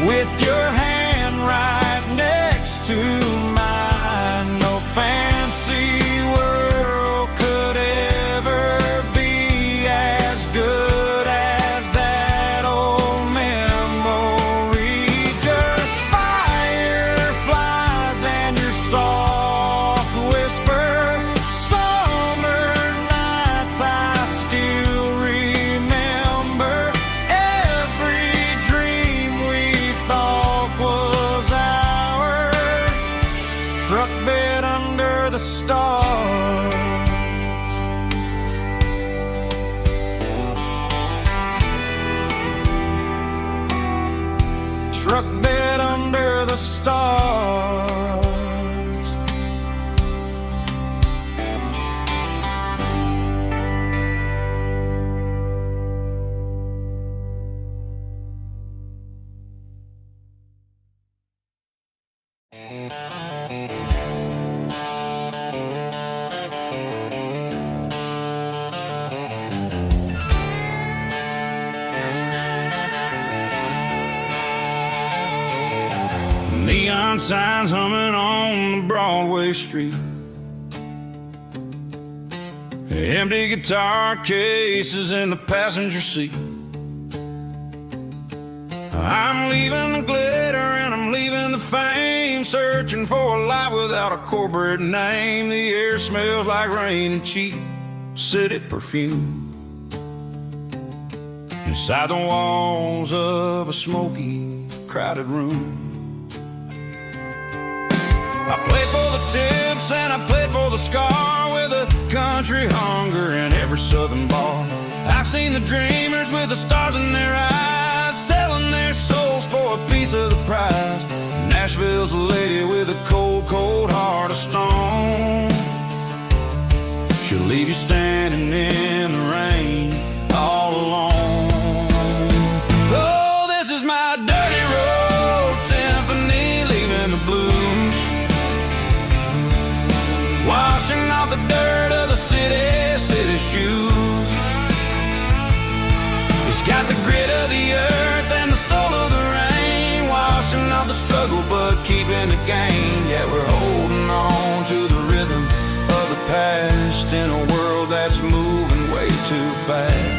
with your hand right next to mine. No fancy world could ever be as good as that old memory. Just fireflies and your soft whisper. Summer nights I still remember. Every dream we thought was ours. Truck bed under the stars. Truck bed under the stars. Neon signs humming on the Broadway street. Empty guitar cases in the passenger seat. I'm leaving the glitter and I'm leaving the fame, searching for a life without a corporate name. The air smells like rain and cheap city perfume. Inside the walls of a smoky, crowded room. I played for the tips and I played for the scar, with a country hunger in every southern bar. I've seen the dreamers with the stars in their eyes, selling their souls for a piece of the prize. Nashville's a lady with a cold, cold heart of stone. She'll leave you standing in the rain all alone. Oh, this is my dirty road symphony, leaving the blues, washing off the dirt of the city shoes. It's got the grit of the earth and the soul of the rain, washing off the struggle but keeping the gain. Yeah, we're holding on to the rhythm of the past in a world that's moving way too fast.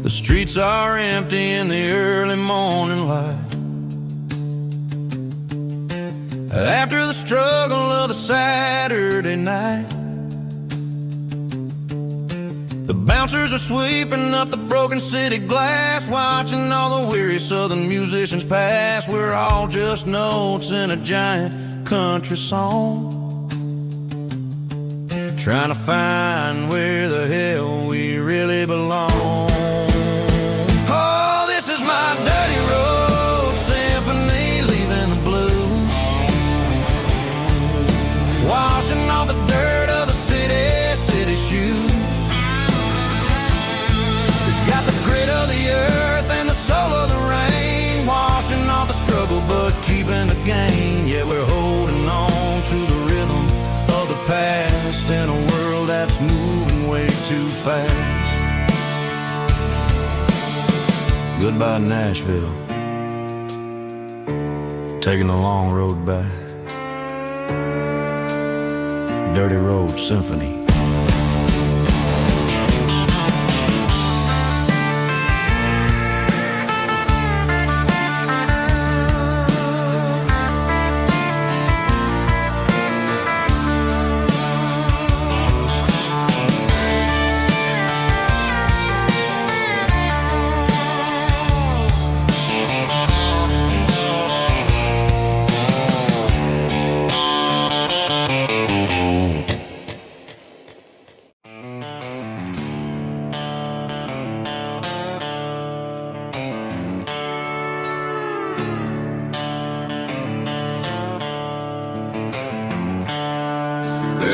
The streets are empty in the early morning light, after the struggle of the Saturday night. The bouncers are sweeping up the broken city glass, watching all the weary southern musicians pass. We're all just notes in a giant country song, trying to find where the hell we really belong. Oh, this is my dirty road symphony, leaving the blues, washing off the dirt of the city shoes. It's got the grit of the earth and the soul of the rain, washing off the struggle but keeping the gain. Yeah, we're holding on to the rhythm of the past in a world that's moving way too fast. Goodbye, Nashville. Taking the long road back. Dirty Road Symphony.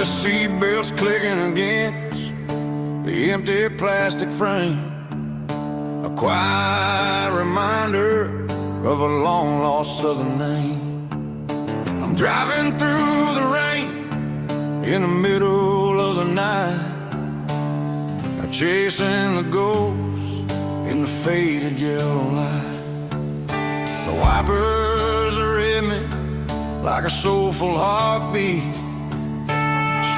seatbelts clicking against the empty plastic frame. A quiet reminder of a long-lost southern name. I'm driving through the rain in the middle of the night, chasing the ghost in the faded yellow light. The wipers are in me like a soulful heartbeat,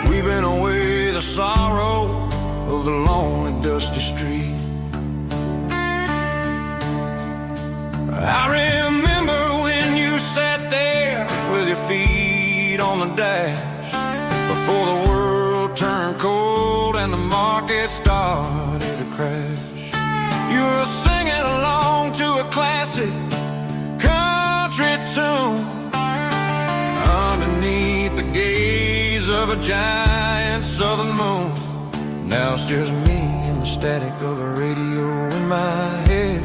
sweeping away the sorrow of the lonely dusty street. I remember when you sat there with your feet on the dash, before the world turned cold and the market started to crash. You were singing along to a classic country tune underneath the gaze of a giant southern moon. Now it's just me and the static of the radio in my head,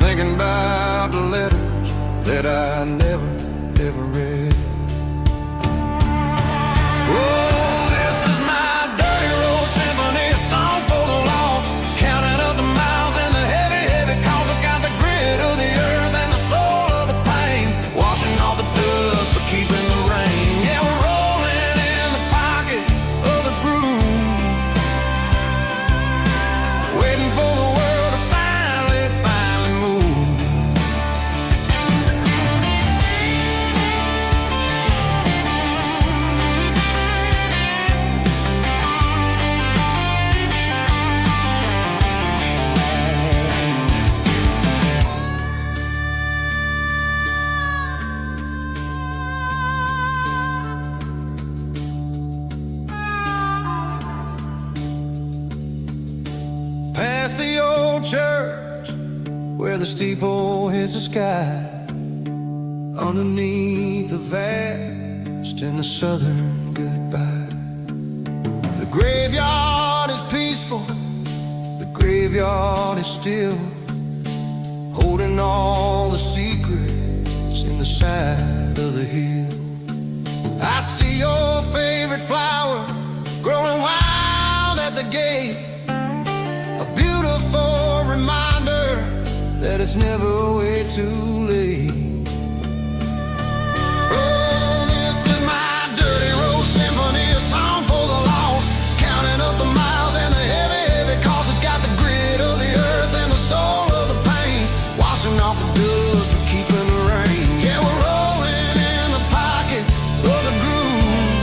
thinking about the letters that I never, ever read. Oh, this is my dirty road symphony, a song for the lost, counting up the miles and the heavy, heavy calls. It's got the grit of the earth and the soul of the pain, washing off the dust but keeping the rain. Yeah, we're rolling in the pocket of the groove, waiting for the world to finally move. Past the old church where the steeple hits the sky, underneath the vast and the southern goodbye. The graveyard is peaceful, the graveyard is still, holding all the secrets in the side of the hill. I see your favorite flower growing wild at the gate, a beautiful reminder that it's never way too late. Oh, this is my dirty road symphony, a song for the lost, counting up the miles and the heavy, heavy calls. It's got the grit of the earth and the soul of the pain, washing off the dust but keeping the rain. Yeah, we're rolling in the pocket of the groove,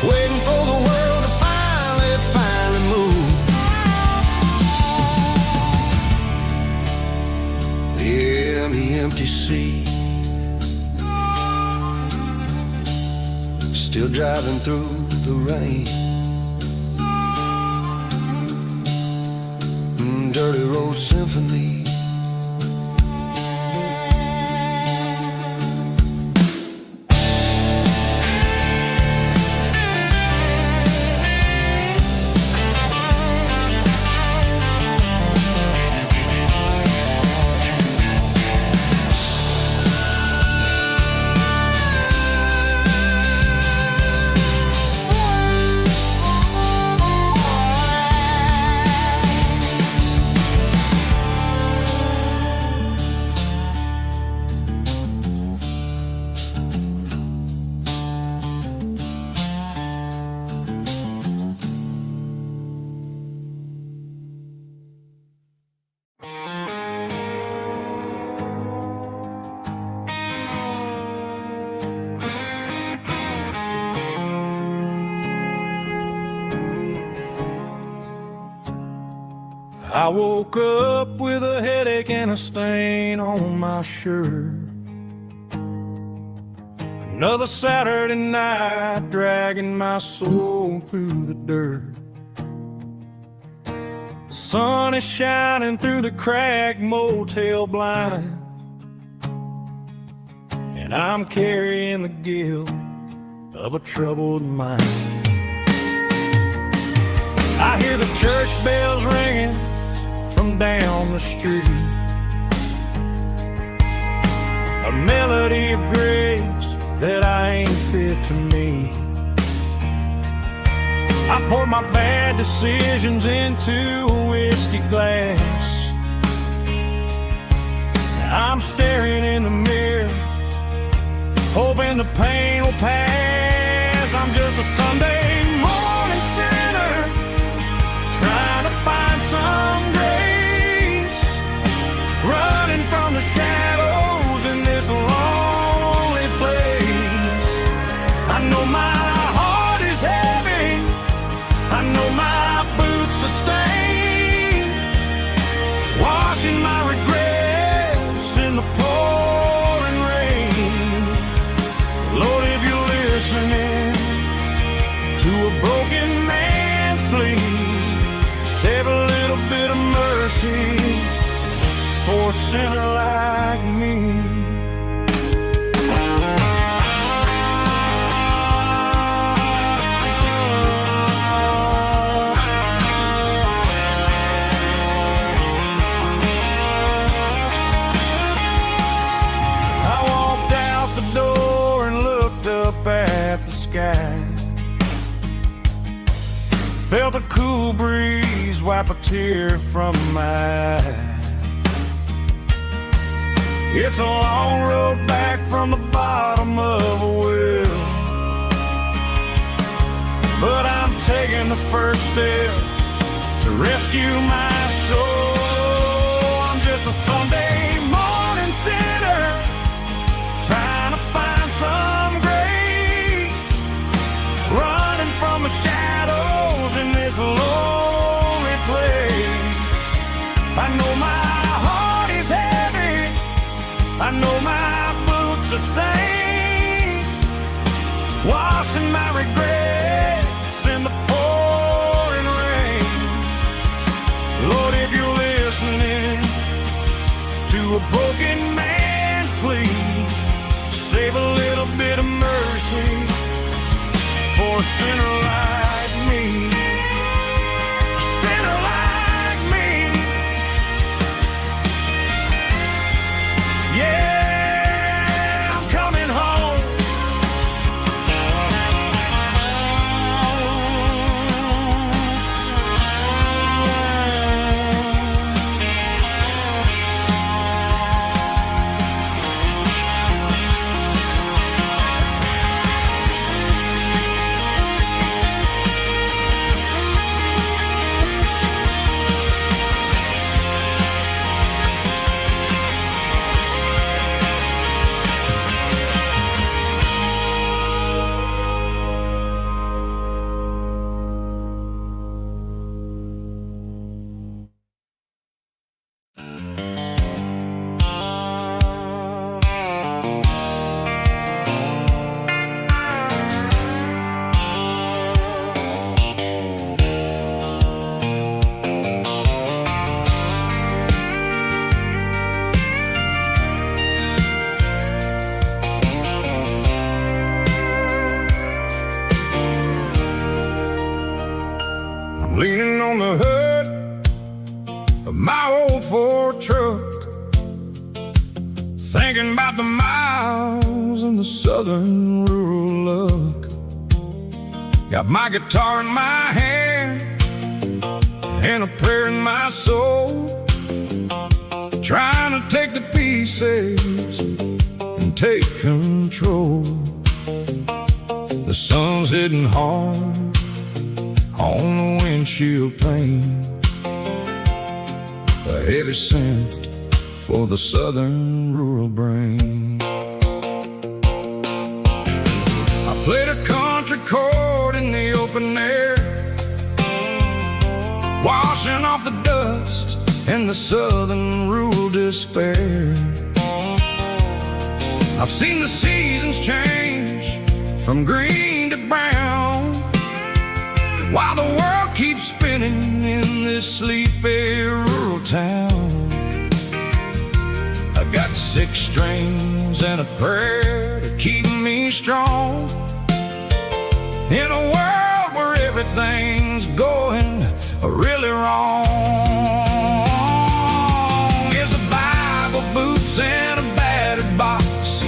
waiting for the world to finally move. Yeah, the empty sea, still driving through the rain. Dirty road symphony. I woke up with a headache and a stain on my shirt. Another Saturday night dragging my soul through the dirt. The sun is shining through the cracked motel blind, and I'm carrying the guilt of a troubled mind. I hear the church bells ringing from down the street, a melody of grace that I ain't fit to meet. I poured my bad decisions into a whiskey glass. I'm staring in the mirror, hoping the pain will pass. I'm just a Sunday morning sinner, trying to find some grace, running from the shadows in this lonely place. I know my heart is heavy, I know my boots are stained, washing my regrets in the pouring rain. Lord, if you're listening to a broken man's plea, save a little bit of mercy for a sinner like me. At the sky, felt a cool breeze wipe a tear from my eye. It's a long road back from the bottom of a well, but I'm taking the first step to rescue my soul. I'm just a Sunday morning sinner, trying to find some grace, running from the shadows in this lonely place. I know my heart is heavy, I know my boots are stained, washing my regrets in the pouring rain. Lord, if you're listening to a broken man's plea, save a little bit of mercy for a sinner like me. A sinner like me. Yeah, I'm coming home. Leaning on the hood of my old Ford truck, thinking about the miles and the southern rural look. Got my guitar in my hand and a prayer in my soul, trying to take the pieces and take control. The sun's hitting hard on the windshield pane, a heavy scent for the southern rural brain. I played a country chord in the open air, washing off the dust and the southern rural despair. I've seen the seasons change from green to brown, while the world keeps spinning in this sleepy rural town. I got 6 strings and a prayer to keep me strong in a world where everything's going really wrong. It's a Bible, boots, and a battered box,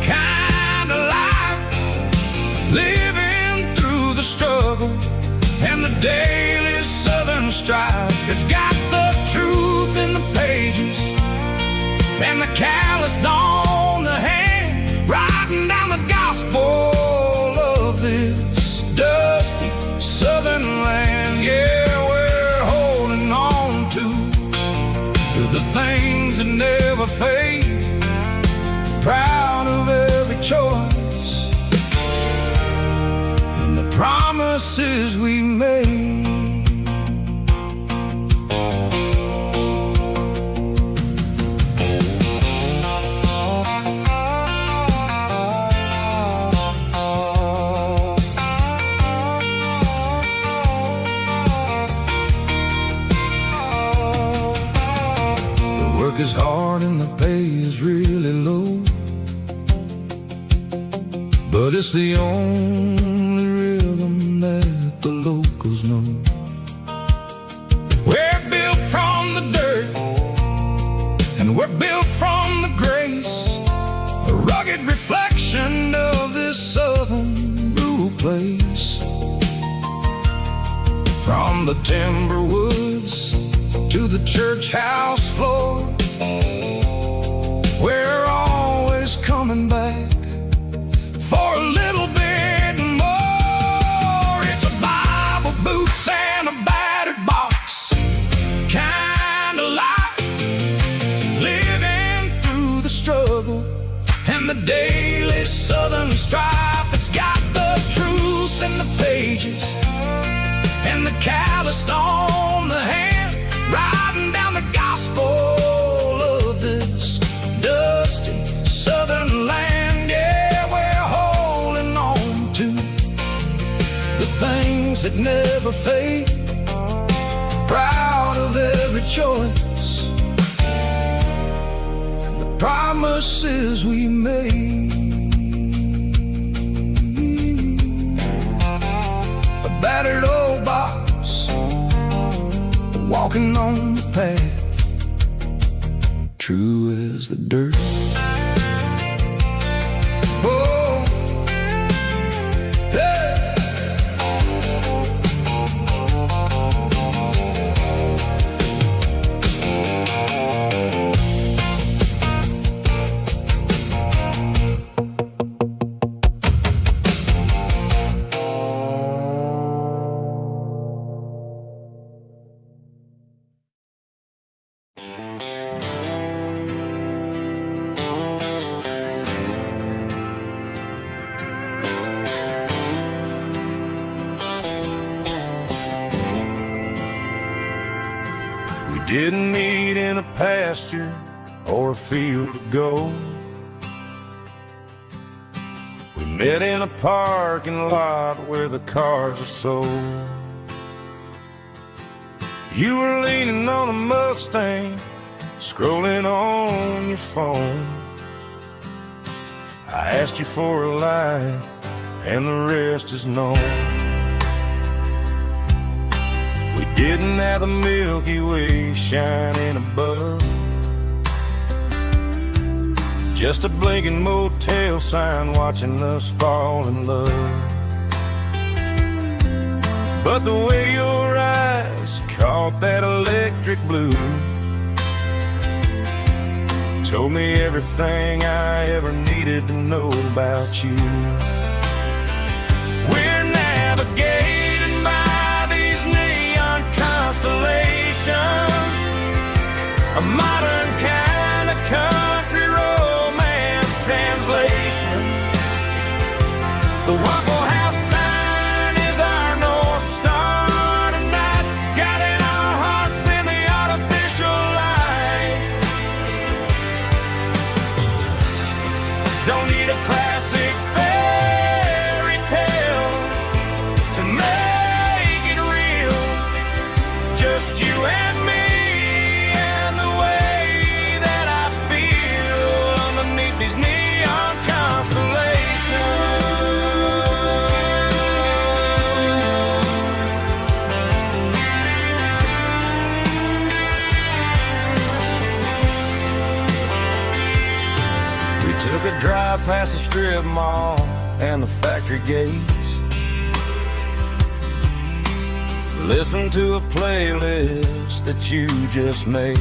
kinda like strife. It's got the truth in the pages and the calloused on the hand, writing down the gospel of this dusty southern land. Yeah, we're holding on to the things that never fade, proud of every choice and the promises we made. Is hard and the pay is really low, but it's the only rhythm that the locals know. We're built from the dirt and we're built from the grace, a rugged reflection of this southern rural place. From the timber woods to the church house floor, we're always coming back for a little bit more. It's a Bible, boots, and a battered box kind of life, living through the struggle and the daily southern strife. It's got the truth in the pages and the calloused on the hand, writing down the gospel of this dusty southern land. Yeah, we're holding on to the things that never fade, proud of every choice and the promises we made. A battered old box, walking on the path, true as the dirt. Oh, hey. Didn't meet in a pasture or a field of gold. We met in a parking lot where the cars are sold. You were leaning on a Mustang, scrolling on your phone. I asked you for a light, and the rest is known. We didn't have the Milky Way shining above, just a blinking motel sign watching us fall in love. But the way your eyes caught that electric blue told me everything I ever needed to know about you. We're navigating by these neon constellations, a modern kind of country romance translation. The Waffle House sign is our North Star tonight, guiding our hearts in the artificial light. Don't need a classic fairy tale to make it real, just you and me and the way that I feel underneath these neon constellations. We took a drive past the strip mall and the factory gates, listen to a playlist that you just made.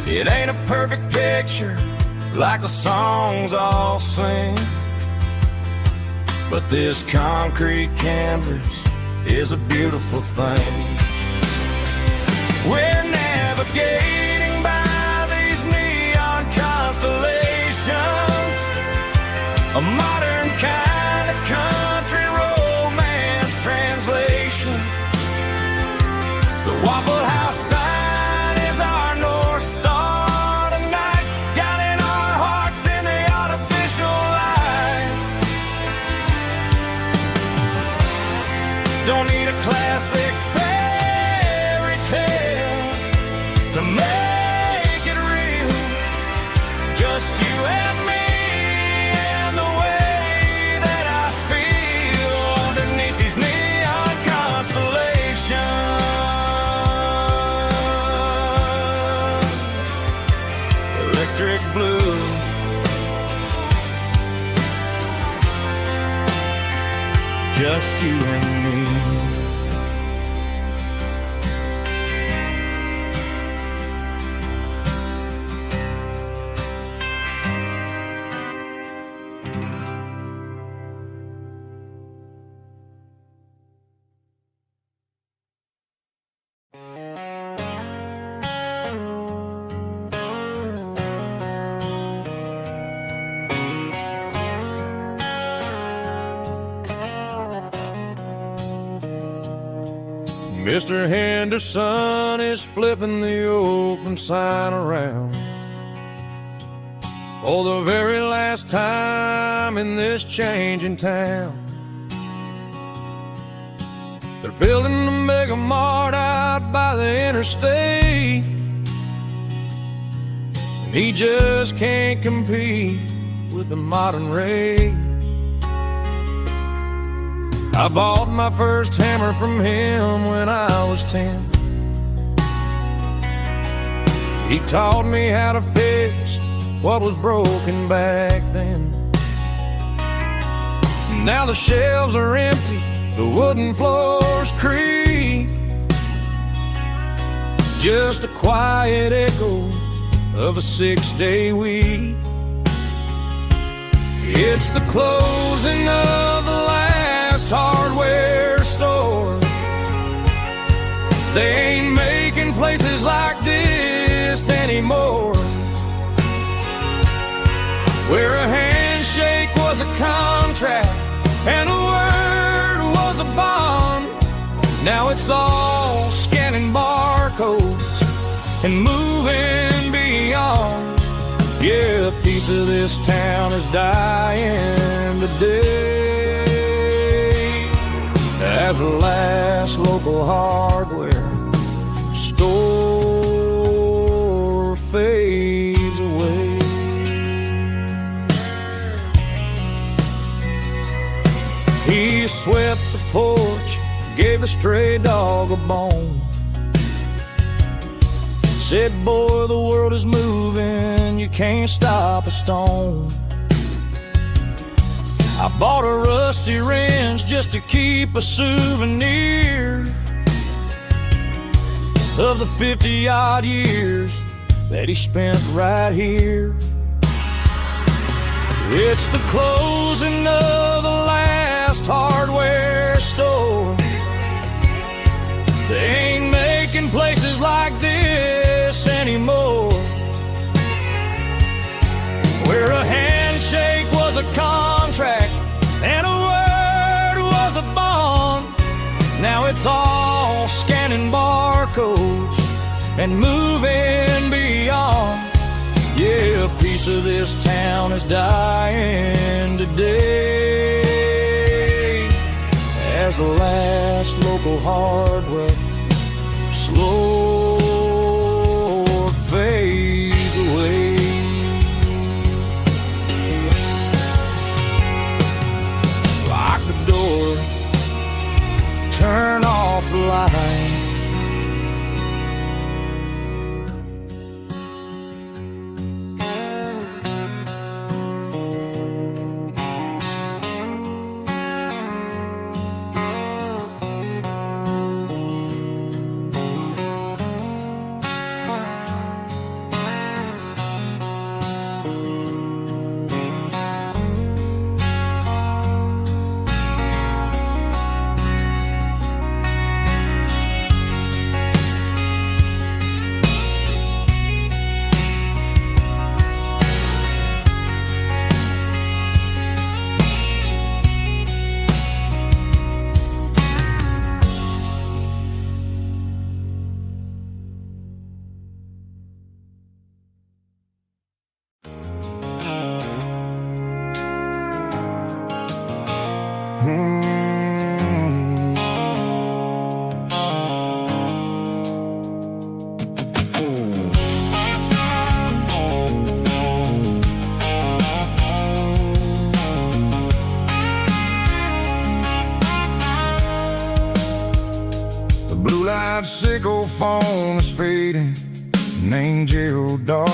It ain't a perfect picture like the songs all sing, but this concrete canvas is a beautiful thing. We're navigating by these neon constellations, a modern kind of country romance translation. The Waffle House sign is our North Star tonight, guiding our hearts in the artificial light. Don't need a classic fairy tale to make it real, just you and me and the way that I feel underneath these neon constellations. Electric blue, just you and me. Mr. Henderson is flipping the open sign around for the very last time in this changing town. They're building a mega mart out by the interstate, and he just can't compete with the modern rate. I bought my first hammer from him when I was 10. He taught me how to fix what was broken back then. Now the shelves are empty, the wooden floors creak, just a quiet echo of a 6-day week. It's the closing of the last hardware store. They ain't making places like this anymore, where a handshake was a contract and a word was a bond. Now it's all scanning barcodes and moving beyond. Yeah, a piece of this town is dying today as the last local hardware store fades away. He swept the porch, gave a stray dog a bone, said, boy, the world is moving, you can't stop a stone. I bought a rusty wrench just to keep a souvenir of the 50-odd years that he spent right here. It's the closing of the last hardware store. They ain't making places like this anymore, where a handshake was a contract and a word was a bond. Now it's all scanning barcodes and moving beyond. Yeah, a piece of this town is dying today as the last local hardware slow fades away. Lock the door, turn off the light. blue light sickle foam is fading, named Gerald Dark.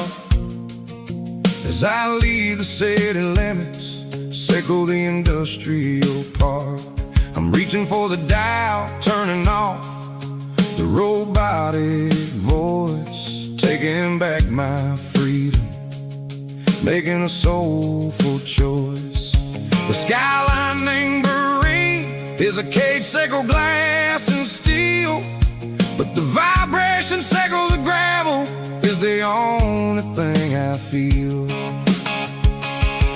As I leave the city limits, sickle the industrial park. I'm reaching for the dial, turning off the robotic voice, taking back my freedom, making a soulful choice. The skyline named Marine is a cage sickle, glass and steel, but the vibration sickle, the gravel, is the only thing I feel.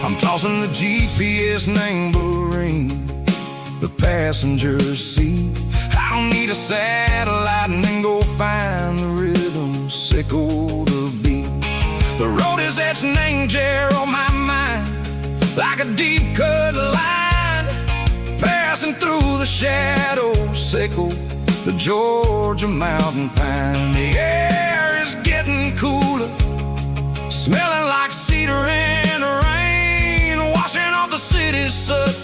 I'm tossing the GPS named Marine, the passenger seat. I don't need a satellite and then go find the rhythm, sickle the beat. The road is etched named Jer on my mind, like a deep cut line, passing through the shadows, sickle the Georgia mountain pine. The air is getting cooler, smelling like cedar in the rain, washing off the city's soot,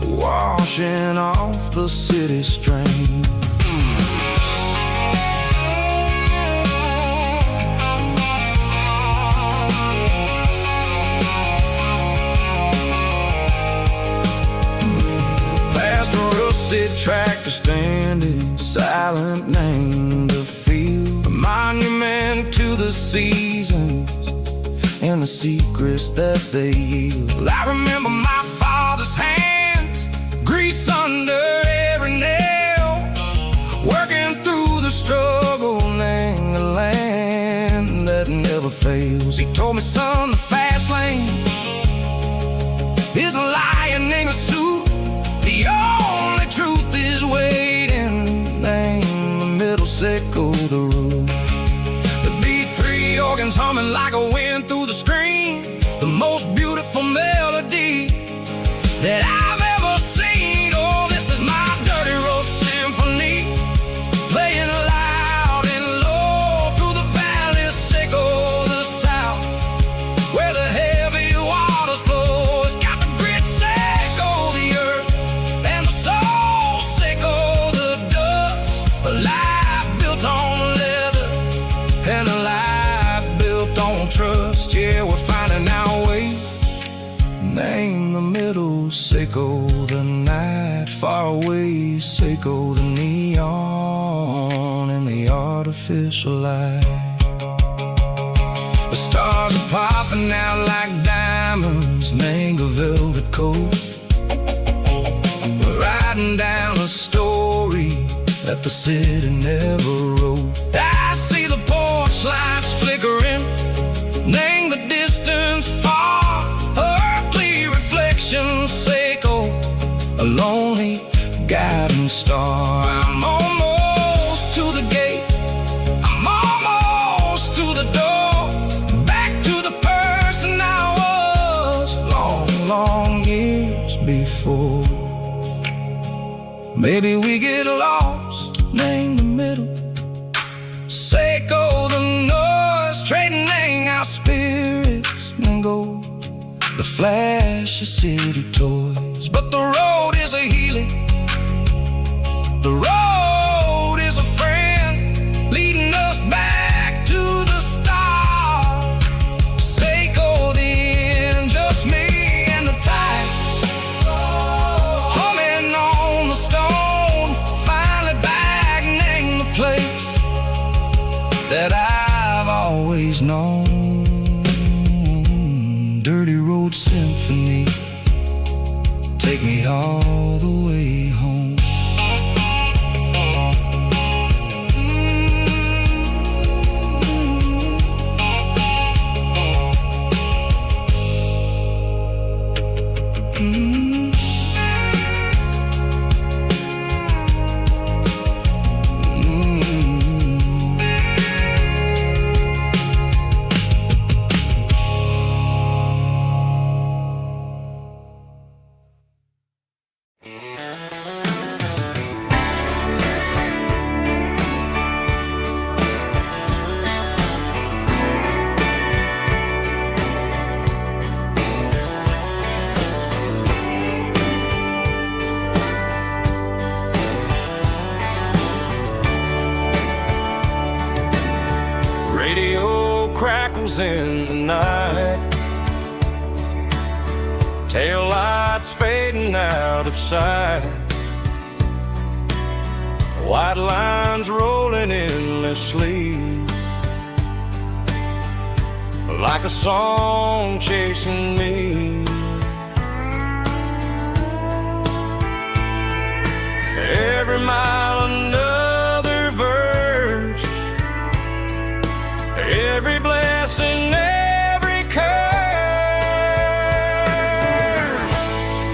washing off the city strain. Past a rusted tractor standing silent, named the field, a monument to the seasons and the secrets that they yield. I remember my father's hands, grease under every nail, working through the struggle, named the land that never fails. He told me, son, the fast lane is a lion in a suit, the only truth is waiting, named the middle, sickle the road. The B3 organs humming like a wind through the screen, the most beautiful melody that I've ever seen. Oh, this is my dirty road symphony, playing loud and low through the valley, sickle the south, where the heavy waters flow. It's got the grit, sickle the earth, and the soul, sickle the dust. A life built on leather and a life built on trust. Yeah, we're finding our way, name the middle, sickle the night, far away, sickle the neon and the artificial light. The stars are popping out like diamonds, mango velvet coat. We're riding down a story that the city never wrote. I see the porch lights flickering, name the distance far, earthly reflections, sickle a lonely guiding star. I'm almost to the gate, I'm almost to the door, back to the person I was long, long years before. Maybe we get lost, name the middle, sickle the noise, trading our spirits and go the flash of city toys. But the road is a healing, the road is a friend, leading us back to the start. Sickle the end, just me and the tides, humming on the stone, finally back, name the place that I've always known. Dirty road symphony, take me all the way home. radio crackles in the night, tail lights fading out of sight, white lines rolling endlessly, like a song chasing me. Every mile another verse, every blessing, every curse.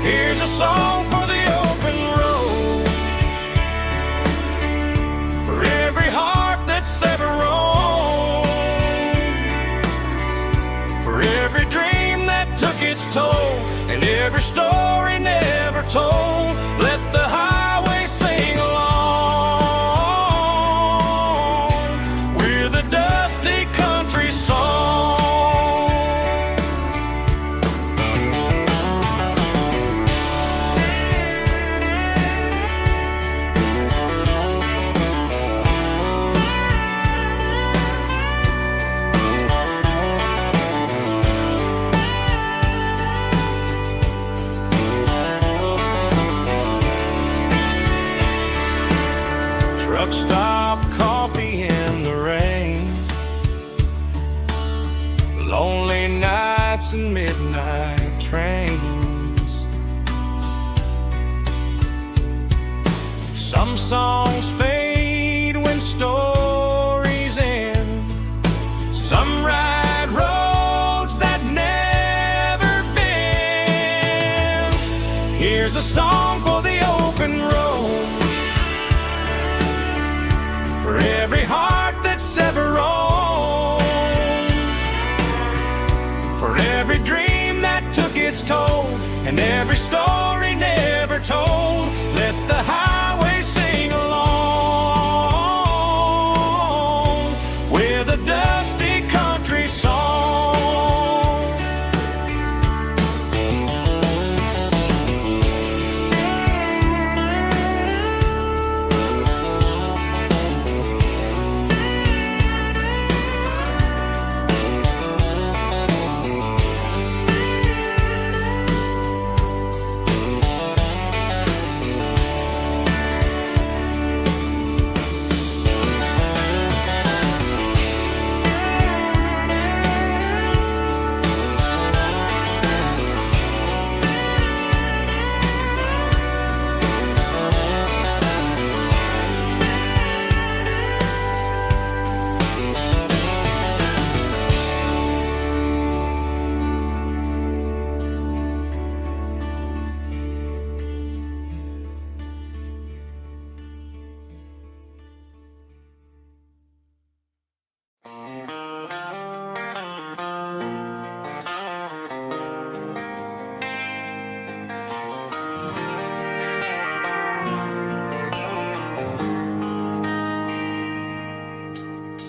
Here's a song for the open road, for every heart that's ever roamed, for every dream that took its toll, and every story never told. Let the highway sing along with a dusty country song. Truck stop, coffee in the rain, lonely nights and midnight trains. Some songs fade when stories end, some ride roads that never bend. Here's a song for the open road, for every heart that's ever roamed, for every dream that took its toll, and every story never told. Let the highway sing along with a dusty country song.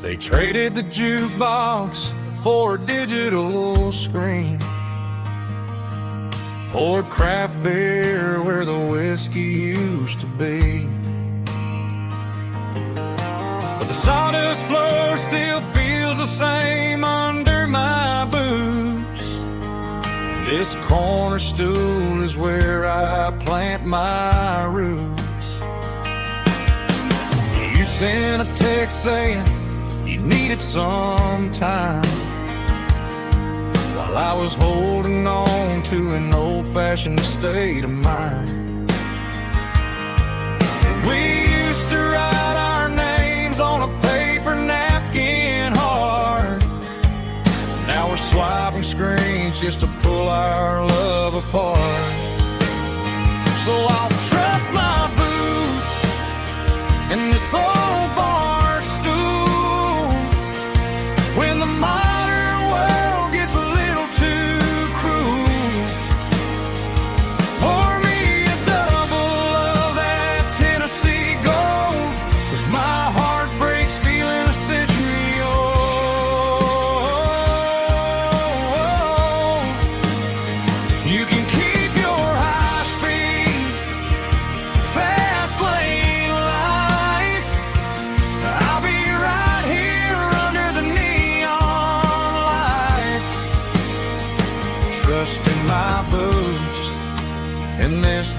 They traded the jukebox for a digital screen, poured craft beer where the whiskey used to be. But the sawdust floor still feels the same under my boots. This corner stool is where I plant my roots. You sent a text saying you needed some time, while I was holding on to an old-fashioned state of mind. We used to write our names on a paper napkin hard. Now we're swiping screens just to pull our love apart. So I'll trust my boots in this old bar stool when the modern world gets a little too cruel. Pour me a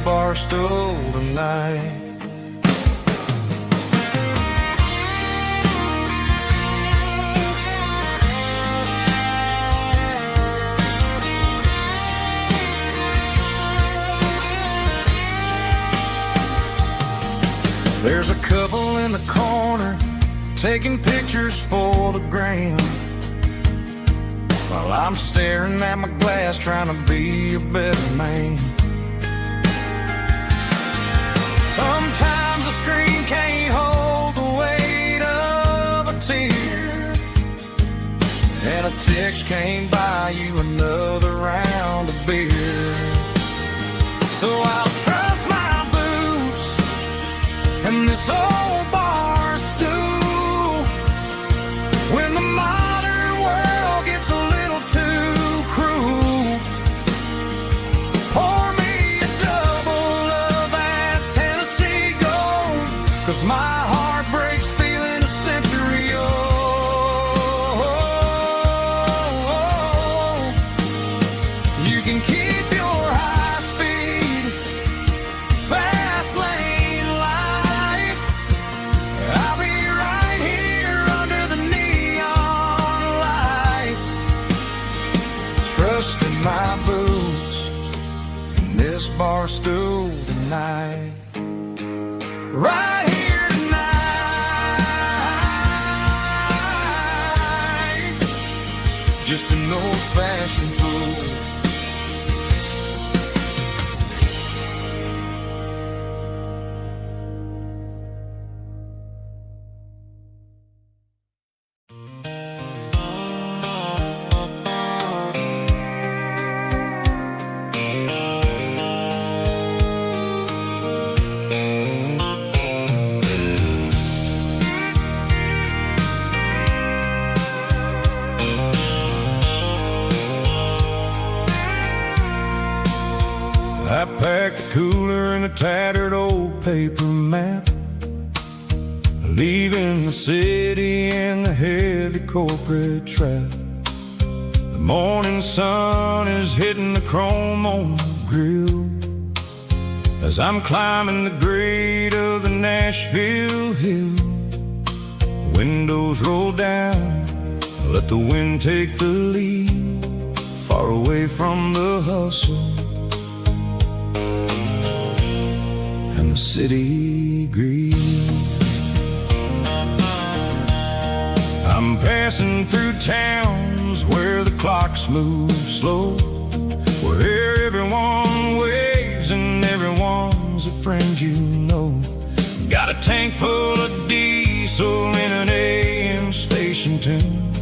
bar stool tonight. There's a couple in the corner taking pictures for the gram, while I'm staring at my glass trying to be a better man. Sometimes the screen can't hold the weight of a tear, and a text can't buy you another round of beer. So I'll trust my boots and this old bar stool when the modern world gets a little too cruel. Pour me a double of that Tennessee Gold, 'cause my heart breaks feeling a century old. You can keep your high speed, fast lane life. I'll be right here under the neon light, trusting my boots and this bar stool tonight. Right here tonight, just an old-fashioned fool. I packed the cooler in a tattered old paper map, leaving the city in the heavy corporate trap. The morning sun is hitting the chrome on the grill as I'm climbing the grade of the Nashville hill. Windows roll down, let the wind take the lead, far away from the hustle and the city green. I'm passing through towns where the clocks move slow, where everyone waves and everyone's a friend you know. Got a tank full of diesel in an AM station tune,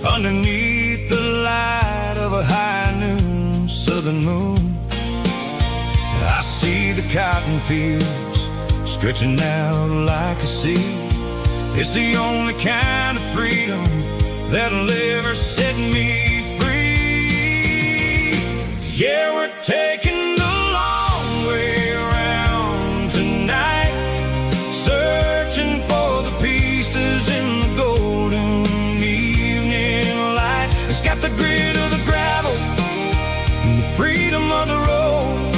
underneath the light of a high noon southern moon. I see the cotton fields stretching out like a sea. It's the only kind of freedom that'll ever set me free. Yeah, we're taking the long way around tonight, searching for the pieces in the golden evening light. It's got the grit of the gravel and the freedom of the road,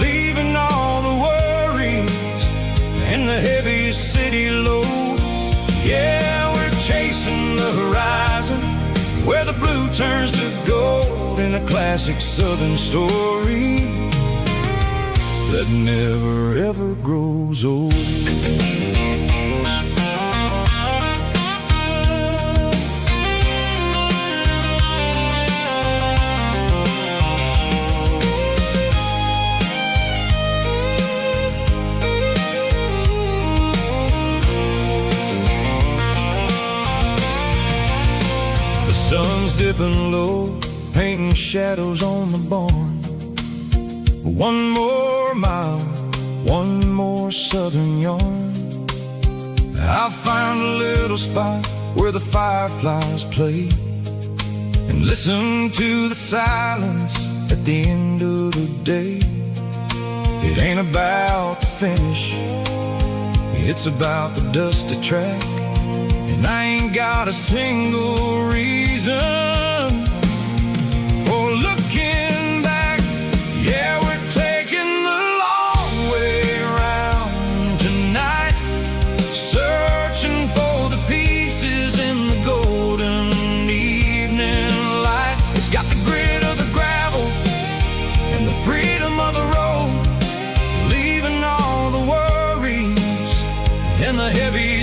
leaving all the worries and the heavy city load. Yeah, we're chasing the horizon where the blue turns to gold in a classic southern story that never ever grows old. Sun's dipping low, painting shadows on the barn. One more mile, one more southern yarn. I'll find a little spot where the fireflies play and listen to the silence at the end of the day. It ain't about the finish, it's about the dusty track. And I ain't got a single reason for looking back. Yeah, we're taking the long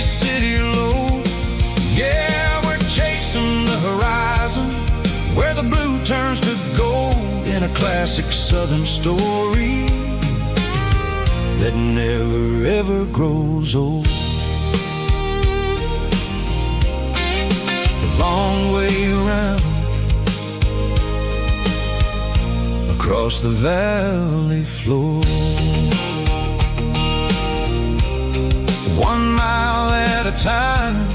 City, city low. Yeah, we're chasing the horizon, where the blue turns to gold in a classic southern story that never ever grows old. The long way around, across the valley floor, 1 mile at a time.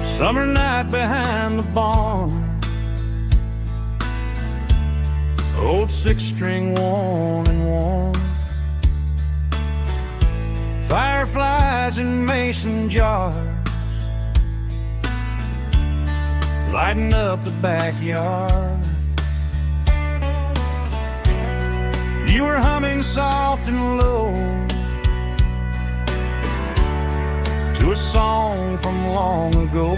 Summer night behind the barn, old 6-string worn and worn, fireflies in mason jars lighting up the backyard. You were humming soft and low to a song from long ago.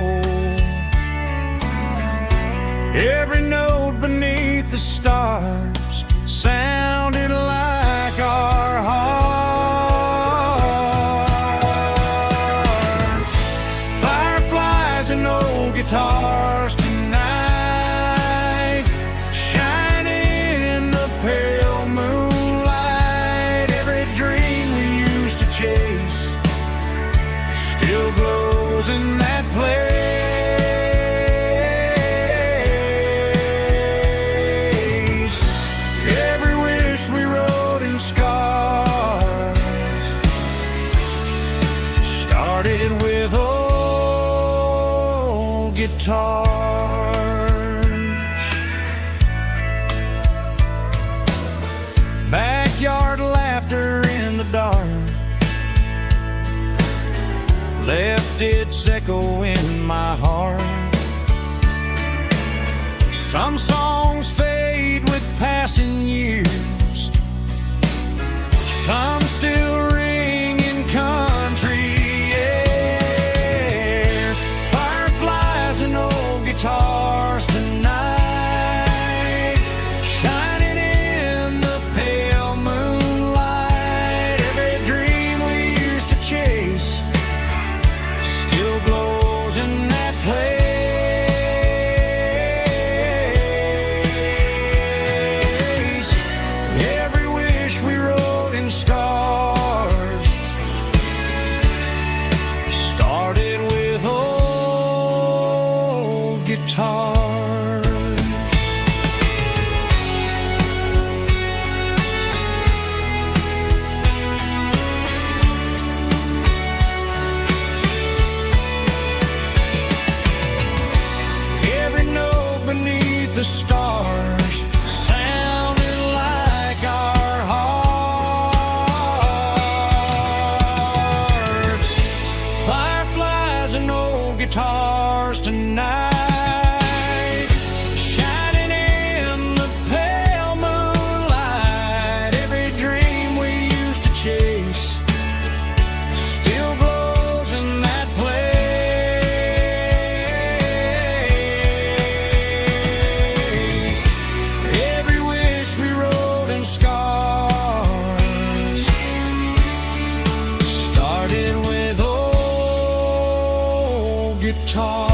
Every note beneath the stars sounded like our hearts. Fireflies and old guitars tonight, shining in the pale moonlight. Every dream we used to chase still glows in that place. Every wish we wrote in scars started with old guitars. Backyard laughter in the dark left its echo in my heart. Some songs fade with passing years, some still ring in country air. Fireflies and old guitars tonight, shining in the pale moonlight. Every dream we used to chase still glows in that place. Every wish we wrote in scars started with old guitars. Every note beneath the stars sounded like our hearts. Fireflies and old guitars tonight, shining in the pale moonlight. Every dream we used to chase still glows in that place. Every wish we wrote in scars started with old guitars.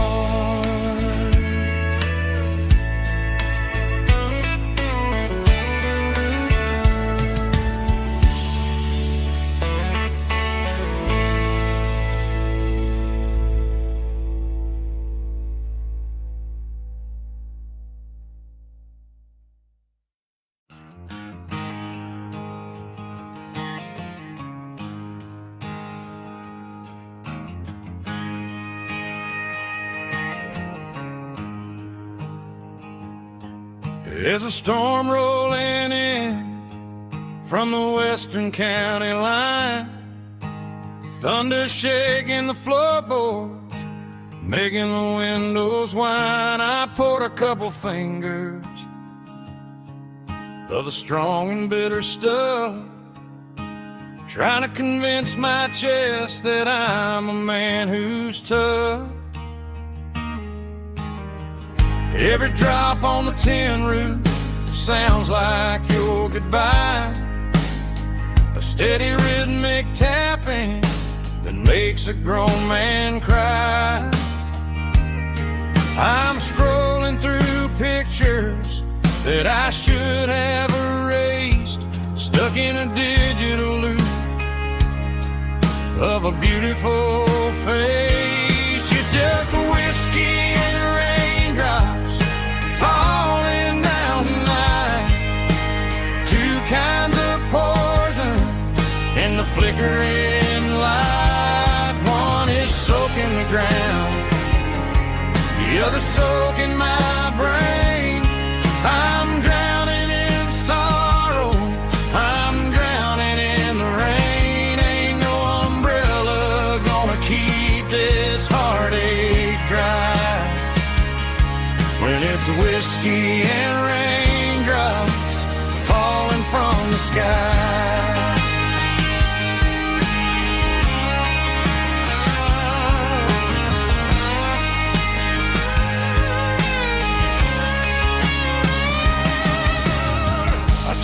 There's a storm rolling in, from the western county line. Thunder shaking the floorboards, making the windows whine. I poured a couple fingers of the strong and bitter stuff, trying to convince my chest that I'm a man who's tough. Every drop on the tin roof sounds like your goodbye, a steady rhythmic tapping that makes a grown man cry. I'm scrolling through pictures that I should have erased, stuck in a digital loop of a beautiful face. It's just whiskey and raindrops falling down tonight, two kinds of poison in the flickering light. One is soaking the ground, the other soaking my brain. I'm drowning in sorrow, I'm drowning in the rain. Ain't no umbrella gonna keep this heartache dry when it's whiskey and raindrops falling from the sky.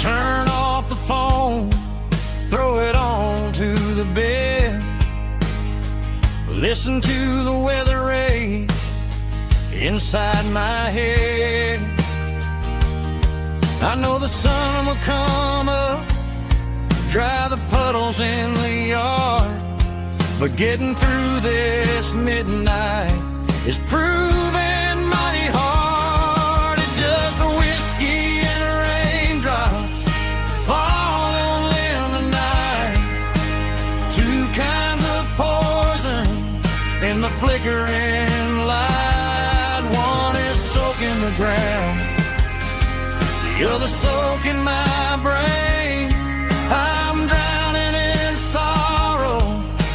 Turn off the phone, throw it on to the bed, listen to the weather rage inside my head. I know the sun will come up, dry the puddles in the yard, but getting through this midnight is proving mighty hard. It's just a whiskey and raindrops falling in the night, two kinds of poison in the flickering light. One is soaking the ground, the other soaking my brain. I'm drowning in sorrow,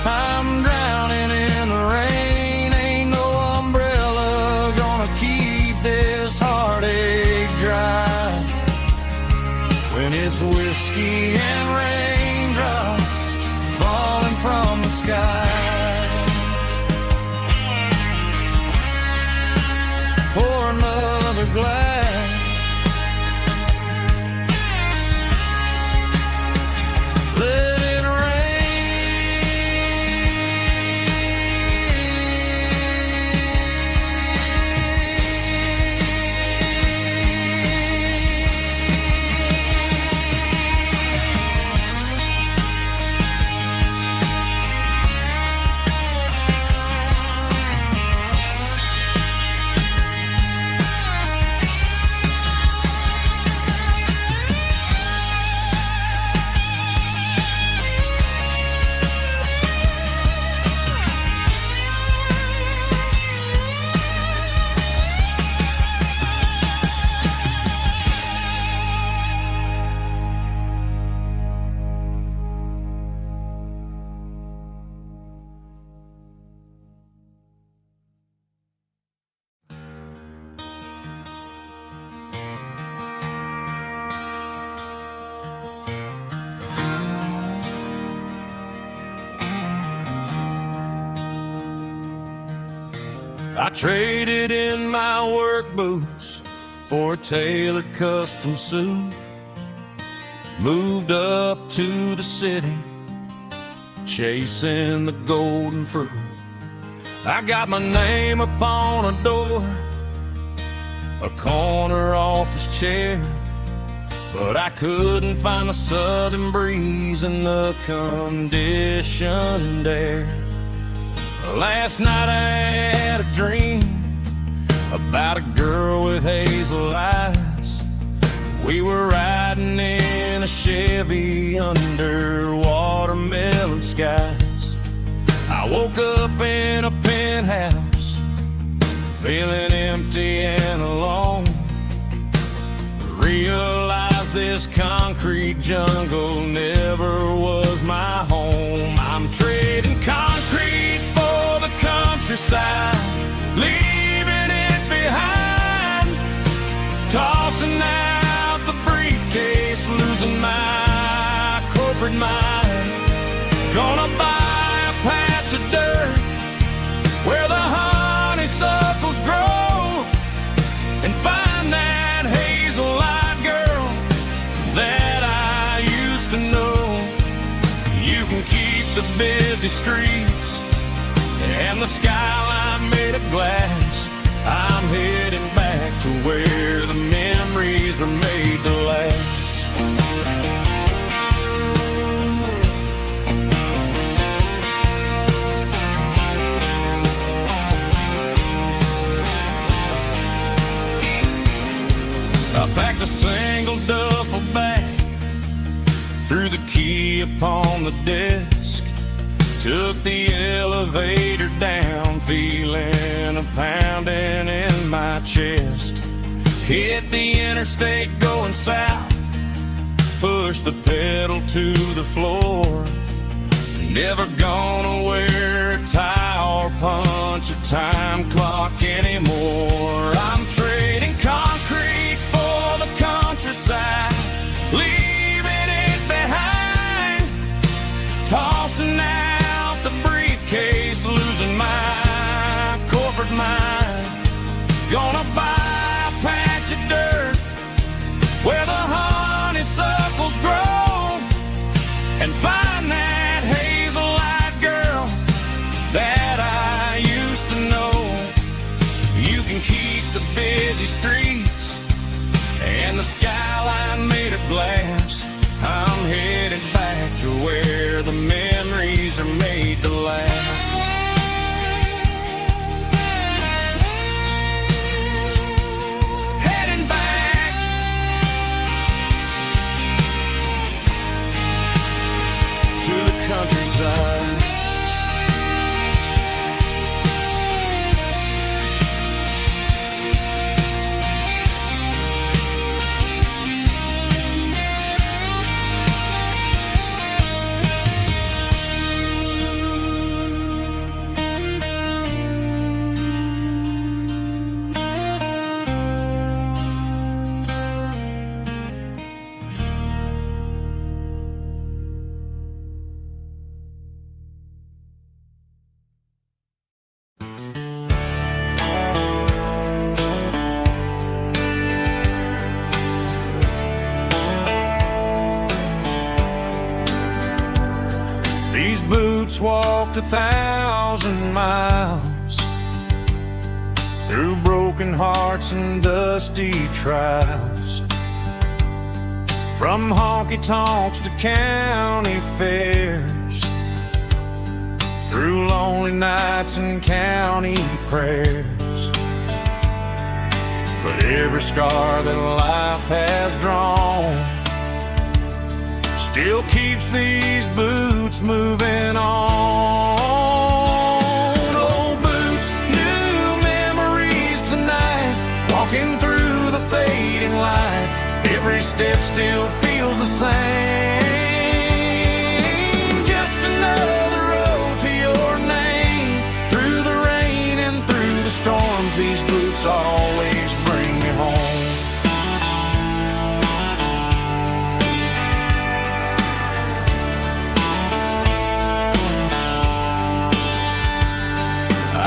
I'm drowning in the rain. Ain't no umbrella gonna keep this heartache dry when it's whiskey and raindrops falling from the sky. Pour another glass, let it I traded in my work boots for a tailored custom suit, moved up to the city, chasing the golden fruit. I got my name upon a door, a corner office chair, but I couldn't find the southern breeze in the conditioned air. Last night I had a dream about a girl with hazel eyes. We were riding in a Chevy under watermelon skies. I woke up in a penthouse, feeling empty and alone. Realized this this concrete jungle never was my home. I'm trading concrete for the countryside, leaving it behind, tossing out the briefcase, losing my corporate mind. Gonna buy a patch of dirt where the honeysuckles grow and find that hazel-eyed girl that I used to know. You can keep the busy streets and the skyline made of glass. I'm heading back to where the memories are made to last. I packed a single duffel bag, threw the key upon the desk, took the elevator down, feeling a pounding in my chest. Hit the interstate going south, pushed the pedal to the floor. Never gonna wear a tie or punch a time clock anymore. I'm trading concrete for the countryside, leaving it behind, tossing out the briefcase, losing my corporate mind. Gonna buy a patch of dirt where the honeysuckles grow and find that hazel-eyed girl that I used to know. You can keep the busy streets and the skyline made of glass. I'm headed back to where the memories are made to last. Heading back to the countryside. These boots walked 1,000 miles through broken hearts and dusty trials, from honky-tonks to county fairs, through lonely nights and county prayers. But every scar that life has drawn still keeps these boots moving on. Old boots, new memories tonight, walking through the fading light. Every step still feels the same. Just another road to your name. Through the rain and through the storms, these boots always bring me home.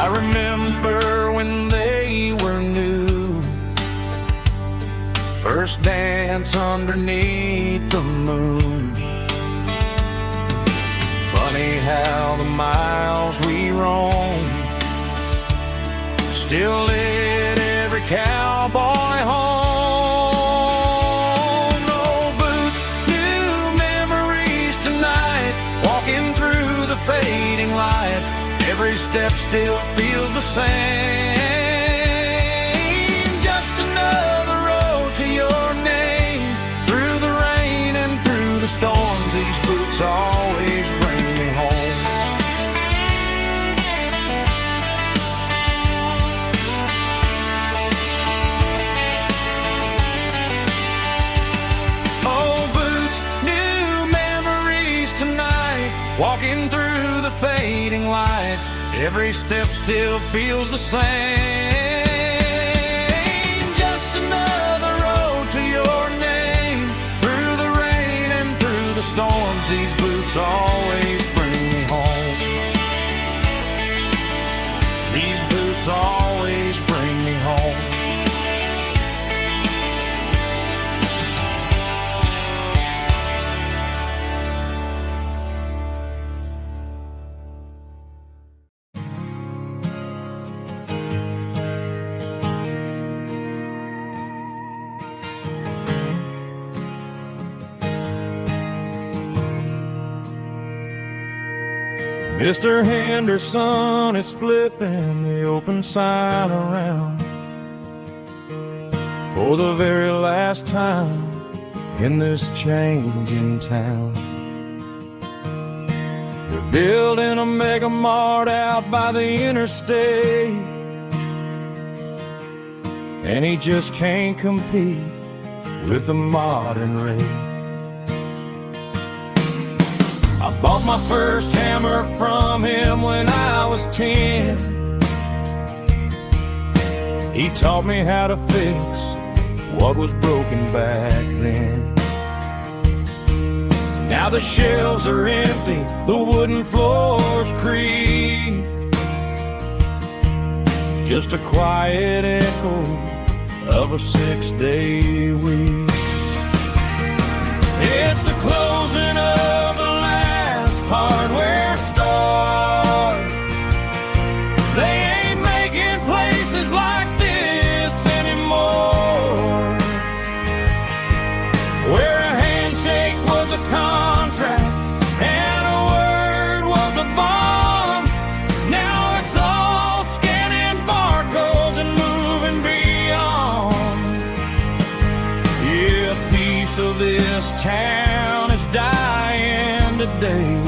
I remember when they were new, first dance underneath the moon. Funny how the miles we roam still lit every cowboy home. Old boots, new memories tonight, walking through the fading light. Every step still feels the same. Just another road to your name. Through the rain and through the storms, these boots always bring me home. Walking through the fading light, every step still feels the same. Just another road to your name. Through the rain and through the storms, these boots always bring me home. These boots always bring me home. Mr. Henderson is flipping the open sign around for the very last time in this changing town. They're building a mega mart out by the interstate, and he just can't compete with the modern rate. I bought my first hammer from him when I was 10. He taught me how to fix what was broken back then. Now the shelves are empty, the wooden floors creak, just a quiet echo of a 6-day week. It's the closing of the hardware store. They ain't making places like this anymore, where a handshake was a contract and a word was a bond. Now it's all scanning barcodes and moving beyond. Yeah, a piece of this town is dying today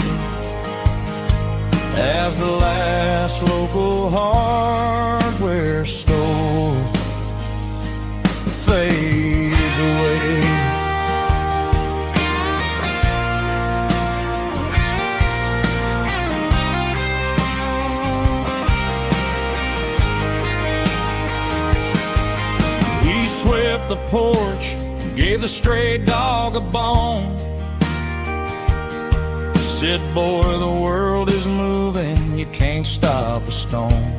as the last local hardware store fades away. He swept the porch, gave the stray dog a bone, said, boy, the world is moving, you can't stop a stone.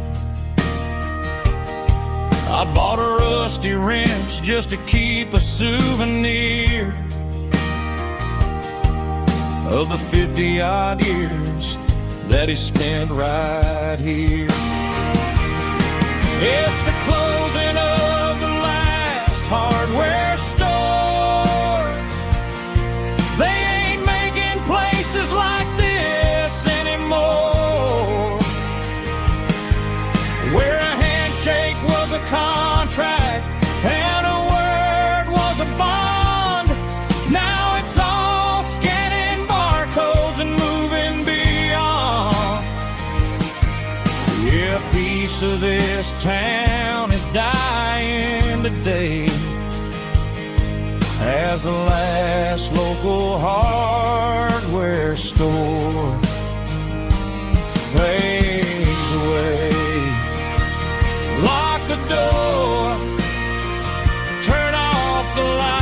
I bought a rusty wrench just to keep a souvenir of the 50-odd years that he spent right here. It's the closing of the last hardware store. They ain't making places like this anymore, where a handshake was a contract and a word was a bond. Now it's all scanning barcodes and moving beyond. Yeah, a piece of this town is dying today as the last local hardware store fades away. Lock the door, turn off the light.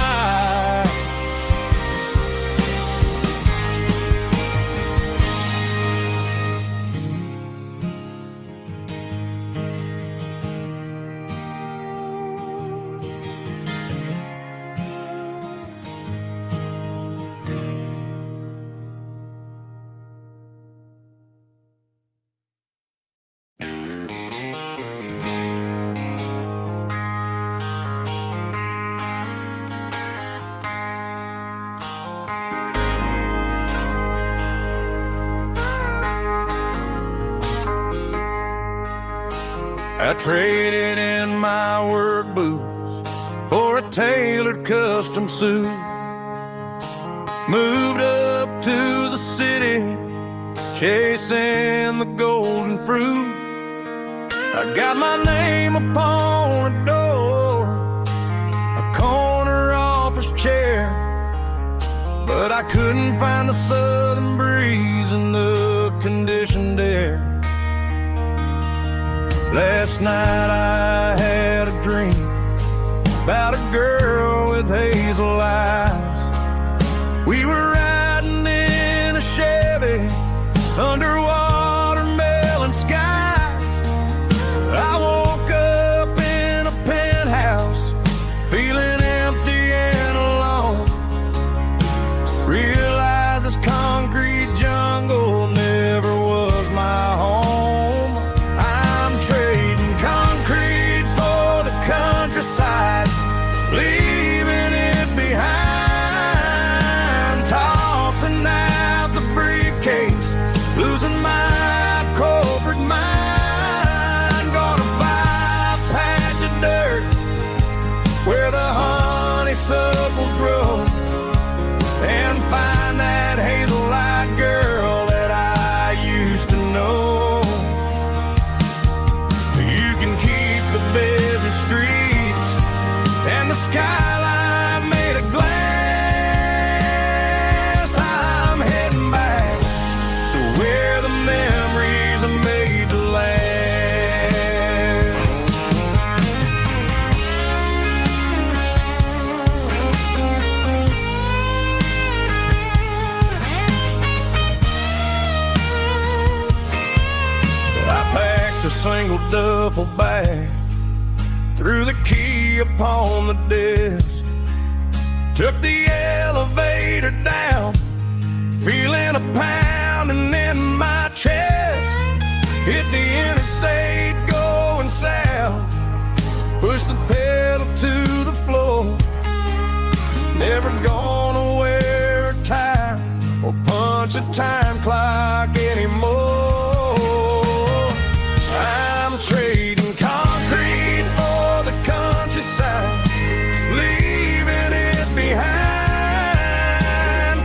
I traded in my work boots for a tailored custom suit. Moved up to the city, chasing the golden fruit. I got my name upon a door, a corner office chair, but I couldn't find the southern breeze in the conditioned air. Last night I had a dream about a girl with hazel eyes. We were riding in a Chevy under watermelon skies. I woke up in a penthouse feeling empty and alone. Realized this concrete jungle never was my home. I'm trading concrete for the countryside, leaving it behind, tossing out the briefcase, losing my corporate mind. Gonna buy a patch of dirt where the honeysuckles grow, and find that hazel-eyed girl that I used to know. You can keep the busy streets and the skyline made of glass. I'm heading back to where the memories are made to last. I packed a single duffel bag, threw the key upon the desk, took the elevator down, feeling a pounding in my chest. Hit the interstate going south, pushed the pedal to the floor. Never gonna wear a tie or punch a time clock anymore. I'm trading concrete for the countryside, leaving it behind,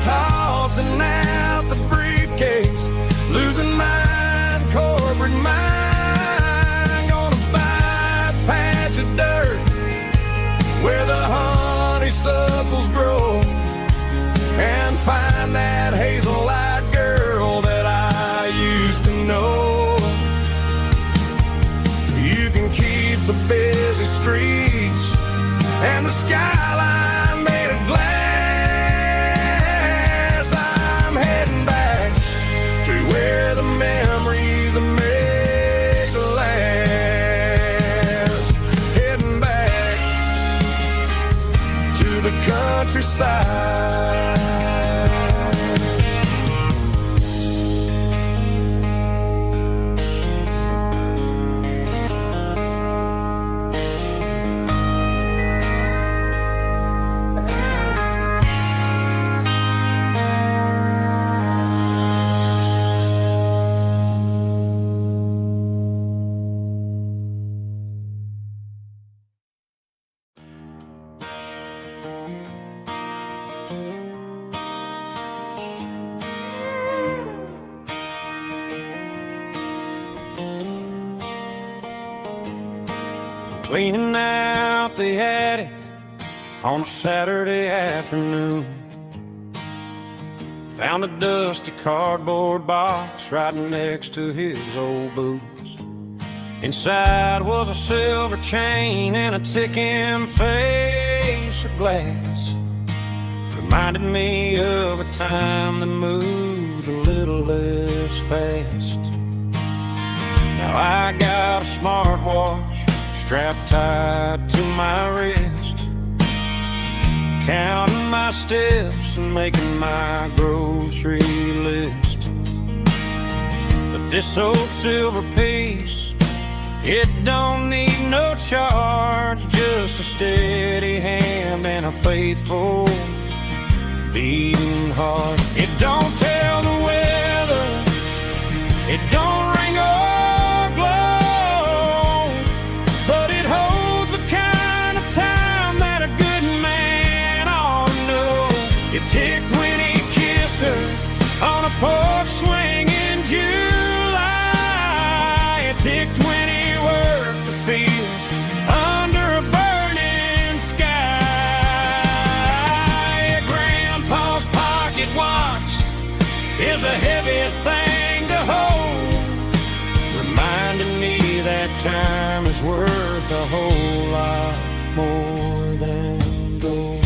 tossing out the briefcase, losing my corporate mind. Gonna buy a patch of dirt where the honeysuckles grow, and find that hazel-eyed girl that I used to know. You can keep the busy streets and the skyline made of glass. I'm heading back to where the memories are made to last. Heading back to the countryside. Cleaning out the attic on a Saturday afternoon, found a dusty cardboard box right next to his old boots. Inside was a silver chain and a ticking face of glass. Reminded me of a time that moved a little less fast. Now I got a smartwatch strapped tight to my wrist, counting my steps and making my grocery list. But this old silver piece, it don't need no charge, just a steady hand and a faithful beating heart. It don't tell the weather, it don't ring or glow, but it holds the kind of time that a good man ought to know. It ticked when he kissed her on a porch swing in July. It ticked when he worked the fields under a burning sky. Grandpa's pocket is a heavy thing to hold, reminding me that time is worth a whole lot more than gold.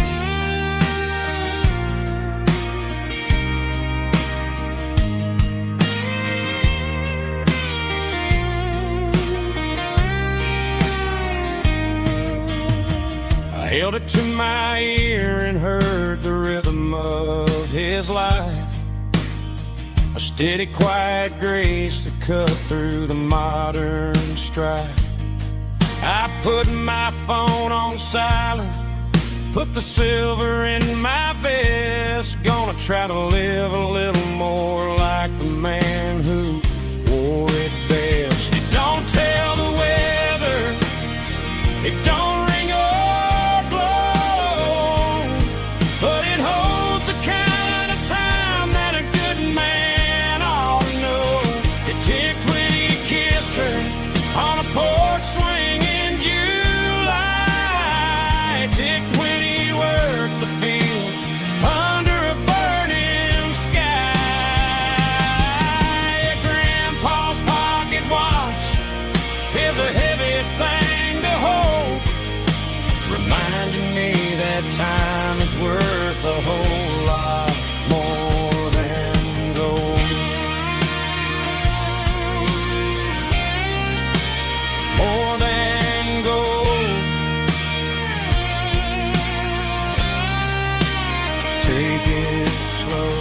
I held it to my ear and heard the rhythm of his life, a steady, quiet grace to cut through the modern strife. I put my phone on silent, put the silver in my vest, gonna try to live a little more like the man who wore it best. It don't tell the weather, it don't ring or blow, but it holds the kind of time that a good man ought to know. It ticked when he kissed her on a porch swing in July. It ticked when he worked the fields under a burning sky. Yeah, Grandpa's pocket watch is a heavy thing to hold, reminding me that time is worth a whole lot more than gold. More than gold. Take it slow.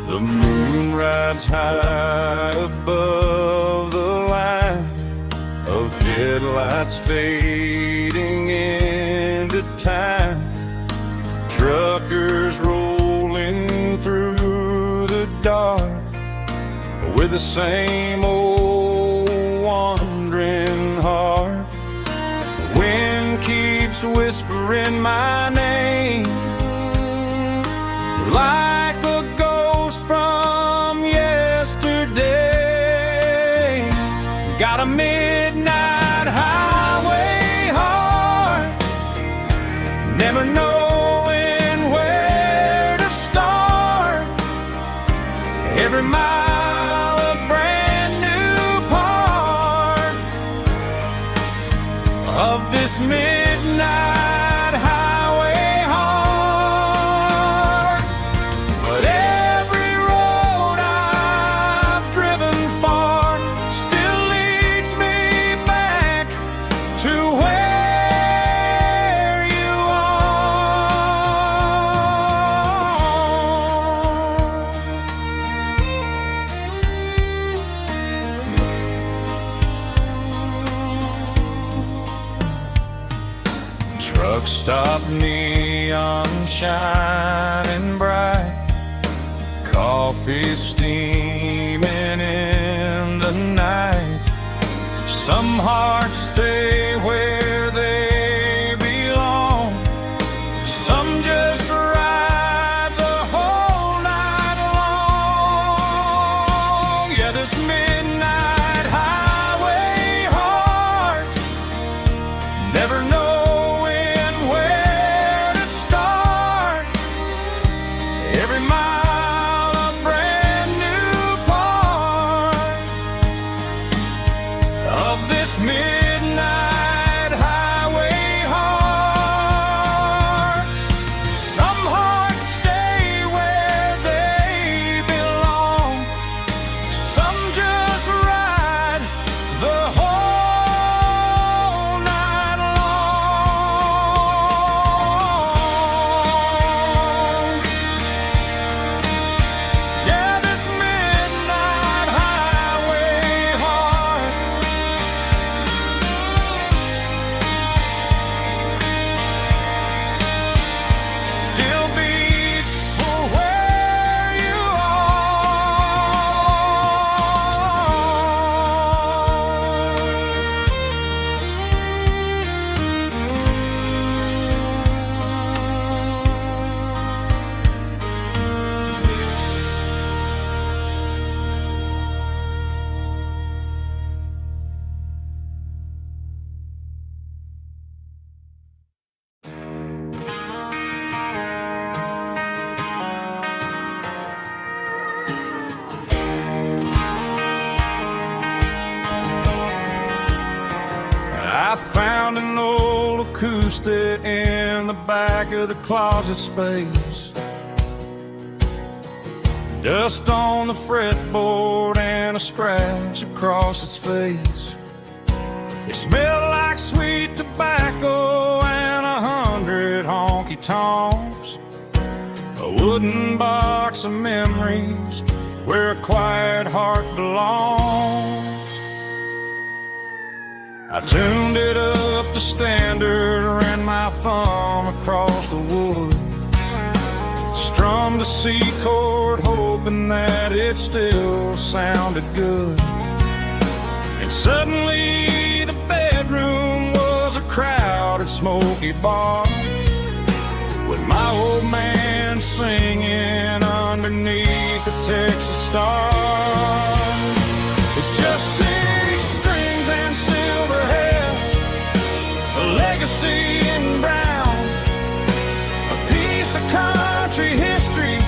The moon rides high above the line of headlights fading into time. Truckers rolling through the dark with the same old wandering heart. The wind keeps whispering my name like a ghost from yesterday. Got a midnight highway heart, never knowing where to start. Every mile a brand new part of this midnight highway heart. But every road I've driven far still leads me back to where you are. Truck stop, neon shining bright, coffee steaming in the night. Some hearts stay where they belong, some just ride the whole night long. Yeah, this midnight highway heart, never knowing where to start. Every mile a brand new part of this midnight acoustic in the back of the closet space. Dust on the fretboard and a scratch across its face. It smelled like sweet tobacco and 100 honky-tonks. A wooden box of memories where a quiet heart belongs. I tuned it up to standard, ran my thumb across the wood, strummed a C chord hoping that it still sounded good. And suddenly the bedroom was a crowded smoky bar, with my old man singing underneath the Texas star. It's just 6 strings and silver hair, a legacy in brown, a piece of country history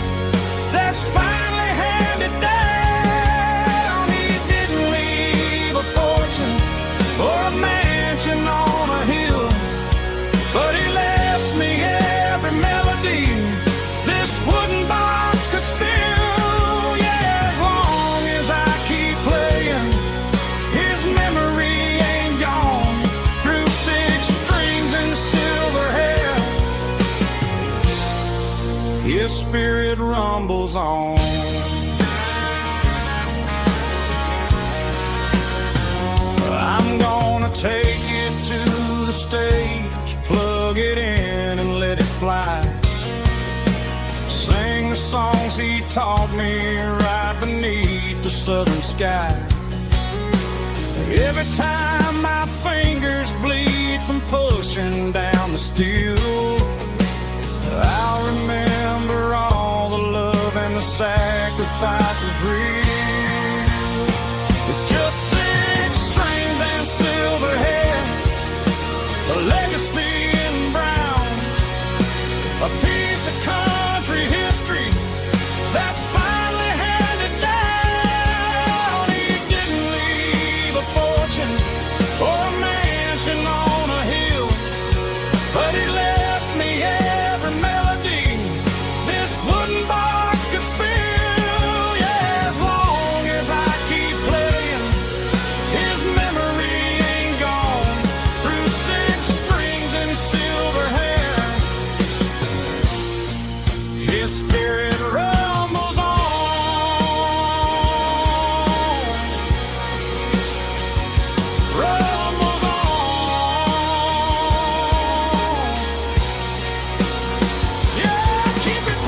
that's finally handed down. He didn't leave a fortune or a mansion on a hill, but he left me every melody this wooden box could spill. Yeah, as long as I keep playing, his memory ain't gone. Through 6 strings and silver hair, his spirit rumbles on. I'm gonna take it to the stage, plug it in and let it fly. Sing the songs he taught me right beneath the southern sky. Every time my fingers bleed from pushing down the steel, I'll remember all the love and the sacrifices real. It's just 6 strings and silver hair, a legacy in brown, a piece of country history that's finally handed down. He didn't leave a fortune or a mansion on a hill, but he left me every melody this wooden box could spill. Yeah, as long as I keep playing, his memory ain't gone. Through 6 strings and silver hair, his spirit rumbles on. Rumbles on. Yeah, keep it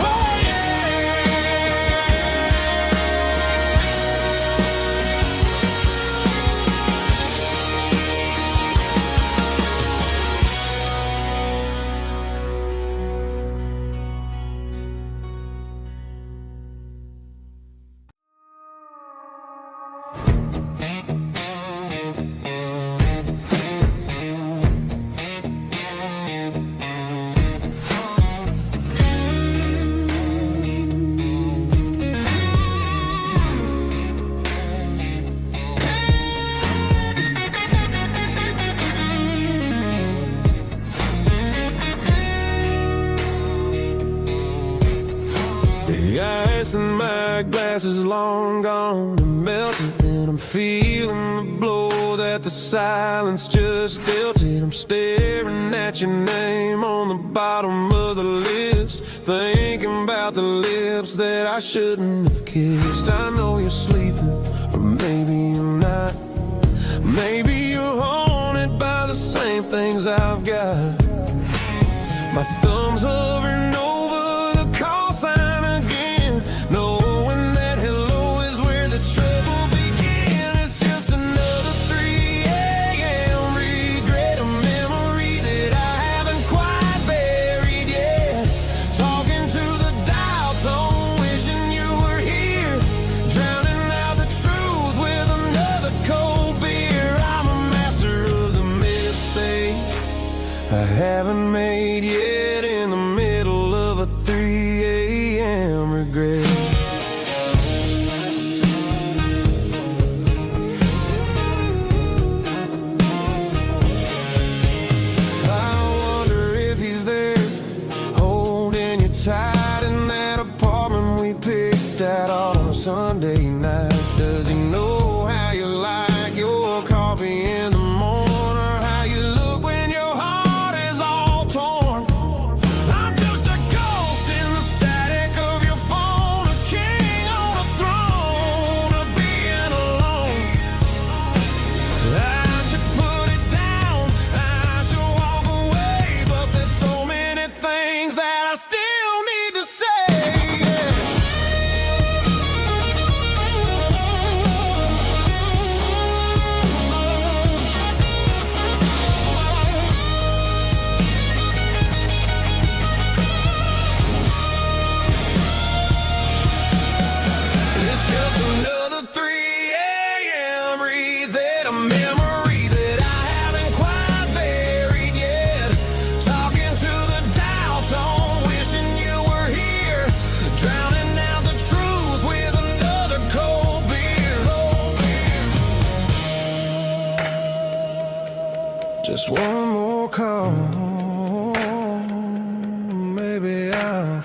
The ice in my glass is long gone and melted, and I'm feeling the blow that the silence just dealt it. I'm staring at your name on the bottom of the list, thinking about the lips that I shouldn't have kissed. I know you're sleeping, but maybe you're not. Maybe you're haunted by the same things I've got. My thumb's hovering over the call sign again, knowing that hello is where the trouble began. It's just another 3 a.m. regret, a memory that I haven't quite buried yet. Talking to the dial tone, wishing you were here, drowning out the truth with another cold beer. I'm a master of the mistakes I haven't made yet.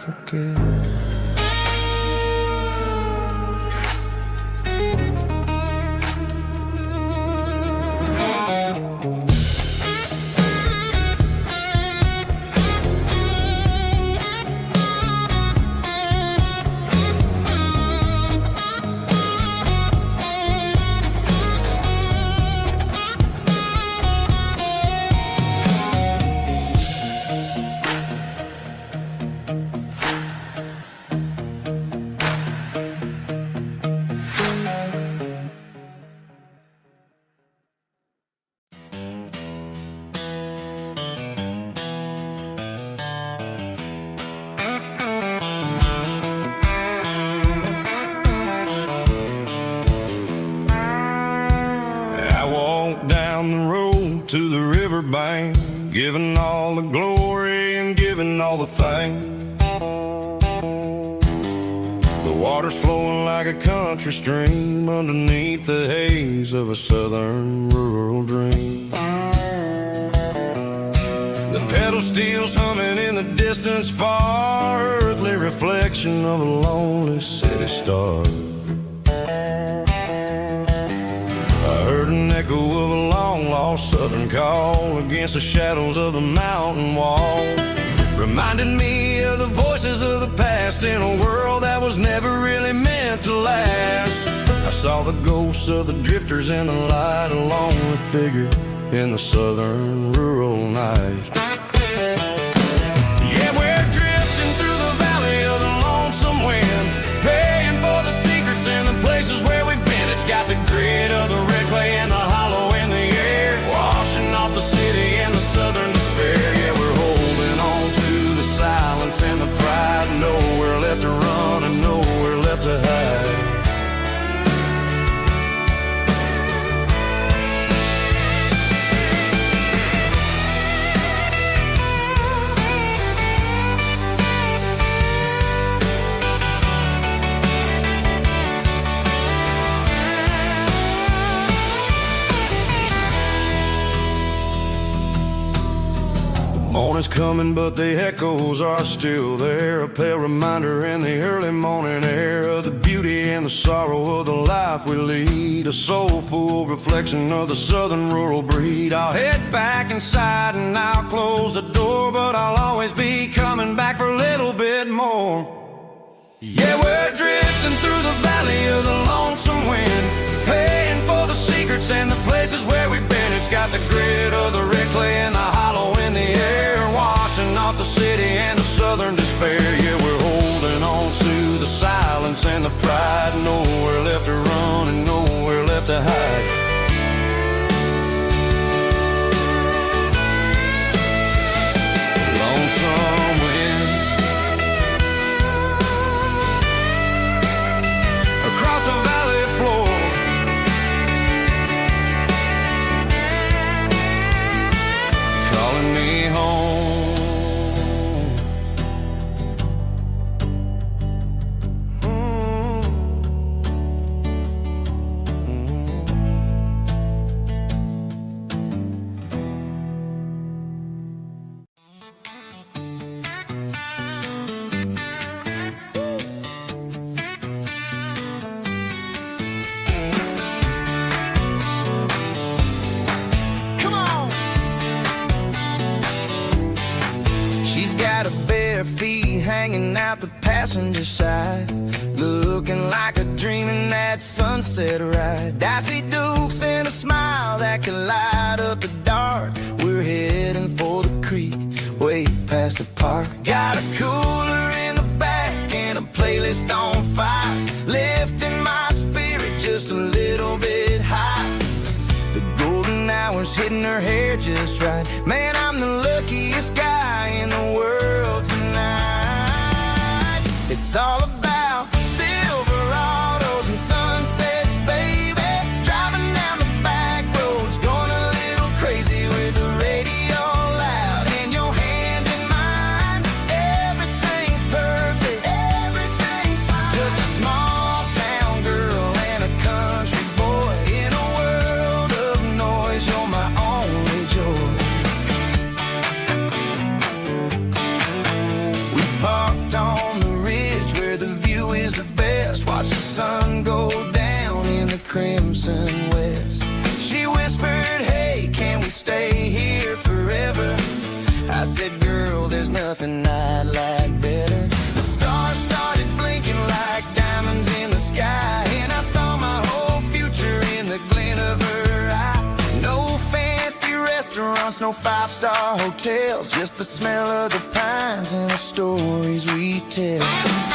forget. Down the road to the riverbank, giving all the glory and giving all the thanks. The water's flowing like a country stream underneath the haze of a southern rural dream. The pedal steel's humming in the distance far, earthly reflection of a lonely city star. I heard an echo of a long-lost southern call against the shadows of the mountain wall. Reminded me of the voices of the past in a world that was never really meant to last. I saw the ghosts of the drifters in the light, a lonely figure in the southern rural night. Yeah, we're drifting through the valley of the lonesome wind, paying for the secrets and the places where we've been. It's got the grit of the red clay and the hollow in the air, washing off the city and the southern despair. Yeah, we're holding on to the silence and the pride, nowhere left to run and nowhere left to hide. Morning's coming, but the echoes are still there. A pale reminder in the early morning air of the beauty and the sorrow of the life we lead. A soulful reflection of the southern rural breed. I'll head back inside and I'll close the door, but I'll always be coming back for a little bit more. Yeah, we're drifting through the valley of the lonesome wind, paying for the secrets and the places where we've been. It's got the grit of the red clay and the hollow in the air, washing off the city and the southern despair. Yeah, we're holding on to the silence and the pride, nowhere left to run and nowhere left to hide. Lonesome wind across the valley floor, calling me home. Come on. She's got her bare feet hanging out the passenger side, looking like a dream in that sunset ride. I see Dukes and a smile that can light up the dark. We're heading for the creek, way past the park. Got a cooler in the back and a playlist on fire, lifting my spirit just a little bit high. The golden hours hitting her hair just right. Man, I'm the luckiest guy in the world tonight. It's all about Silverados and sunsets, baby. Driving down the back roads, going a little crazy with the radio loud and your hand in mine. Everything's perfect, everything's fine. Just a small town girl and a country boy in a world of noise. You're my only joy. We parked on Jefferson West. She whispered, hey, can we stay here forever? I said, girl, there's nothing I'd like better. The stars started blinking like diamonds in the sky, and I saw my whole future in the glint of her eye. No fancy restaurants, no five-star hotels, just the smell of the pines and the stories we tell.